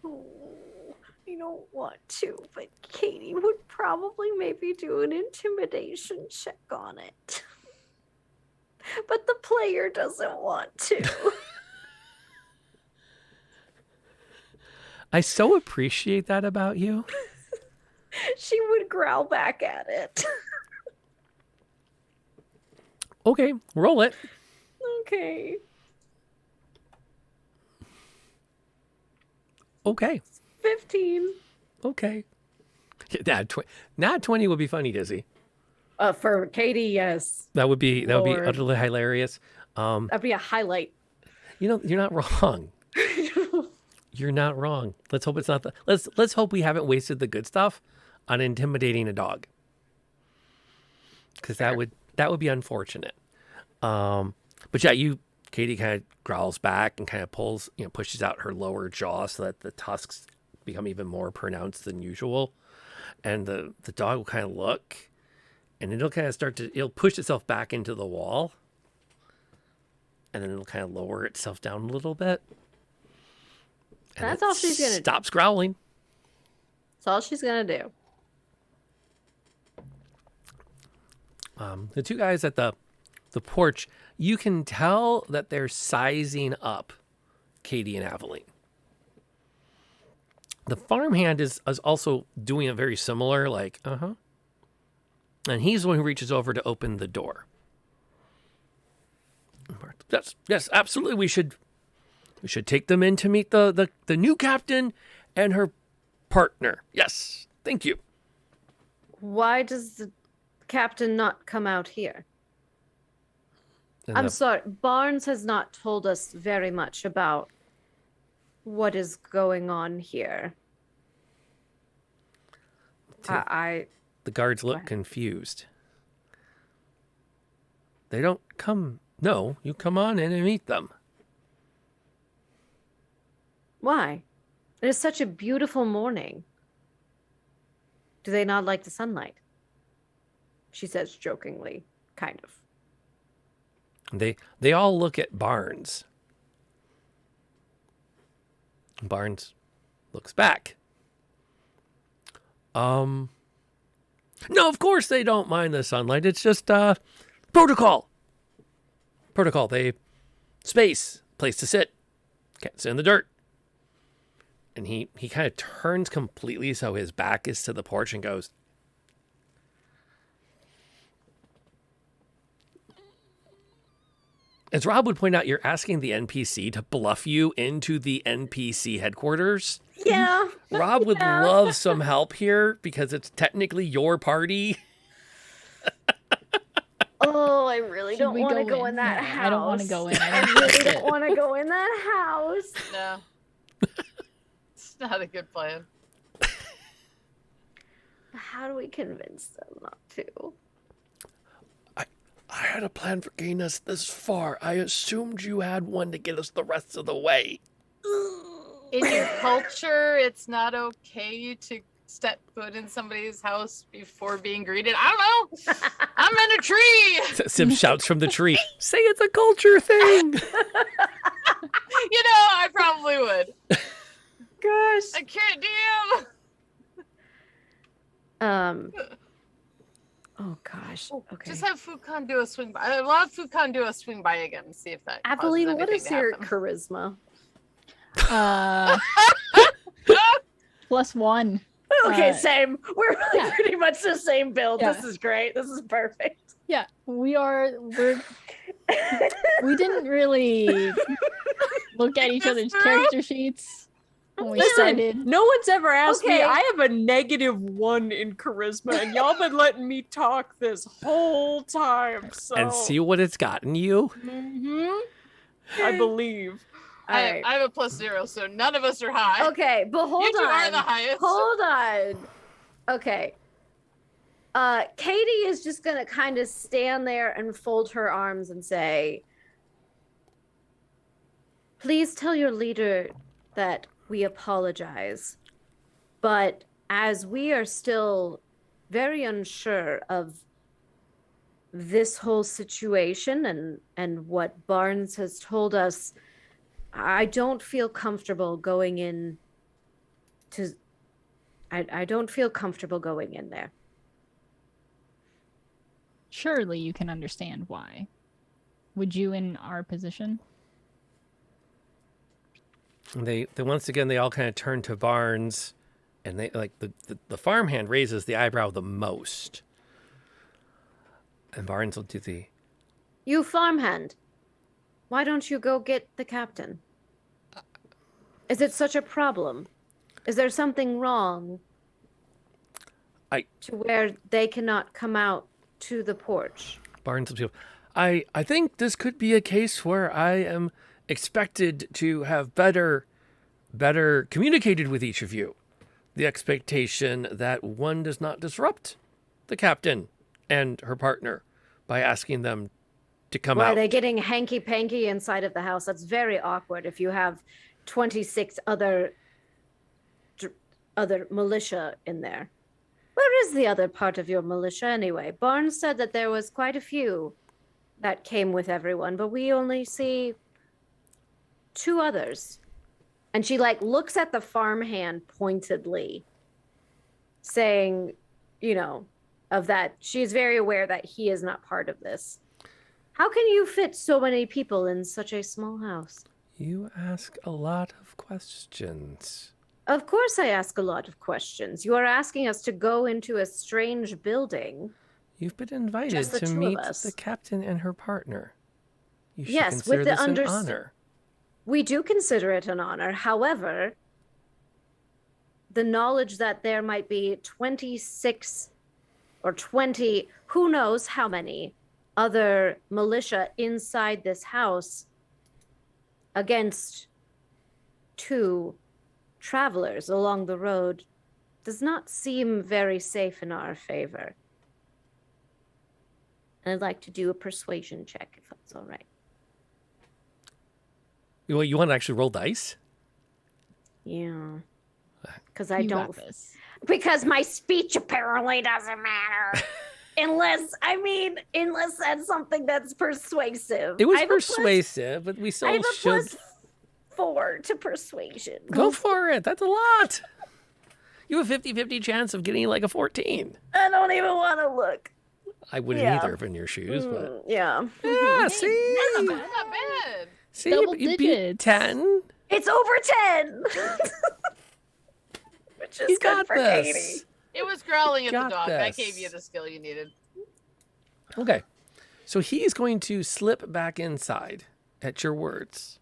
Speaker 5: Oh, I don't want to, but Katie would probably maybe do an intimidation check on it. But the player doesn't want to.
Speaker 1: I so appreciate that about you.
Speaker 5: She would growl back at it.
Speaker 1: Okay, roll it.
Speaker 5: Okay.
Speaker 1: Okay.
Speaker 5: 15.
Speaker 1: Okay. Nat 20 would be funny, Dizzy.
Speaker 5: For Katie, yes.
Speaker 1: That would be
Speaker 5: Lord.
Speaker 1: utterly hilarious.
Speaker 5: That'd be a highlight.
Speaker 1: You're not wrong. You're not wrong. Let's hope it's not let's hope we haven't wasted the good stuff on intimidating a dog. Because that would be unfortunate. But yeah, Katie kind of growls back and kind of pushes out her lower jaw so that the tusks become even more pronounced than usual. And the dog will kind of look, and it'll kind of it'll push itself back into the wall. And then it'll kind of lower itself down a little bit. And
Speaker 5: that's all she's going to do.
Speaker 1: Stops growling.
Speaker 5: That's all she's going to do.
Speaker 1: The 2 guys at the porch, you can tell that they're sizing up Katie and Aveline. The farmhand is also doing a very similar, like, And he's the one who reaches over to open the door. Yes, absolutely. We should take them in to meet the new captain and her partner. Yes, thank you.
Speaker 5: Why does the captain not come out here? I'm sorry, Barnes has not told us very much about what is going on here.
Speaker 1: The guards look confused. They don't come. No, you come on in and meet them.
Speaker 5: Why? It is such a beautiful morning. Do they not like the sunlight? She says jokingly, kind of.
Speaker 1: They all look at Barnes. Barnes looks back. No, of course they don't mind the sunlight. It's just protocol. Protocol. Space, place to sit. Can't sit in the dirt. And he kind of turns completely so his back is to the porch and goes, as Rob would point out, you're asking the NPC to bluff you into the NPC headquarters.
Speaker 5: Yeah.
Speaker 1: Rob would love some help here because it's technically your party.
Speaker 5: Oh, I really
Speaker 3: Should
Speaker 5: don't
Speaker 3: we
Speaker 5: want to
Speaker 3: go
Speaker 5: go
Speaker 3: in?
Speaker 5: in that
Speaker 3: No,
Speaker 5: house.
Speaker 3: I don't wanna go in. I
Speaker 5: I
Speaker 3: don't
Speaker 5: really
Speaker 3: trust
Speaker 5: don't
Speaker 3: it.
Speaker 5: want to go in that house.
Speaker 2: No. It's not a good plan.
Speaker 5: How do we convince them not to?
Speaker 1: I had a plan for getting us this far. I assumed you had one to get us the rest of the way.
Speaker 2: In your culture, it's not okay to step foot in somebody's house before being greeted. I don't know. I'm in a tree.
Speaker 1: Sim shouts from the tree, say it's a culture thing.
Speaker 2: I probably would.
Speaker 5: Gosh.
Speaker 2: I can't DM.
Speaker 5: Oh gosh. Okay.
Speaker 2: Just have Fukan do a swing by. I'll have Fukan do a swing by again and see if that. causes
Speaker 5: Aveline, what
Speaker 2: anything
Speaker 5: is
Speaker 2: to
Speaker 5: your
Speaker 2: happen.
Speaker 5: charisma?
Speaker 3: +1.
Speaker 5: Okay, same. We're
Speaker 3: yeah.
Speaker 5: pretty much the same build.
Speaker 3: Yeah.
Speaker 5: This is great. This is perfect.
Speaker 3: Yeah, we didn't really look at each other's character sheets when we started.
Speaker 4: No one's ever asked me.
Speaker 5: Okay.
Speaker 4: I have a -1 in charisma, and y'all been letting me talk this whole time. So
Speaker 1: And see what it's gotten you.
Speaker 4: I believe.
Speaker 2: I have a +0, so none of us are high.
Speaker 5: Okay, but hold
Speaker 2: You two
Speaker 5: on.
Speaker 2: are the highest.
Speaker 5: Hold on. Okay. Katie is just gonna kind of stand there and fold her arms and say, "Please tell your leader that we apologize. But as we are still very unsure of this whole situation and what Barnes has told us, I don't feel comfortable going in to I don't feel comfortable going in there."
Speaker 3: Surely you can understand why. Would you in our position?
Speaker 1: And they once again they all kind of turn to Barnes, and they like the farmhand raises the eyebrow the most. And Barnes will do the
Speaker 5: You farmhand, why don't you go get the captain? Is it such a problem? Is there something wrong to where they cannot come out to the porch?
Speaker 1: Barnes will. I think this could be a case where I am expected to have better communicated with each of you. The expectation that one does not disrupt the captain and her partner by asking them to come
Speaker 5: Why
Speaker 1: out.
Speaker 5: are they getting hanky-panky inside of the house? That's very awkward if you have 26 other militia in there. Where is the other part of your militia anyway? Barnes said that there was quite a few that came with everyone, but we only see 2 others. And she looks at the farmhand pointedly, saying, of that she's very aware that he is not part of this. How can you fit so many people in such a small house?
Speaker 1: You ask a lot of questions.
Speaker 5: Of course I ask a lot of questions. You are asking us to go into a strange building.
Speaker 1: You've been invited
Speaker 5: Just the
Speaker 1: to
Speaker 5: 2 of
Speaker 1: meet
Speaker 5: us.
Speaker 1: the captain and her partner. You should
Speaker 5: Yes,
Speaker 1: consider
Speaker 5: with the
Speaker 1: this an honor.
Speaker 5: We do consider it an honor. However, the knowledge that there might be 26 or 20, who knows how many, other militia inside this house against 2 travelers along the road does not seem very safe in our favor. And I'd like to do a persuasion check, if that's all right.
Speaker 1: You want to actually roll dice?
Speaker 5: Yeah. Because I
Speaker 3: You
Speaker 5: don't
Speaker 3: got this.
Speaker 5: Because my speech apparently doesn't matter. Unless that's something that's persuasive.
Speaker 1: It was
Speaker 5: I have a plus-
Speaker 1: persuasive, but we
Speaker 5: I
Speaker 1: still
Speaker 5: have a
Speaker 1: should
Speaker 5: +4 to persuasion.
Speaker 1: go for it. That's a lot. You have a 50-50 chance of getting like a 14.
Speaker 5: I don't even want to look.
Speaker 1: I wouldn't either if in your shoes, but
Speaker 5: Yeah.
Speaker 1: yeah, see,
Speaker 2: That's not bad.
Speaker 1: see,
Speaker 3: Double
Speaker 1: you beat
Speaker 3: digits.
Speaker 1: 10.
Speaker 5: It's over 10. Which is
Speaker 1: You
Speaker 5: good
Speaker 1: got
Speaker 5: for
Speaker 1: this.
Speaker 5: Katie.
Speaker 2: It was growling at the
Speaker 1: Got
Speaker 2: dog. That
Speaker 1: this.
Speaker 2: gave you the skill you needed.
Speaker 1: Okay, so he's going to slip back inside at your words,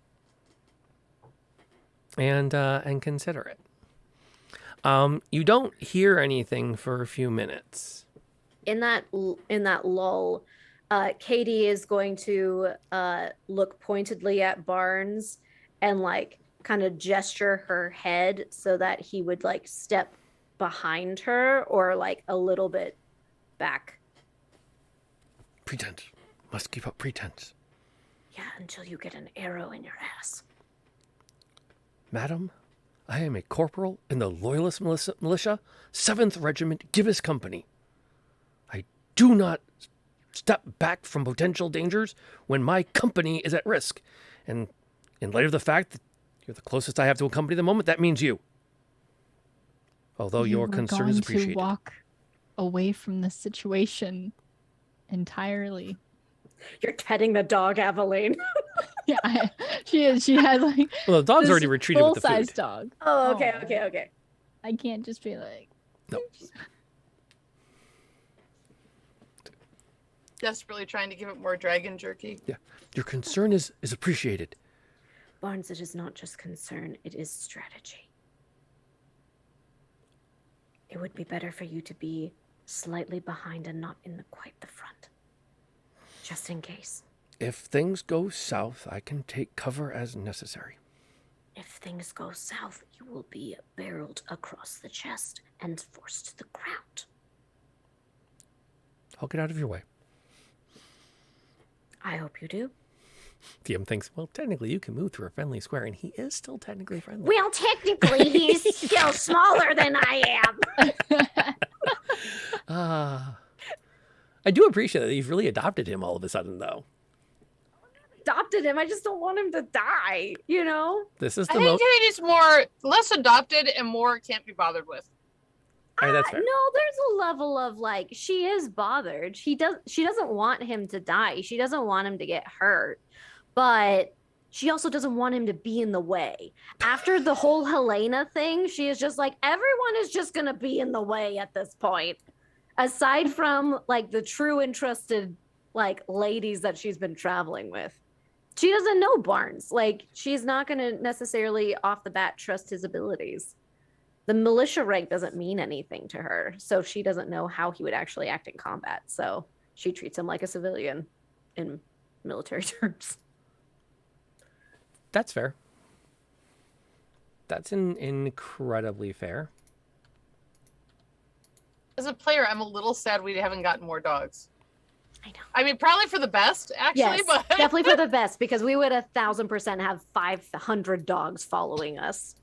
Speaker 1: and consider it. You don't hear anything for a few minutes.
Speaker 5: In that lull, Katie is going to look pointedly at Barnes and like kind of gesture her head so that he would like step behind her or like a little bit back.
Speaker 1: Pretense. Must keep up pretense.
Speaker 5: Yeah, until you get an arrow in your ass.
Speaker 1: Madam, I am a corporal in the Loyalist Militia, 7th Regiment, give us company. I do not step back from potential dangers when my company is at risk. And in light of the fact that you're the closest I have to a company at the moment, that means you. Although
Speaker 3: You
Speaker 1: your
Speaker 3: were
Speaker 1: concern is
Speaker 3: going
Speaker 1: appreciated.
Speaker 3: to walk away from the situation entirely.
Speaker 5: You're petting the dog, Aveline.
Speaker 3: Yeah, she is. She has like.
Speaker 1: Well, the dog's
Speaker 3: this
Speaker 1: already retreated with the
Speaker 3: full-size
Speaker 1: food.
Speaker 3: dog.
Speaker 5: Oh, okay.
Speaker 3: I can't just be like.
Speaker 1: No.
Speaker 2: Desperately trying to give it more dragon jerky.
Speaker 1: Yeah. Your concern is appreciated.
Speaker 5: Barnes, it is not just concern, it is strategy. It would be better for you to be slightly behind and not in quite the front. Just in case.
Speaker 1: If things go south, I can take cover as necessary.
Speaker 5: If things go south, you will be barreled across the chest and forced to the ground.
Speaker 1: I'll get out of your way.
Speaker 5: I hope you do.
Speaker 1: DM thinks, well, technically you can move through a friendly square, and he is still technically friendly.
Speaker 5: Well, technically, he's still smaller than I am.
Speaker 1: I do appreciate that you've really adopted him all of a sudden, though.
Speaker 5: Adopted him. I just don't want him to die, you know?
Speaker 1: This is
Speaker 2: I
Speaker 1: the
Speaker 2: think
Speaker 1: most.
Speaker 2: Katie's more less adopted and more can't be bothered with.
Speaker 1: All right, that's fair.
Speaker 5: No, there's a level of like she is bothered. She doesn't want him to die. She doesn't want him to get hurt. But she also doesn't want him to be in the way. After the whole Helena thing, she is just like, everyone is just gonna be in the way at this point. Aside from like the true and trusted like ladies that she's been traveling with. She doesn't know Barnes. Like, she's not gonna necessarily off the bat trust his abilities. The militia rank doesn't mean anything to her, so she doesn't know how he would actually act in combat. So she treats him like a civilian in military terms.
Speaker 1: That's fair. That's incredibly fair.
Speaker 2: As a player, I'm a little sad we haven't gotten more dogs. I know. I mean, probably for the best, actually,
Speaker 5: Yes,
Speaker 2: but
Speaker 5: definitely for the best, because we would 1,000% have 500 dogs following us.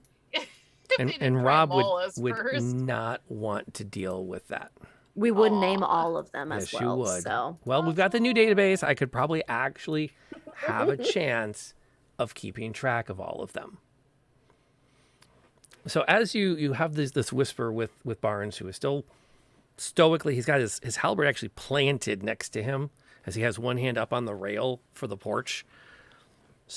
Speaker 1: And Rob
Speaker 2: maul us
Speaker 1: would
Speaker 2: first.
Speaker 1: not want to deal with that.
Speaker 5: We would name all of them as
Speaker 1: Yes,
Speaker 5: well.
Speaker 1: you would.
Speaker 5: So
Speaker 1: Well, we've got the new database. I could probably actually have a chance of keeping track of all of them. So as you have this whisper with Barnes, who is still stoically, he's got his halberd actually planted next to him as he has one hand up on the rail for the porch.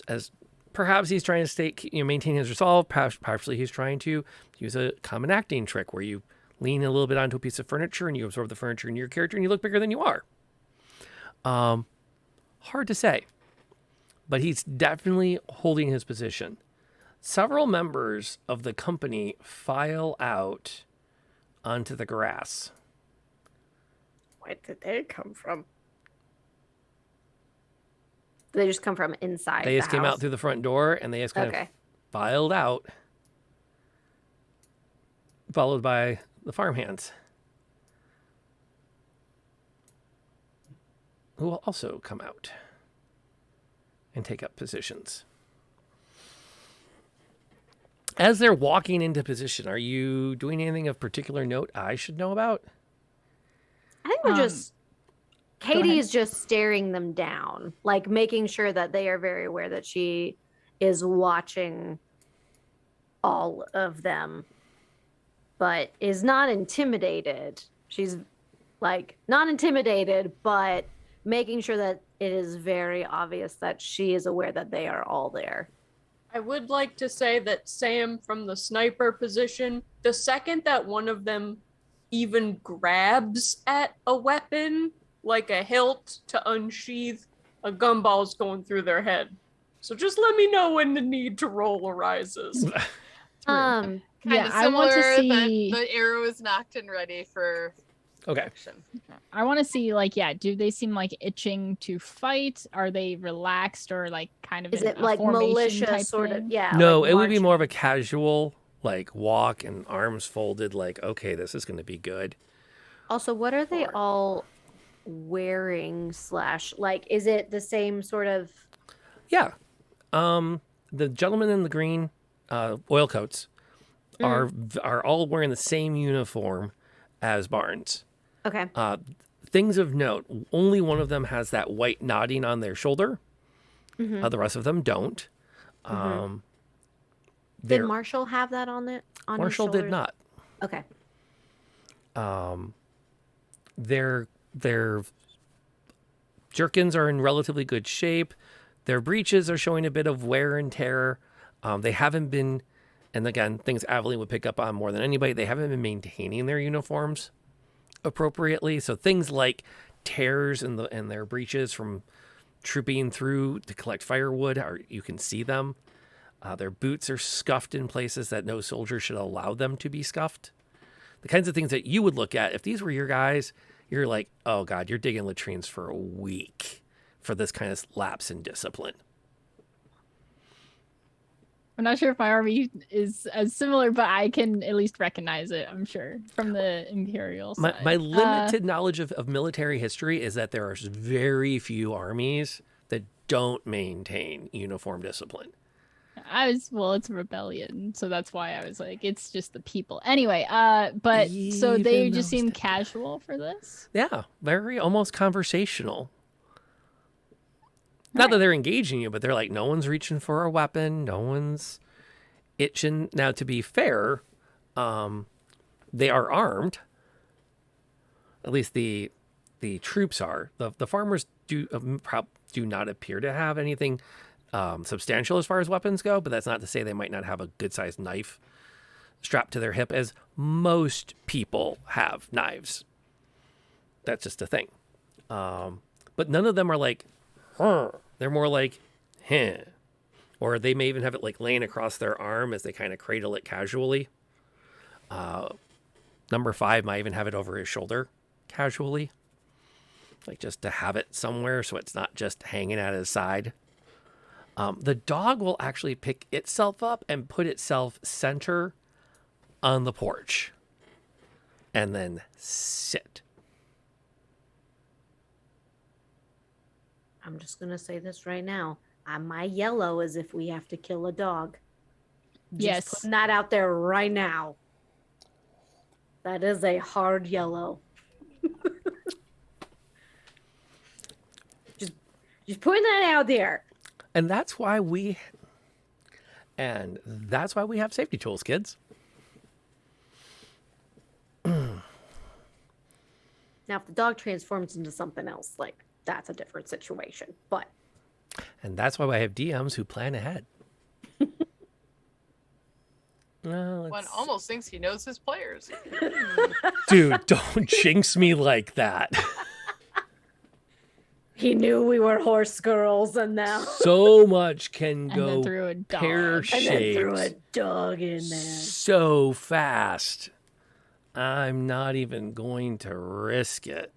Speaker 1: As perhaps he's trying to maintain his resolve. Perhaps he's trying to use a common acting trick where you lean a little bit onto a piece of furniture and you absorb the furniture into your character and you look bigger than you are. Hard to say, but he's definitely holding his position. Several members of the company file out onto the grass.
Speaker 5: where did they come from? They just come from inside.
Speaker 1: They just
Speaker 5: the
Speaker 1: came
Speaker 5: house?
Speaker 1: out through the front door and they just kind of filed out, followed by the farmhands, who will also come out and take up positions. As they're walking into position, are you doing anything of particular note I should know about?
Speaker 5: I think we're just.
Speaker 3: go ahead.
Speaker 5: Katie is just staring them down, like making sure that they are very aware that she is watching all of them, but is not intimidated. She's like not intimidated, but making sure that it is very obvious that she is aware that they are all there.
Speaker 4: I would like to say that Sam, from the sniper position, the second that one of them even grabs at a weapon, like a hilt to unsheath, a gunball's going through their head. So just let me know when the need to roll arises.
Speaker 2: Kind
Speaker 3: Yeah,
Speaker 2: of
Speaker 3: I want to
Speaker 2: similar,
Speaker 3: see-
Speaker 2: the arrow is knocked and ready for
Speaker 1: Okay.
Speaker 2: action.
Speaker 3: I want to see, like, yeah, do they seem like itching to fight? Are they relaxed or like kind of
Speaker 5: Is
Speaker 3: in
Speaker 5: it
Speaker 3: a
Speaker 5: like
Speaker 3: formation
Speaker 5: militia
Speaker 3: type
Speaker 5: sort of?
Speaker 3: thing?
Speaker 5: Yeah.
Speaker 1: No,
Speaker 5: like
Speaker 1: it would be
Speaker 5: marching.
Speaker 1: more of a casual, like, walk and arms folded, like, okay, this is going to be good.
Speaker 5: Also, what are they all wearing / like? Is it the same sort of?
Speaker 1: Yeah. The gentlemen in the green oil coats are all wearing the same uniform as Barnes.
Speaker 5: Okay.
Speaker 1: Things of note, only one of them has that white knotting on their shoulder.
Speaker 5: Mhm.
Speaker 1: The rest of them don't.
Speaker 5: Did
Speaker 1: they're-
Speaker 5: Marshall have that on it? On
Speaker 1: Marshall
Speaker 5: his
Speaker 1: did
Speaker 5: shoulders?
Speaker 1: not.
Speaker 5: Okay.
Speaker 1: Their jerkins are in relatively good shape. Their breeches are showing a bit of wear and tear. They haven't been, and again, things Aveline would pick up on more than anybody, they haven't been maintaining their uniforms appropriately. So things like tears in their breeches from trooping through to collect firewood, you can see them. Their boots are scuffed in places that no soldier should allow them to be scuffed. The kinds of things that you would look at if these were your guys, you're like, oh God, you're digging latrines for a week for this kind of lapse in discipline.
Speaker 3: I'm not sure if my army is as similar, but I can at least recognize it, I'm sure, from the Imperial side.
Speaker 1: My limited knowledge of military history is that there are very few armies that don't maintain uniform discipline.
Speaker 3: It's a rebellion, so that's why I was like, it's just the people. Anyway, but so they
Speaker 1: Even
Speaker 3: just
Speaker 1: those
Speaker 3: seem casual for this?
Speaker 1: Yeah, very almost conversational. Not that they're engaging you, but they're like, no one's reaching for a weapon. No one's itching. Now, to be fair, they are armed. At least the troops are. The farmers do not appear to have anything substantial as far as weapons go, but that's not to say they might not have a good-sized knife strapped to their hip, as most people have knives. That's just a thing. But none of them are like, huh. They're more like, huh. Or they may even have it like laying across their arm as they kind of cradle it casually. Number 5 might even have it over his shoulder casually. Like just to have it somewhere so it's not just hanging at his side. The dog will actually pick itself up and put itself center on the porch. And then sit.
Speaker 5: I'm just gonna say this right now. My yellow is if we have to kill a dog. Just putting that out there right now. That is a hard yellow. just putting that out there.
Speaker 1: And that's why we have safety tools, kids.
Speaker 5: Now, if the dog transforms into something else, like that's a different situation. But
Speaker 1: And that's why I have DMs who plan ahead.
Speaker 2: One almost thinks he knows his players.
Speaker 1: Dude, don't jinx me like that.
Speaker 5: he knew we were horse girls, and now
Speaker 1: So much can
Speaker 3: And
Speaker 1: go
Speaker 3: then threw a dog.
Speaker 5: and then threw a
Speaker 1: pear-shaped
Speaker 5: dog in there.
Speaker 1: so fast. I'm not even going to risk it.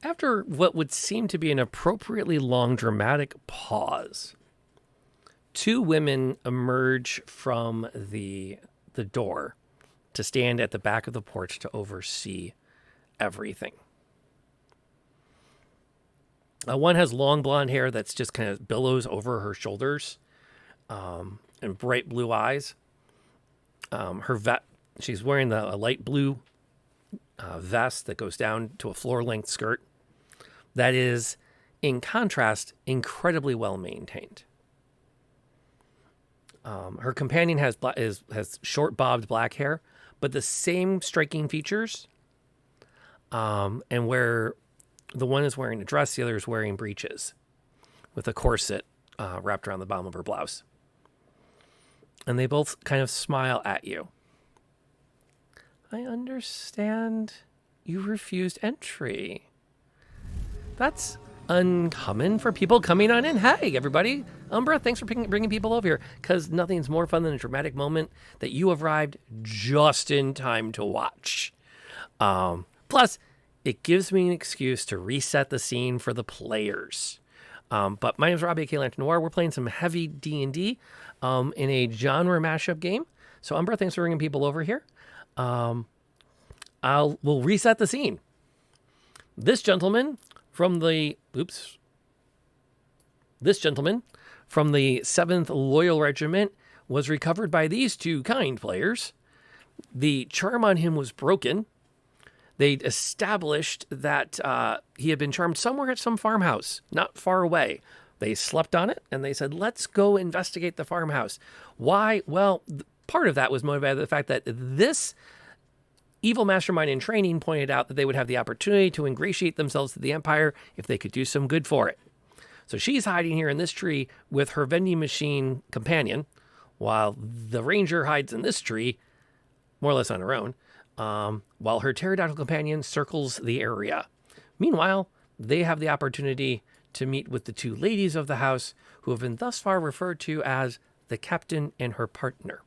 Speaker 1: After what would seem to be an appropriately long dramatic pause, 2 women emerge from the door to stand at the back of the porch to oversee everything. One has long blonde hair that's just kind of billows over her shoulders, and bright blue eyes. She's wearing a light blue vest that goes down to a floor-length skirt. That is, in contrast, incredibly well maintained. Her companion has short bobbed black hair, but the same striking features. And where the one is wearing a dress, the other is wearing breeches with a corset wrapped around the bottom of her blouse. And they both kind of smile at you. I understand you refused entry. That's uncommon for people coming on in. Hey, everybody. Umbra, thanks for bringing people over here, because nothing's more fun than a dramatic moment that you arrived just in time to watch. Plus, it gives me an excuse to reset the scene for the players. But my name is Rob, a.k.a. Lantern Noir. We're playing some heavy D&D in a genre mashup game. So, Umbra, thanks for bringing people over here. We'll reset the scene. This gentleman from the 7th Loyal Regiment was recovered by these two kind players. The charm on him was broken. They'd established that he had been charmed somewhere at some farmhouse, not far away. They slept on it, and they said, let's go investigate the farmhouse. Why? Well, part of that was motivated by the fact that this evil mastermind in training pointed out that they would have the opportunity to ingratiate themselves to the Empire if they could do some good for it. So she's hiding here in this tree with her vending machine companion, while the ranger hides in this tree, more or less on her own, while her pterodactyl companion circles the area. Meanwhile, they have the opportunity to meet with the two ladies of the house, who have been thus far referred to as the captain and her partner.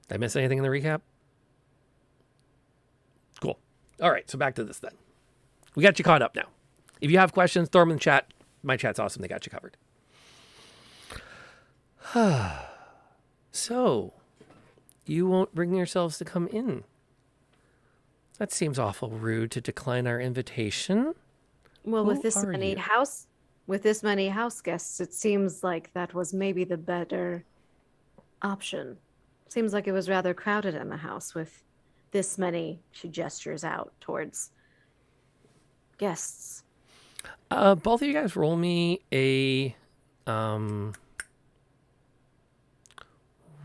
Speaker 1: Did I miss anything in the recap? Cool. All right, so back to this then. We got you caught up now. If you have questions, throw them in the chat. My chat's awesome. They got you covered. So, you won't bring yourselves to come in. That seems awful rude to decline our invitation.
Speaker 5: Well, with this many
Speaker 1: you?
Speaker 5: house guests, it seems like that was maybe the better option. Seems like it was rather crowded in the house with this many, she gestures out towards guests.
Speaker 1: Both of you guys roll me an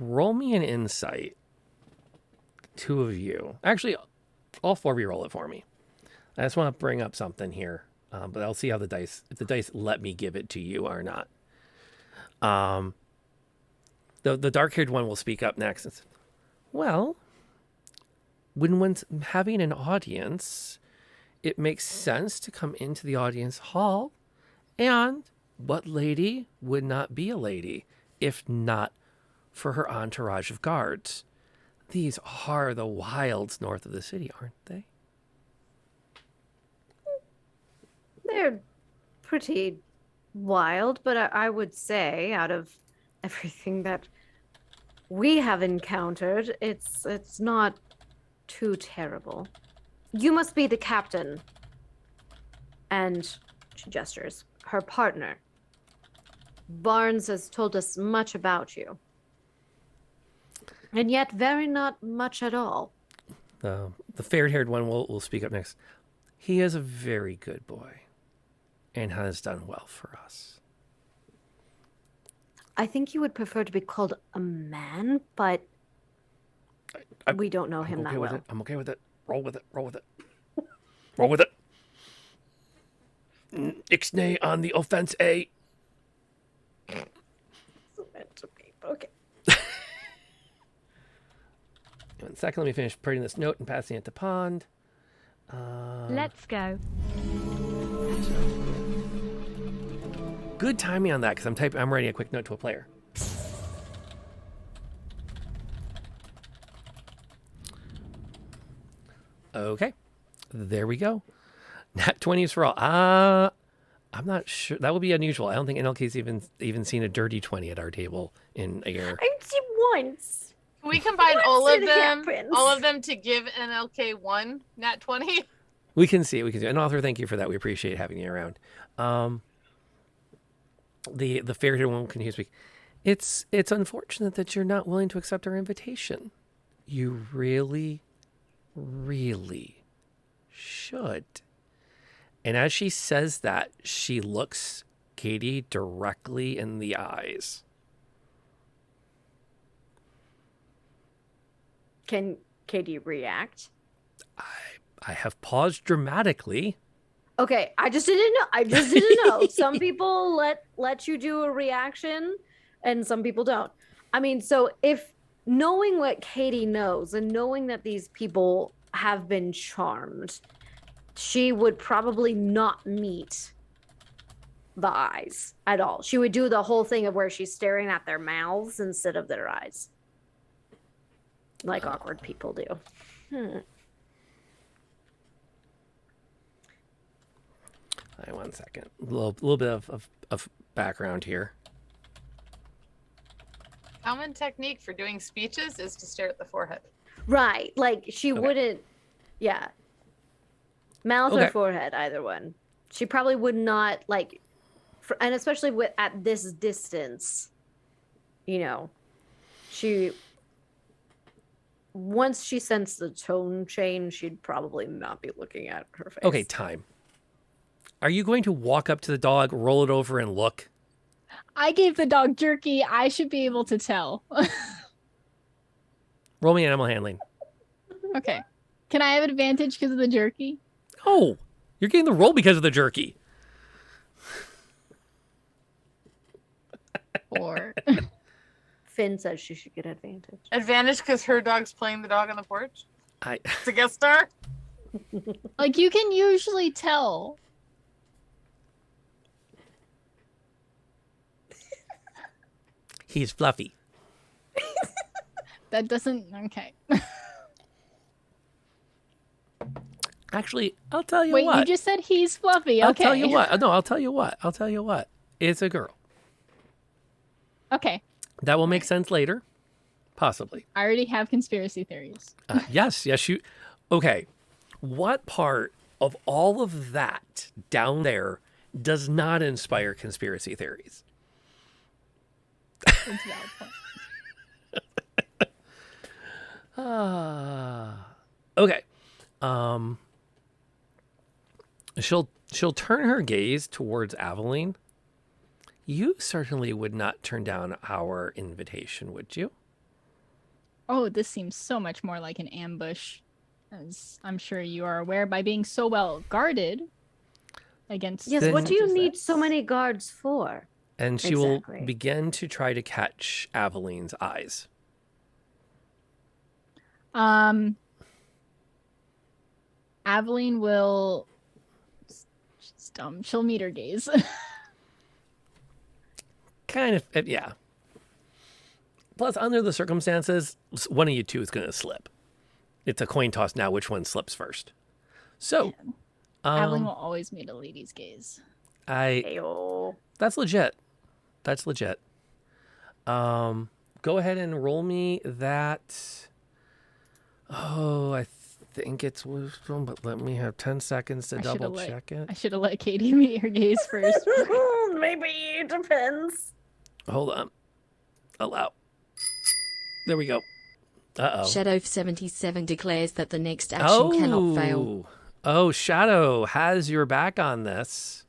Speaker 1: insight. Two of you. Actually, all four of you roll it for me. I just want to bring up something here, but I'll see how if the dice let me give it to you or not. The dark-haired one will speak up next. Well, when one's having an audience, it makes sense to come into the audience hall. And what lady would not be a lady if not for her entourage of guards? These are the wilds north of the city, aren't they?
Speaker 5: They're pretty wild, but I would say out of everything that we have encountered, it's not too terrible. You must be the captain. And she gestures, her partner. Barnes has told us much about you. And yet very not much at all.
Speaker 1: The fair-haired one will speak up next. He is a very good boy and has done well for us.
Speaker 5: I think you would prefer to be called a man, but we don't know him that well.
Speaker 1: I'm okay with it. Roll with it. Roll with it. Ixnay on the offense, A.
Speaker 5: It's meant to be. Okay.
Speaker 1: One second, let me finish printing this note and passing it to Pond.
Speaker 20: Let's go.
Speaker 1: Good timing on that, because I'm writing a quick note to a player. Okay, there we go. Nat 20s for all. I'm not sure. That would be unusual. I don't think NLK's even seen a dirty 20 at our table in a year.
Speaker 5: I've seen once.
Speaker 2: Can we combine all of them to give NLK one nat 20?
Speaker 1: We can see. And author, thank you for that. We appreciate having you around. The fairy tale one continues to speak. It's unfortunate that you're not willing to accept our invitation. You really, really should. And as she says that, she looks Katie directly in the eyes.
Speaker 5: Can Katie react?
Speaker 1: I have paused dramatically.
Speaker 5: Okay, I just didn't know. Some people let you do a reaction and some people don't. I mean, so if knowing what Katie knows and knowing that these people have been charmed, she would probably not meet the eyes at all. She would do the whole thing of where she's staring at their mouths instead of their eyes. Like awkward people do.
Speaker 1: All right, 1 second. A little bit of background here.
Speaker 2: Common technique for doing speeches is to stare at the forehead.
Speaker 5: Right. Like she wouldn't, yeah. Mouth or forehead, either one. She probably would not like, and especially at this distance, once she sensed the tone change, she'd probably not be looking at her face.
Speaker 1: Okay, time. Are you going to walk up to the dog, roll it over, and look?
Speaker 3: I gave the dog jerky. I should be able to tell.
Speaker 1: Roll me animal handling.
Speaker 3: Okay. Can I have advantage because of the jerky?
Speaker 1: Oh, you're getting the roll because of the jerky.
Speaker 3: 4.
Speaker 5: Finn says she should get advantage.
Speaker 2: Advantage because her dog's playing the dog on the porch? It's a guest star?
Speaker 3: Like, you can usually tell.
Speaker 1: He's fluffy.
Speaker 3: That doesn't... Okay.
Speaker 1: Actually, I'll tell you
Speaker 3: what.
Speaker 1: what.
Speaker 3: You just said he's fluffy. Okay.
Speaker 1: I'll tell you what. No, I'll tell you what. It's a girl.
Speaker 3: Okay.
Speaker 1: That will make sense later. Possibly.
Speaker 3: I already have conspiracy theories.
Speaker 1: Yes, you... Okay. What part of all of that down there does not inspire conspiracy theories?
Speaker 3: That's a valid point.
Speaker 1: Okay. She'll turn her gaze towards Aveline. You certainly would not turn down our invitation, would you?
Speaker 3: Oh, this seems so much more like an ambush, as I'm sure you are aware by being so well guarded against...
Speaker 5: Yes, what do you need so many guards for?
Speaker 1: And she will begin to try to catch Aveline's eyes.
Speaker 3: Aveline will... She's dumb. She'll meet her gaze.
Speaker 1: Kind of, yeah. Plus, under the circumstances, one of you two is going to slip. It's a coin toss now which one slips first. So,
Speaker 3: Aveline will always meet a lady's gaze.
Speaker 1: That's legit. That's legit. Go ahead and roll me that. Oh, I think it's wisdom, but let me have 10 seconds to double check it.
Speaker 3: I should have let Katie meet her gaze first.
Speaker 5: Maybe it depends.
Speaker 1: Hold on. Allow. There we go. Uh-oh.
Speaker 21: Shadow 77 declares that the next action cannot fail.
Speaker 1: Oh, Shadow has your back on this.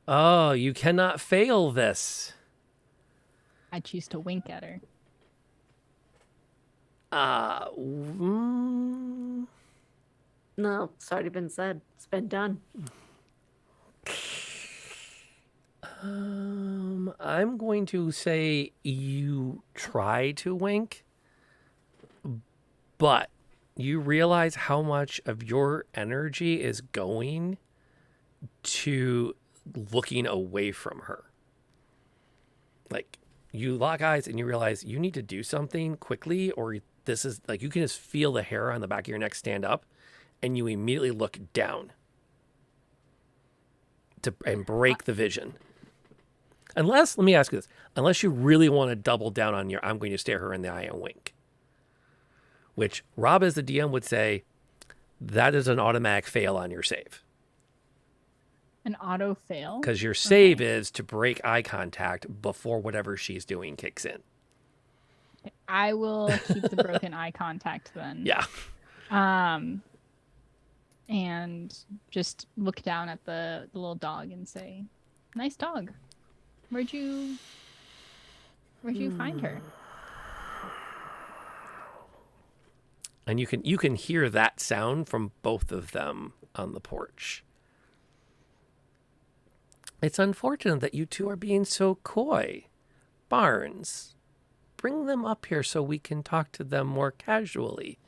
Speaker 1: Oh, you cannot fail this.
Speaker 3: I choose to wink at her.
Speaker 5: No, it's already been said. It's been done.
Speaker 1: I'm going to say you try to wink, but you realize how much of your energy is going to looking away from her. Like, you lock eyes and you realize you need to do something quickly, or this is like, you can just feel the hair on the back of your neck stand up and you immediately look down and break the vision. Unless, let me ask you this, unless you really want to double down on your, I'm going to stare her in the eye and wink. Which Rob as the DM would say, that is an automatic fail on your save.
Speaker 3: An auto fail?
Speaker 1: Because your save is to break eye contact before whatever she's doing kicks in.
Speaker 3: I will keep the broken eye contact then.
Speaker 1: Yeah.
Speaker 3: And just look down at the little dog and say, "Nice dog. Where'd you find her?"
Speaker 1: And you can hear that sound from both of them on the porch. It's unfortunate that you two are being so coy. Barnes, bring them up here so we can talk to them more casually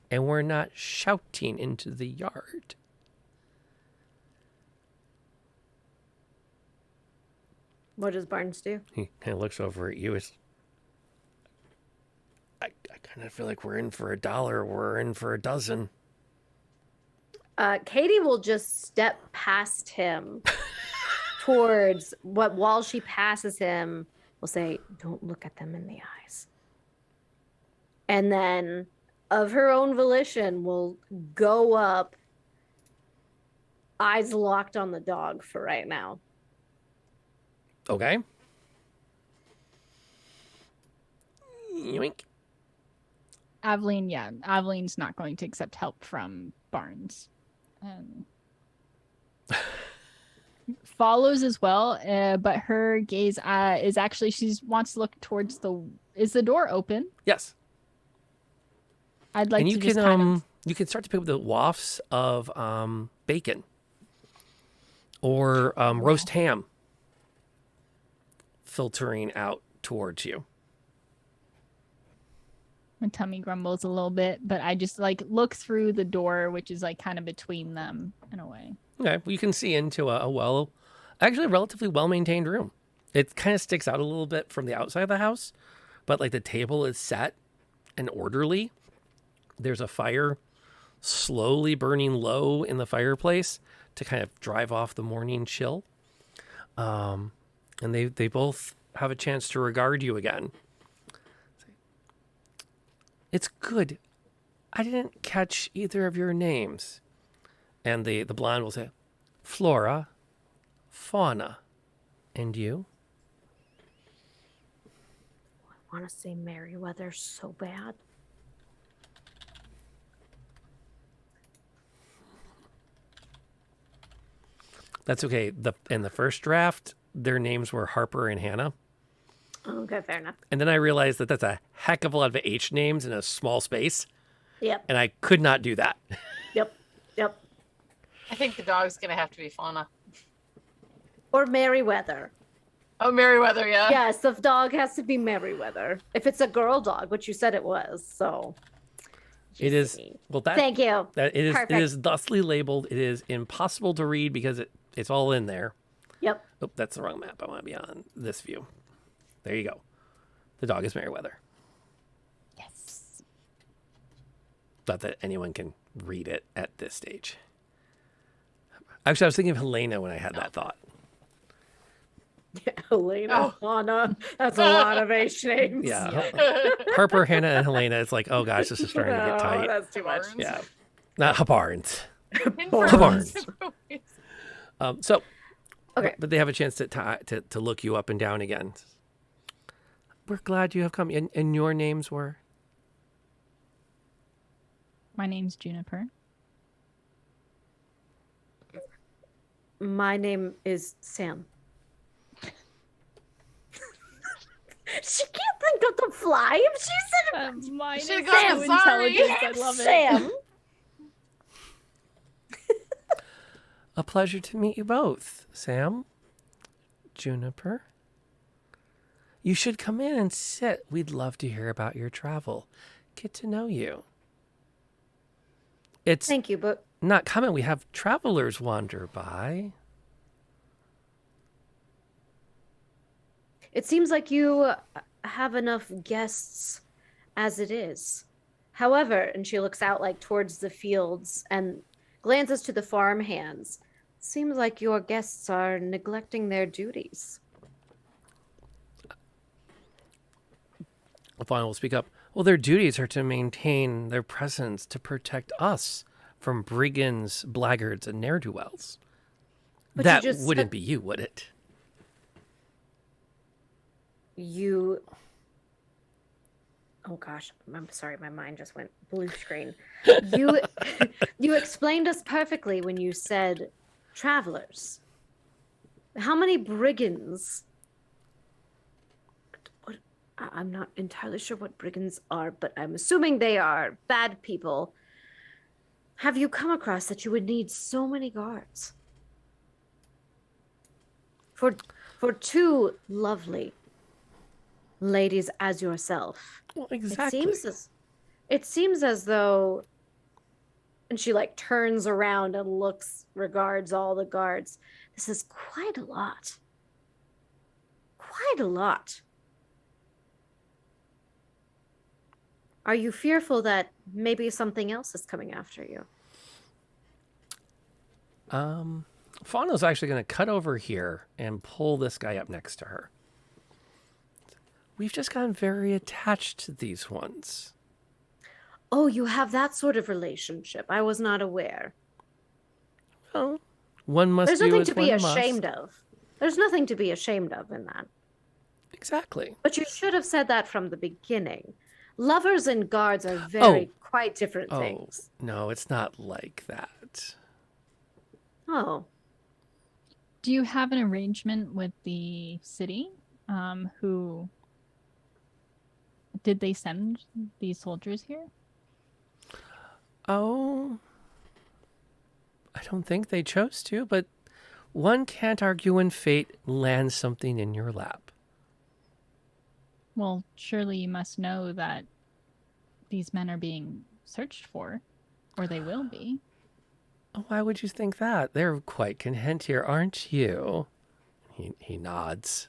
Speaker 1: and we're not shouting into the yard.
Speaker 5: What does Barnes do?
Speaker 1: He kind of looks over at you. I kind of feel like we're in for $1. We're in for a dozen.
Speaker 5: Katie will just step past him towards while she passes him, will say, "Don't look at them in the eyes." And then, of her own volition, will go up, eyes locked on the dog for right now.
Speaker 1: Okay. Yoink.
Speaker 3: Aveline's not going to accept help from Barnes. Follows as well, but her gaze is actually, she wants to look towards is the door open?
Speaker 1: Yes.
Speaker 3: I'd like
Speaker 1: and
Speaker 3: to just kind of...
Speaker 1: you can start to pick up the wafts of bacon or roast ham filtering out towards you.
Speaker 3: My tummy grumbles a little bit, but I just like look through the door, which is like kind of between them in a way.
Speaker 1: Okay, well, you can see into a relatively well-maintained room. It kind of sticks out a little bit from the outside of the house, but like the table is set and orderly. There's a fire slowly burning low in the fireplace to kind of drive off the morning chill. And they both have a chance to regard you again. It's good. I didn't catch either of your names. And the blonde will say, Flora, Fauna, and you?
Speaker 5: I want to say Merryweather so bad.
Speaker 1: That's okay. In the first draft, their names were Harper and Hannah.
Speaker 5: Okay, fair enough.
Speaker 1: And then I realized that that's a heck of a lot of H names in a small space.
Speaker 5: Yep.
Speaker 1: And I could not do that.
Speaker 5: Yep.
Speaker 2: I think the dog's gonna have to be Fauna.
Speaker 5: Or Merryweather.
Speaker 2: Oh, Merryweather, yeah.
Speaker 5: Yes, the dog has to be Merryweather. If it's a girl dog, which you said it was, so.
Speaker 1: It is. Well,
Speaker 5: Thank you.
Speaker 1: It is.
Speaker 5: Perfect.
Speaker 1: It is thusly labeled. It is impossible to read because it's all in there.
Speaker 5: Yep.
Speaker 1: Oh, that's the wrong map. I want to be on this view. There you go. The dog is Merryweather.
Speaker 3: Yes.
Speaker 1: Not that anyone can read it at this stage. Actually, I was thinking of Helena when I had that thought.
Speaker 5: Helena, Hannah. That's a lot of H names.
Speaker 1: Yeah. Harper, Hannah, and Helena. It's like, oh gosh, this is starting to get tight.
Speaker 5: That's too much.
Speaker 1: Yeah. Not Barnes.
Speaker 5: Barnes.
Speaker 1: So,
Speaker 5: okay.
Speaker 1: But they have a chance to look you up and down again. We're glad you have come. And your names were?
Speaker 3: My name's Juniper.
Speaker 5: My name is Sam. She can't think of the fly. If she said
Speaker 3: mine
Speaker 5: is
Speaker 3: so intelligent. I love it.
Speaker 5: Sam.
Speaker 1: A pleasure to meet you both, Sam. Juniper. You should come in and sit. We'd love to hear about your travel. Get to know you.
Speaker 5: Thank you, but
Speaker 1: not common. We have travelers wander by.
Speaker 5: it seems like you have enough guests as it is. However, and she looks out like towards the fields and glances to the farm hands. Seems like your guests are neglecting their duties.
Speaker 1: Fauna will speak up. Well, their duties are to maintain their presence, to protect us from brigands, blackguards, and ne'er-do-wells.
Speaker 5: But
Speaker 1: That
Speaker 5: you just
Speaker 1: wouldn't
Speaker 5: said-
Speaker 1: be you, would it?
Speaker 5: You. Oh gosh, I'm sorry, my mind just went blue screen. You you explained us perfectly when you said travelers. How many brigands? I'm not entirely sure what brigands are, but I'm assuming they are bad people. Have you come across that you would need so many guards? For two lovely ladies as yourself.
Speaker 1: Well, exactly.
Speaker 5: It seems as though, and she like turns around and regards all the guards. This is quite a lot. Quite a lot. Are you fearful that maybe something else is coming after you?
Speaker 1: Fauna's actually going to cut over here and pull this guy up next to her. We've just gotten very attached to these ones.
Speaker 5: Oh, you have that sort of relationship. I was not aware.
Speaker 1: Well, one must
Speaker 5: There's
Speaker 1: do
Speaker 5: nothing
Speaker 1: as
Speaker 5: to be
Speaker 1: one must.
Speaker 5: ashamed of. There's nothing to be ashamed of in that.
Speaker 1: Exactly.
Speaker 5: But you should have said that from the beginning. Lovers and guards are quite different things.
Speaker 1: No, it's not like that.
Speaker 5: Oh.
Speaker 3: Do you have an arrangement with the city? Who did they send these soldiers here?
Speaker 1: Oh, I don't think they chose to, but one can't argue when fate lands something in your lap.
Speaker 3: Well, surely you must know that these men are being searched for, or they will be.
Speaker 1: Oh, why would you think that? They're quite content here, aren't you? He nods.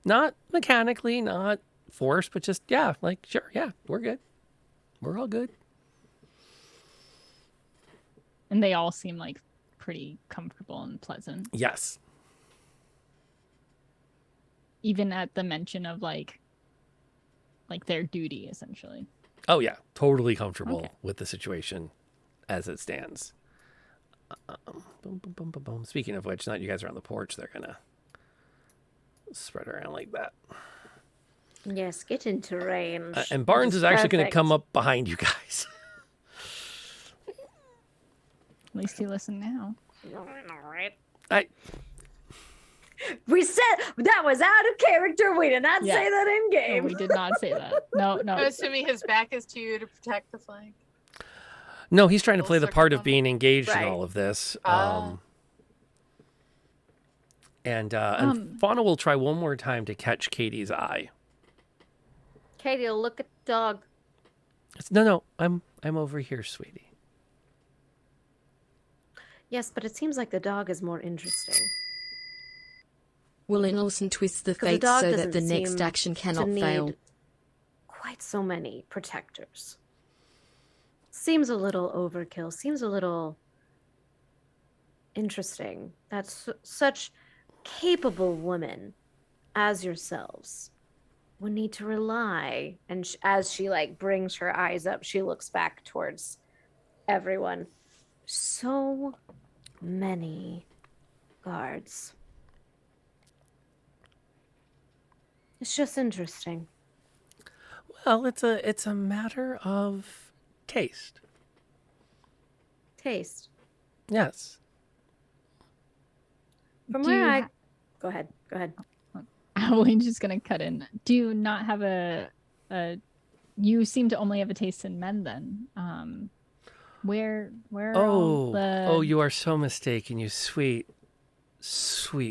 Speaker 1: Not mechanically, not forced, but just, yeah, like, sure, yeah, we're good. We're all good.
Speaker 3: And they all seem like pretty comfortable and pleasant.
Speaker 1: Yes.
Speaker 3: Even at the mention of like their duty, essentially.
Speaker 1: Oh, yeah, totally comfortable with the situation as it stands. Boom, boom, boom, boom, boom. Speaking of which, now that you guys are on the porch, they're going to spread around like that.
Speaker 5: Yes, get into range.
Speaker 1: And Barnes is actually going to come up behind you guys.
Speaker 3: At least you listen now.
Speaker 5: We said that was out of character. We did not
Speaker 3: Yeah.
Speaker 5: say that in game.
Speaker 3: No, we did not say that. No.
Speaker 2: I'm assuming his back is to you to protect the flank.
Speaker 1: No, he's trying to play the part of being engaged
Speaker 5: Right.
Speaker 1: in all of this. And Fauna will try one more time to catch Katie's eye.
Speaker 5: Katie, look at the dog.
Speaker 1: No, I'm over here, sweetie.
Speaker 5: Yes, but it seems like the dog is more interesting.
Speaker 21: Will Nelson twist the
Speaker 5: 'Cause the
Speaker 21: fate
Speaker 5: dog
Speaker 21: so that
Speaker 5: doesn't
Speaker 21: the next
Speaker 5: seem
Speaker 21: action
Speaker 5: to
Speaker 21: cannot
Speaker 5: need
Speaker 21: fail?
Speaker 5: Quite so many protectors. Seems a little overkill. Seems a little interesting that such capable women as yourselves would need to rely. And as she like brings her eyes up, she looks back towards everyone. So many guards. It's just interesting.
Speaker 1: Well, it's a matter of taste.
Speaker 5: Taste.
Speaker 1: Yes.
Speaker 5: From
Speaker 3: Do
Speaker 5: where
Speaker 3: you
Speaker 5: I go ahead.
Speaker 3: I'm just gonna cut in. Do you not have a you seem to only have a taste in men then? Where are all the
Speaker 1: Oh, you are so mistaken, you sweet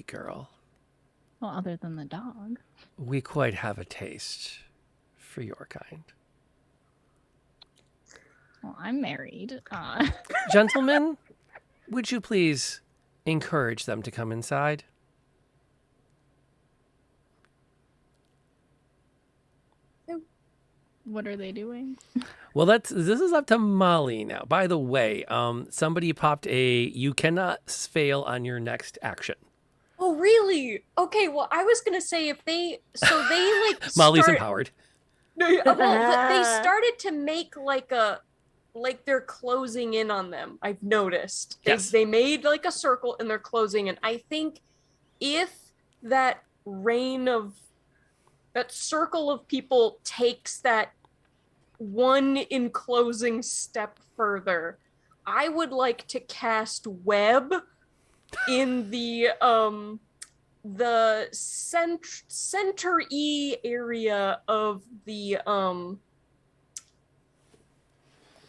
Speaker 1: girl.
Speaker 3: well, other than the dog.
Speaker 1: We quite have a taste for your kind.
Speaker 3: Well, I'm married.
Speaker 1: Gentlemen, would you please encourage them to come inside?
Speaker 3: What are they doing?
Speaker 1: Well, this is up to Molly now. By the way, somebody popped you cannot fail on your next action.
Speaker 4: Oh, really? Okay, well, I was gonna say if they like
Speaker 1: Molly's
Speaker 4: start-
Speaker 1: empowered.
Speaker 4: No, well, they started to make like a like they're closing in on them. I've noticed.
Speaker 1: Yes.
Speaker 4: They made like a circle and they're closing in. I think if that circle of people takes that one enclosing step further, I would like to cast web in the center E area of the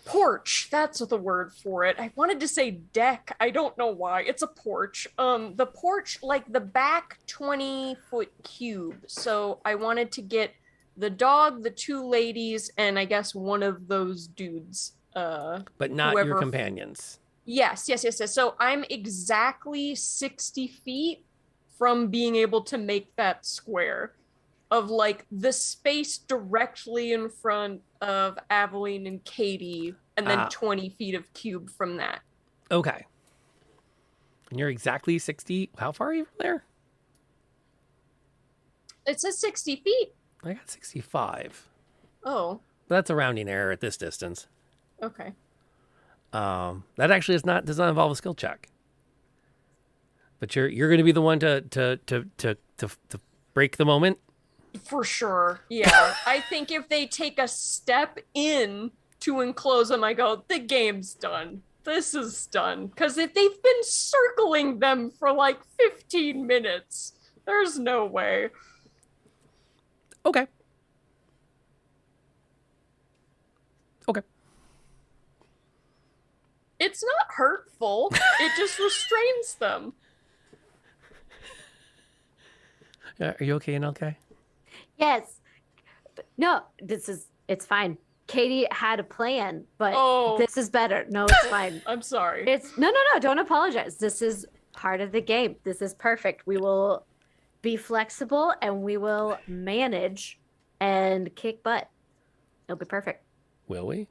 Speaker 4: porch. That's the word for it. I wanted to say deck. I don't know why. It's a porch. The porch, like the back 20-foot cube. So I wanted to get the dog, the two ladies, and I guess one of those dudes.
Speaker 1: But not your companions.
Speaker 4: Yes. So I'm exactly 60 feet from being able to make that square of like the space directly in front of Aveline and Katie, and then 20 feet of cube from that.
Speaker 1: Okay. And you're exactly 60. How far are you from there?
Speaker 4: It says 60 feet.
Speaker 1: I got 65.
Speaker 4: Oh.
Speaker 1: That's a rounding error at this distance.
Speaker 4: Okay.
Speaker 1: That actually does not involve a skill check. But you're going to be the one to break the moment.
Speaker 4: For sure. Yeah. I think if they take a step in to enclose them, I go, the game's done. This is done. Because if they've been circling them for like 15 minutes, there's no way.
Speaker 1: Okay.
Speaker 4: It's not hurtful. It just restrains them.
Speaker 1: Are you okay, NLK?
Speaker 5: Yes. No, it's fine. Katie had a plan, but this is better. No, it's fine.
Speaker 4: I'm sorry.
Speaker 5: No, don't apologize. This is part of the game. This is perfect. We will be flexible and we will manage and kick butt. It'll be perfect.
Speaker 1: Will we?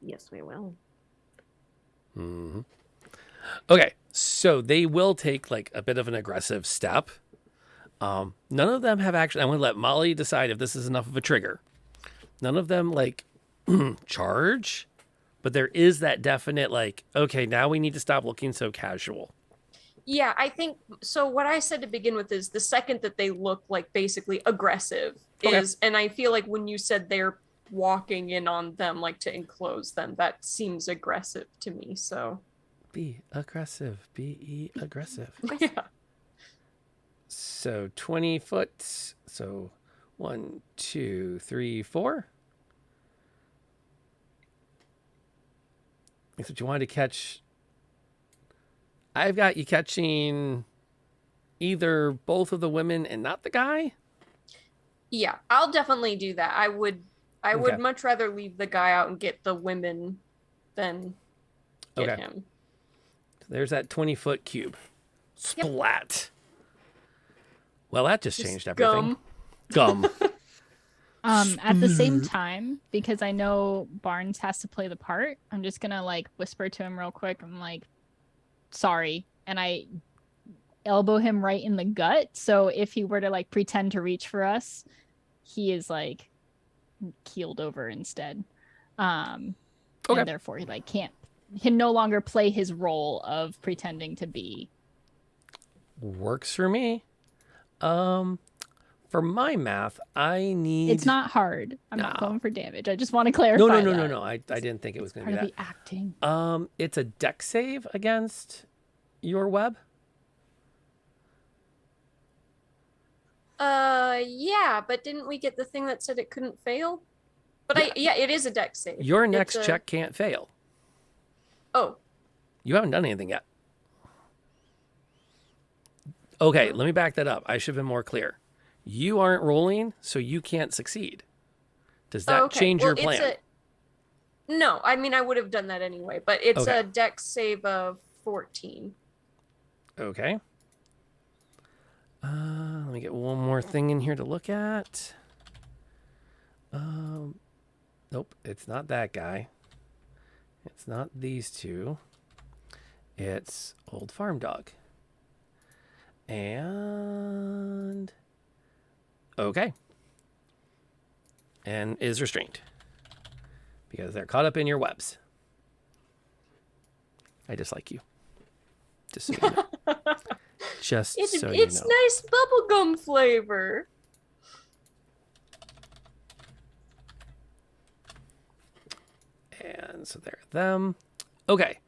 Speaker 5: Yes, we will.
Speaker 1: Mm-hmm. Okay, so they will take like a bit of an aggressive step. None of them have actually. I'm going to let Molly decide if this is enough of a trigger. None of them like charge, but there is that definite like, okay, now we need to stop looking so casual.
Speaker 4: Yeah, I think so. What I said to begin with is the second that they look like basically aggressive is, and I feel like when you said they're walking in on them, like to enclose them, that seems aggressive to me. So
Speaker 1: be aggressive. Be aggressive.
Speaker 4: Yeah.
Speaker 1: So 20 foot. So 1, 2, 3, 4. That's what you wanted to catch. I've got you catching either both of the women and not the guy.
Speaker 4: Yeah, I'll definitely do that. I would much rather leave the guy out and get the women than get him.
Speaker 1: So there's that 20-foot cube. Splat. Yep. Well, that just changed everything. Gum.
Speaker 3: At the same time, because I know Barnes has to play the part, I'm just gonna like whisper to him real quick. I'm like, sorry. And I elbow him right in the gut. So if he were to like pretend to reach for us, he is like keeled over instead. And therefore he like can no longer play his role of pretending to be.
Speaker 1: Works for me. For my math, I need.
Speaker 3: It's not hard. I'm not going for damage. I just want to clarify.
Speaker 1: No. I didn't think it was going to be that.
Speaker 3: Part of the acting.
Speaker 1: It's a dex save against your web.
Speaker 4: Yeah, but didn't we get the thing that said it couldn't fail? But it is a dex save.
Speaker 1: Your next check can't fail.
Speaker 4: Oh.
Speaker 1: You haven't done anything yet. Okay, let me back that up. I should have been more clear. You aren't rolling, so you can't succeed. Does that change your plan?
Speaker 4: No, I mean, I would have done that anyway, but it's a dex save of 14.
Speaker 1: Okay. Let me get one more thing in here to look at. Nope, it's not that guy. It's not these two. It's Old Farm Dog. And okay. And is restrained. because they're caught up in your webs. I dislike you. Just so you know. Just
Speaker 4: It's
Speaker 1: so you know.
Speaker 4: nice bubblegum flavor.
Speaker 1: And so there are them. Okay.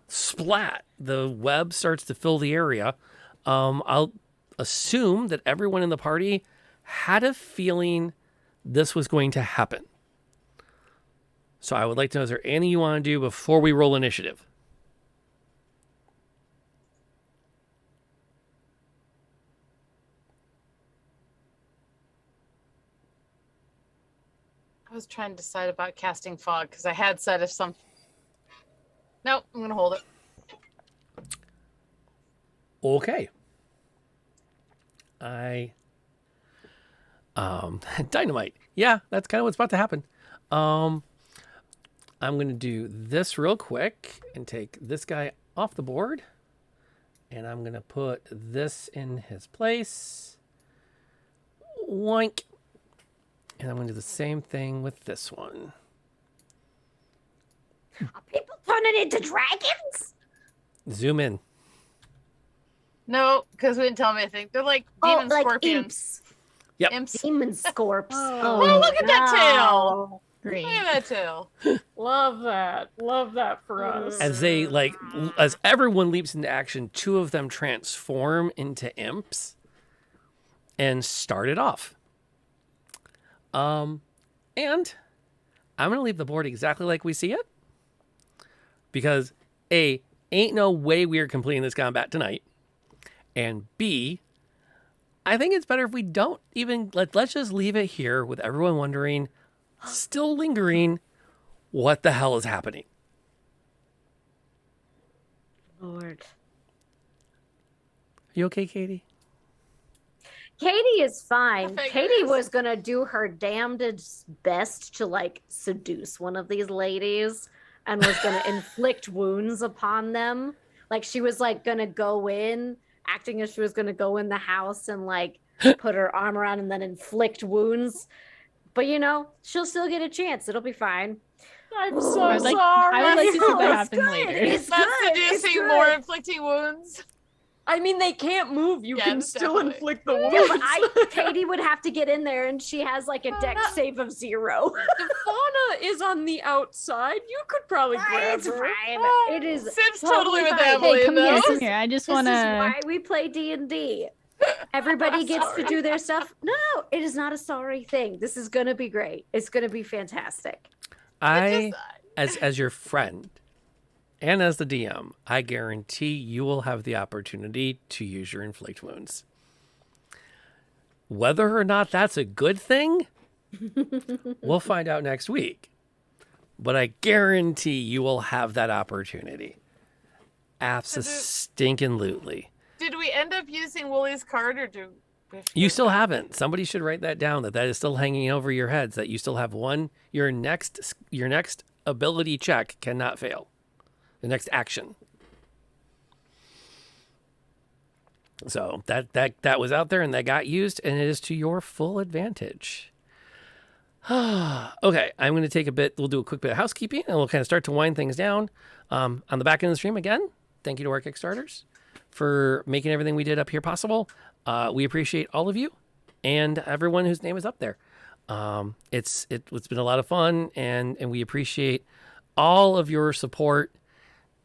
Speaker 1: Splat. The web starts to fill the area. I'll assume that everyone in the party had a feeling this was going to happen. So I would like to know, is there anything you want to do before we roll initiative?
Speaker 2: I was trying to decide about casting fog because I had said if some. Nope, I'm gonna hold it.
Speaker 1: Okay. Dynamite. Yeah, that's kind of what's about to happen. I'm gonna do this real quick and take this guy off the board, and I'm gonna put this in his place. Woink. And I'm gonna do the same thing with this one.
Speaker 5: Are people turning into dragons?
Speaker 1: Zoom in.
Speaker 2: No, because we didn't tell me anything. They're like demon scorpions.
Speaker 5: Imps.
Speaker 1: Yep.
Speaker 2: Imps.
Speaker 5: Demon scorps.
Speaker 2: Oh, look at that tail.
Speaker 3: Great.
Speaker 2: Look at that tail.
Speaker 4: Love that. Love that for us.
Speaker 1: As they as everyone leaps into action, two of them transform into imps and start it off. And I'm gonna leave the board exactly like we see it, because A, ain't no way we are completing this combat tonight, and B, I think it's better if we don't even let's just leave it here with everyone wondering, still lingering, what the hell is happening.
Speaker 5: Lord.
Speaker 1: Are you okay, Katie?
Speaker 5: Katie is fine.
Speaker 2: I
Speaker 5: Katie
Speaker 2: figures.
Speaker 5: was gonna do her damnedest best to like seduce one of these ladies and was gonna inflict wounds upon them. Like she was like gonna go in, acting as she was gonna go in the house and like put her arm around and then inflict wounds. But you know, she'll still get a chance. It'll be fine.
Speaker 4: I'm so
Speaker 3: I would like-
Speaker 4: sorry.
Speaker 3: I would like to see what
Speaker 5: It's
Speaker 3: happens
Speaker 5: good.
Speaker 3: later.
Speaker 5: It's
Speaker 2: That's
Speaker 5: good. It's
Speaker 2: seducing
Speaker 5: good.
Speaker 2: more inflicting wounds.
Speaker 4: I mean, they can't move. You can
Speaker 2: Yes,
Speaker 4: still
Speaker 2: definitely.
Speaker 4: inflict the wounds.
Speaker 5: Yeah, but Katie would have to get in there, and she has like a dex save of 0.
Speaker 4: The fauna is on the outside. You could probably grab
Speaker 5: It's
Speaker 4: her.
Speaker 5: fine. It is
Speaker 2: Sib's totally with
Speaker 5: fine.
Speaker 2: Emily,
Speaker 3: Hey, come
Speaker 2: though.
Speaker 3: here, come here. I just
Speaker 5: This
Speaker 3: want
Speaker 5: is
Speaker 3: to.
Speaker 5: why we play D&D. Everybody gets to do their stuff. No, it is not a sorry thing. This is gonna be great. It's gonna be fantastic.
Speaker 1: As your friend and as the DM, I guarantee you will have the opportunity to use your inflict wounds. Whether or not that's a good thing, we'll find out next week. But I guarantee you will have that opportunity. Abso-stinkin-lutely.
Speaker 2: Did we end up using Wooly's card or do we have to
Speaker 1: You
Speaker 2: go
Speaker 1: still
Speaker 2: back?
Speaker 1: haven't. Somebody should write that down, that is still hanging over your heads, that you still have one. Your next ability check cannot fail. The next action. So that was out there and that got used, and it is to your full advantage. Okay, I'm going to take a bit. We'll do a quick bit of housekeeping, and we'll kind of start to wind things down. On the back end of the stream, again, thank you to our Kickstarters for making everything we did up here possible. We appreciate all of you and everyone whose name is up there. It's been a lot of fun, and we appreciate all of your support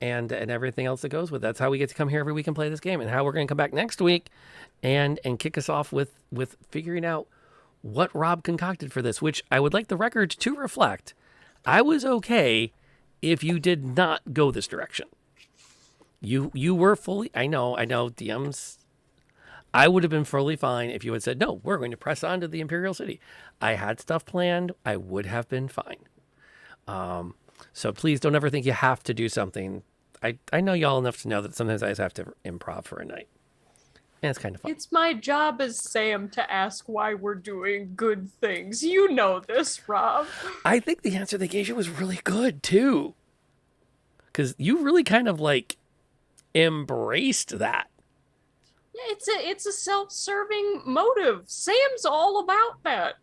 Speaker 1: and everything else that goes with it. That's how we get to come here every week and play this game, and how we're going to come back next week and kick us off with figuring out what Rob concocted for this, which I would like the record to reflect. I was okay if you did not go this direction. You were fully, I know DMs. I would have been fully fine if you had said, no, we're going to press on to the Imperial City. I had stuff planned. I would have been fine. So please don't ever think you have to do something. I know y'all enough to know that sometimes I just have to improv for a night. And it's kind of fun.
Speaker 4: It's my job as Sam to ask why we're doing good things. You know this, Rob.
Speaker 1: I think the answer they gave you was really good, too. Because you really kind of, embraced that.
Speaker 4: Yeah, it's a self-serving motive. Sam's all about that.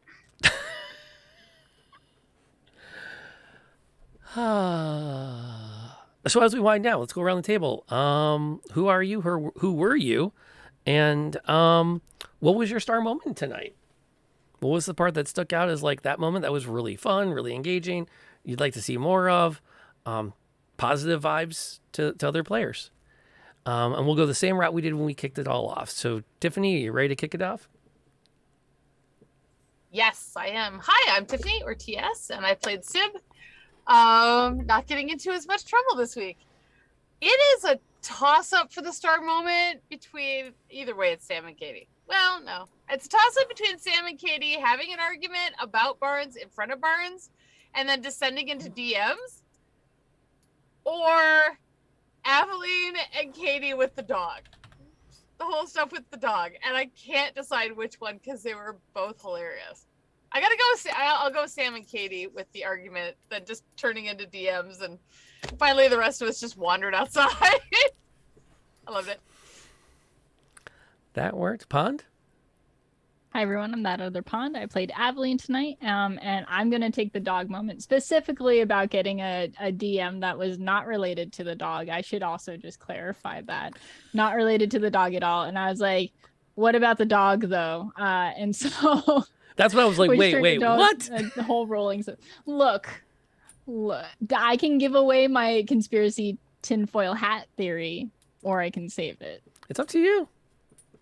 Speaker 1: So as we wind down, let's go around the table. Who are you? Who were you? And what was your star moment tonight? What was the part that stuck out as like that moment that was really fun, really engaging, you'd like to see more of? Positive vibes to other players. And we'll go the same route we did when we kicked it all off. So Tiffany, are you ready to kick it off?
Speaker 2: Yes, I am. Hi, I'm Tiffany, or TS, and I played Sib. Not getting into as much trouble this week. It is a toss-up for the star moment between, either way, it's Sam and Katie. Well, no. It's a toss-up between Sam and Katie having an argument about Barnes in front of Barnes, and then descending into DMs, or Aveline and Katie with the dog. The whole stuff with the dog, and I can't decide which one because they were both hilarious. I'll go Sam and Katie with the argument, then just turning into DMs, and finally the rest of us just wandered outside. I loved it.
Speaker 1: That worked. Pond?
Speaker 3: Hi everyone, I'm that other Pond. I played Aveline tonight, and I'm gonna take the dog moment specifically about getting a DM that was not related to the dog. I should also just clarify that, not related to the dog at all. And I was like, "What about the dog, though?" And so
Speaker 1: that's what I was like. Wait, what?
Speaker 3: The whole rolling. So, look, I can give away my conspiracy tinfoil hat theory, or I can save it.
Speaker 1: It's up to you.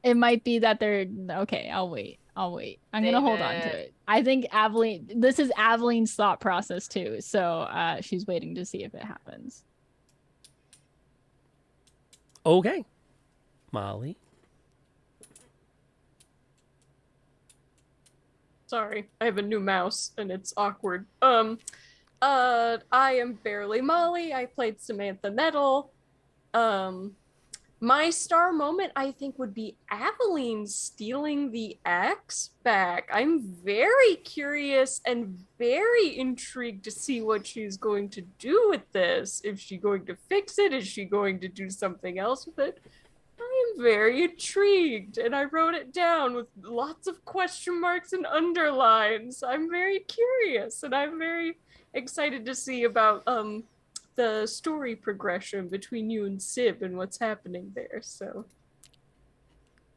Speaker 3: It might be that they're okay. I'll wait. I'm going to hold on to it. I think Aveline, this is Aveline's thought process too. So she's waiting to see if it happens.
Speaker 1: Okay. Molly.
Speaker 4: Sorry, I have a new mouse and it's awkward. I am barely Molly. I played Samantha Nettle. My star moment, I think, would be Aveline stealing the axe back. I'm very curious and very intrigued to see what she's going to do with this. Is she going to fix it? Is she going to do something else with it? I am very intrigued, and I wrote it down with lots of question marks and underlines. I'm very curious, and I'm very excited to see about the story progression between you and Sib and what's happening there. So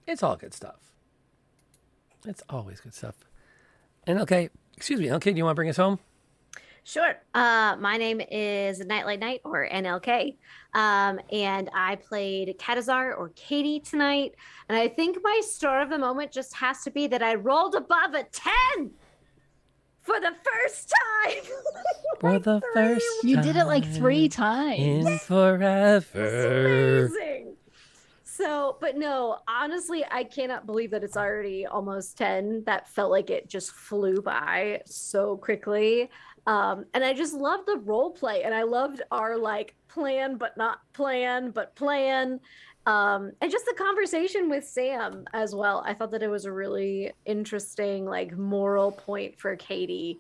Speaker 1: it's all good stuff. It's always good stuff. And okay, excuse me, LK, do you want to bring us home?
Speaker 5: Sure. My name is Nightlight Night, or NLK, and I played Katazar, or Katie, tonight. And I think my star of the moment just has to be that I rolled above a 10 for the first time.
Speaker 1: For the first time.
Speaker 3: You did it like 3 times.
Speaker 1: In forever.
Speaker 5: It's amazing. So, but no, honestly, I cannot believe that it's already almost 10. That felt like it just flew by so quickly. And I just loved the role play, and I loved our like plan, but not plan, but plan. And just the conversation with Sam as well. I thought that it was a really interesting, like, moral point for Katie,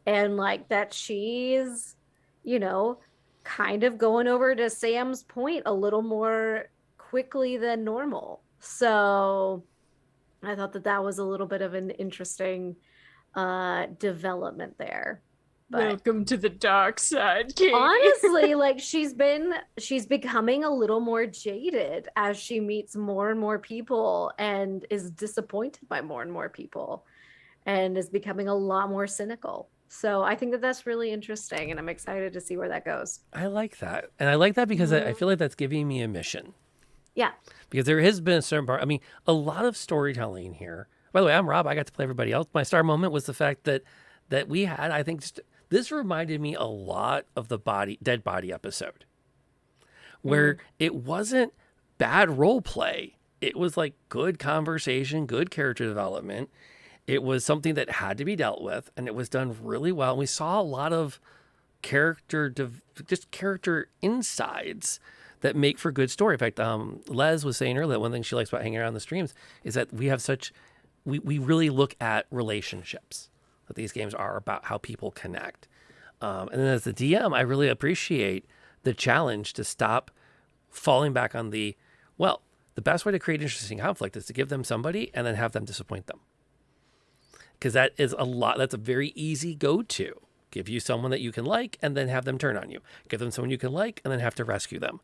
Speaker 5: and like that she's, you know, kind of going over to Sam's point a little more quickly than normal. So I thought that that was a little bit of an interesting development there. But
Speaker 4: welcome to the dark side, Katie.
Speaker 5: Honestly, like she's becoming a little more jaded as she meets more and more people and is disappointed by more and more people and is becoming a lot more cynical. So I think that that's really interesting, and I'm excited to see where that goes.
Speaker 1: I like that. And I like that because I feel like that's giving me a mission.
Speaker 5: Yeah. Because
Speaker 1: there has been a certain part, I mean, a lot of storytelling here. By the way, I'm Rob. I got to play everybody else. My star moment was the fact that we had, I think, this reminded me a lot of the dead body episode, where it wasn't bad role play. It was like good conversation, good character development. It was something that had to be dealt with, and it was done really well. And we saw a lot of character insides that make for good story. In fact, Les was saying earlier that one thing she likes about hanging around the streams is that we have we really look at relationships. That these games are about how people connect. And then as the DM, I really appreciate the challenge to stop falling back on the best way to create interesting conflict is to give them somebody and then have them disappoint them. Because that is that's a very easy go-to. give you someone that you can like and then have them turn on you. Give them someone you can like and then have to rescue them.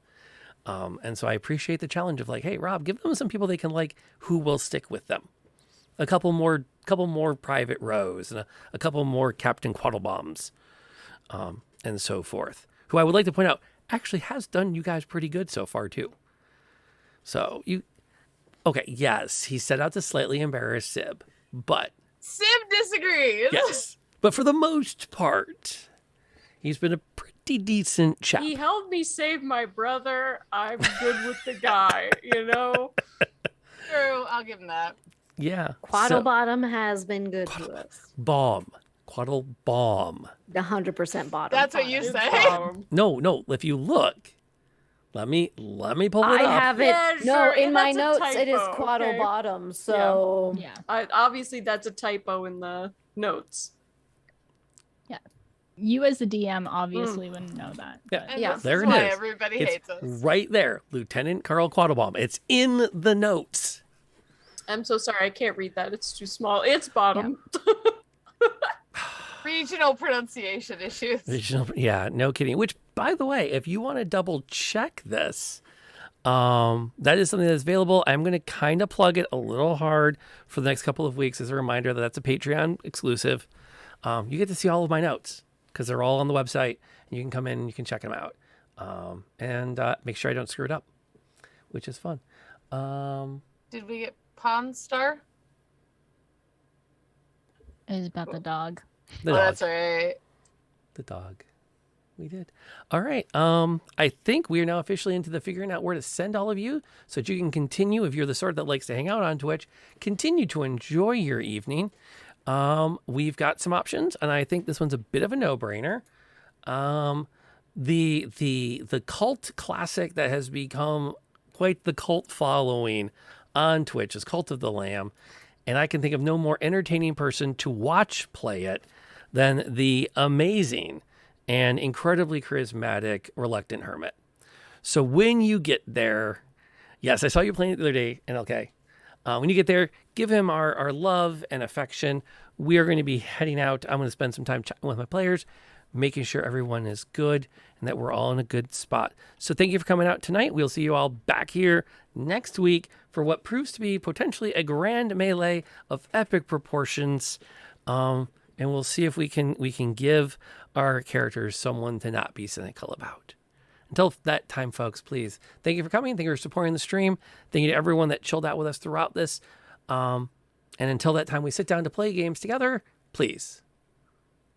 Speaker 1: And so I appreciate the challenge of like, hey, Rob, give them some people they can like who will stick with them. A couple more private rows and a couple more Captain Quaddlebombs, and so forth. Who I would like to point out actually has done you guys pretty good so far too. So okay, yes, he set out to slightly embarrass Sib, but
Speaker 2: Sib disagrees.
Speaker 1: yes, but for the most part, he's been a pretty decent chap.
Speaker 4: He helped me save my brother. I'm good with the guy, you know?
Speaker 2: True, I'll give him that.
Speaker 1: Yeah.
Speaker 5: Quaddlebottom has been good to us.
Speaker 1: Quaddle bomb.
Speaker 5: 100% bottom.
Speaker 2: That's what you say?
Speaker 1: No. If you look, let me pull it
Speaker 5: I
Speaker 1: up.
Speaker 5: have it.
Speaker 4: Yeah,
Speaker 5: no,
Speaker 4: sure,
Speaker 5: in my
Speaker 4: that's a
Speaker 5: notes it is
Speaker 4: typo,
Speaker 5: Quaddle
Speaker 4: okay.
Speaker 5: bottom. So
Speaker 3: Yeah.
Speaker 4: Obviously, that's a typo in the notes.
Speaker 3: Yeah. You as the DM obviously wouldn't know that.
Speaker 1: Yeah,
Speaker 2: And
Speaker 5: Yeah.
Speaker 2: this
Speaker 1: there
Speaker 2: is
Speaker 1: it
Speaker 2: why
Speaker 1: is.
Speaker 2: everybody
Speaker 1: It's
Speaker 2: hates us.
Speaker 1: right there, Lieutenant Carl Quaddlebomb. It's in the notes.
Speaker 4: I'm so sorry, I can't read that. It's too small. It's bottom.
Speaker 2: Regional pronunciation issues.
Speaker 1: Yeah, no kidding. Which, by the way, if you want to double check this, that is something that's available. I'm going to kind of plug it a little hard for the next couple of weeks as a reminder that that's a Patreon exclusive. You get to see all of my notes because they're all on the website, and you can come in and you can check them out. And make sure I don't screw it up, which is fun.
Speaker 2: Did we get Pawn Star?
Speaker 3: It is about the dog.
Speaker 1: The dog.
Speaker 2: That's right.
Speaker 1: The dog. We did. All right. I think we are now officially into the figuring out where to send all of you so that you can continue, if you're the sort that likes to hang out on Twitch, continue to enjoy your evening. We've got some options, and I think this one's a bit of a no-brainer. The cult classic that has become quite the cult following on Twitch is Cult of the Lamb, and I can think of no more entertaining person to watch play it than the amazing and incredibly charismatic Reluctant Hermit. So when you get there, yes, I saw you playing it the other day, and okay. When you get there, give him our love and affection. We are going to be heading out. I'm going to spend some time chatting with my players, making sure everyone is good and that we're all in a good spot. So thank you for coming out tonight. We'll see you all back here next week for what proves to be potentially a grand melee of epic proportions. And we'll see if we can give our characters someone to not be cynical about. Until that time, folks, please, thank you for coming. Thank you for supporting the stream. Thank you to everyone that chilled out with us throughout this. And until that time we sit down to play games together, please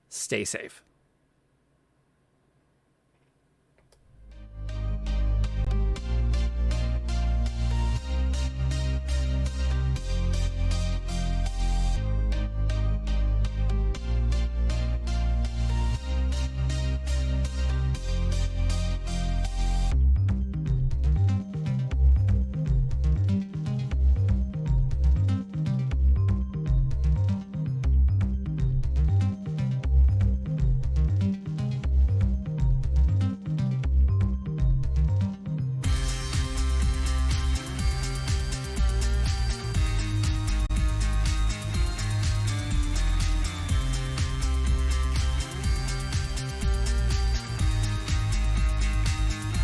Speaker 1: stay safe.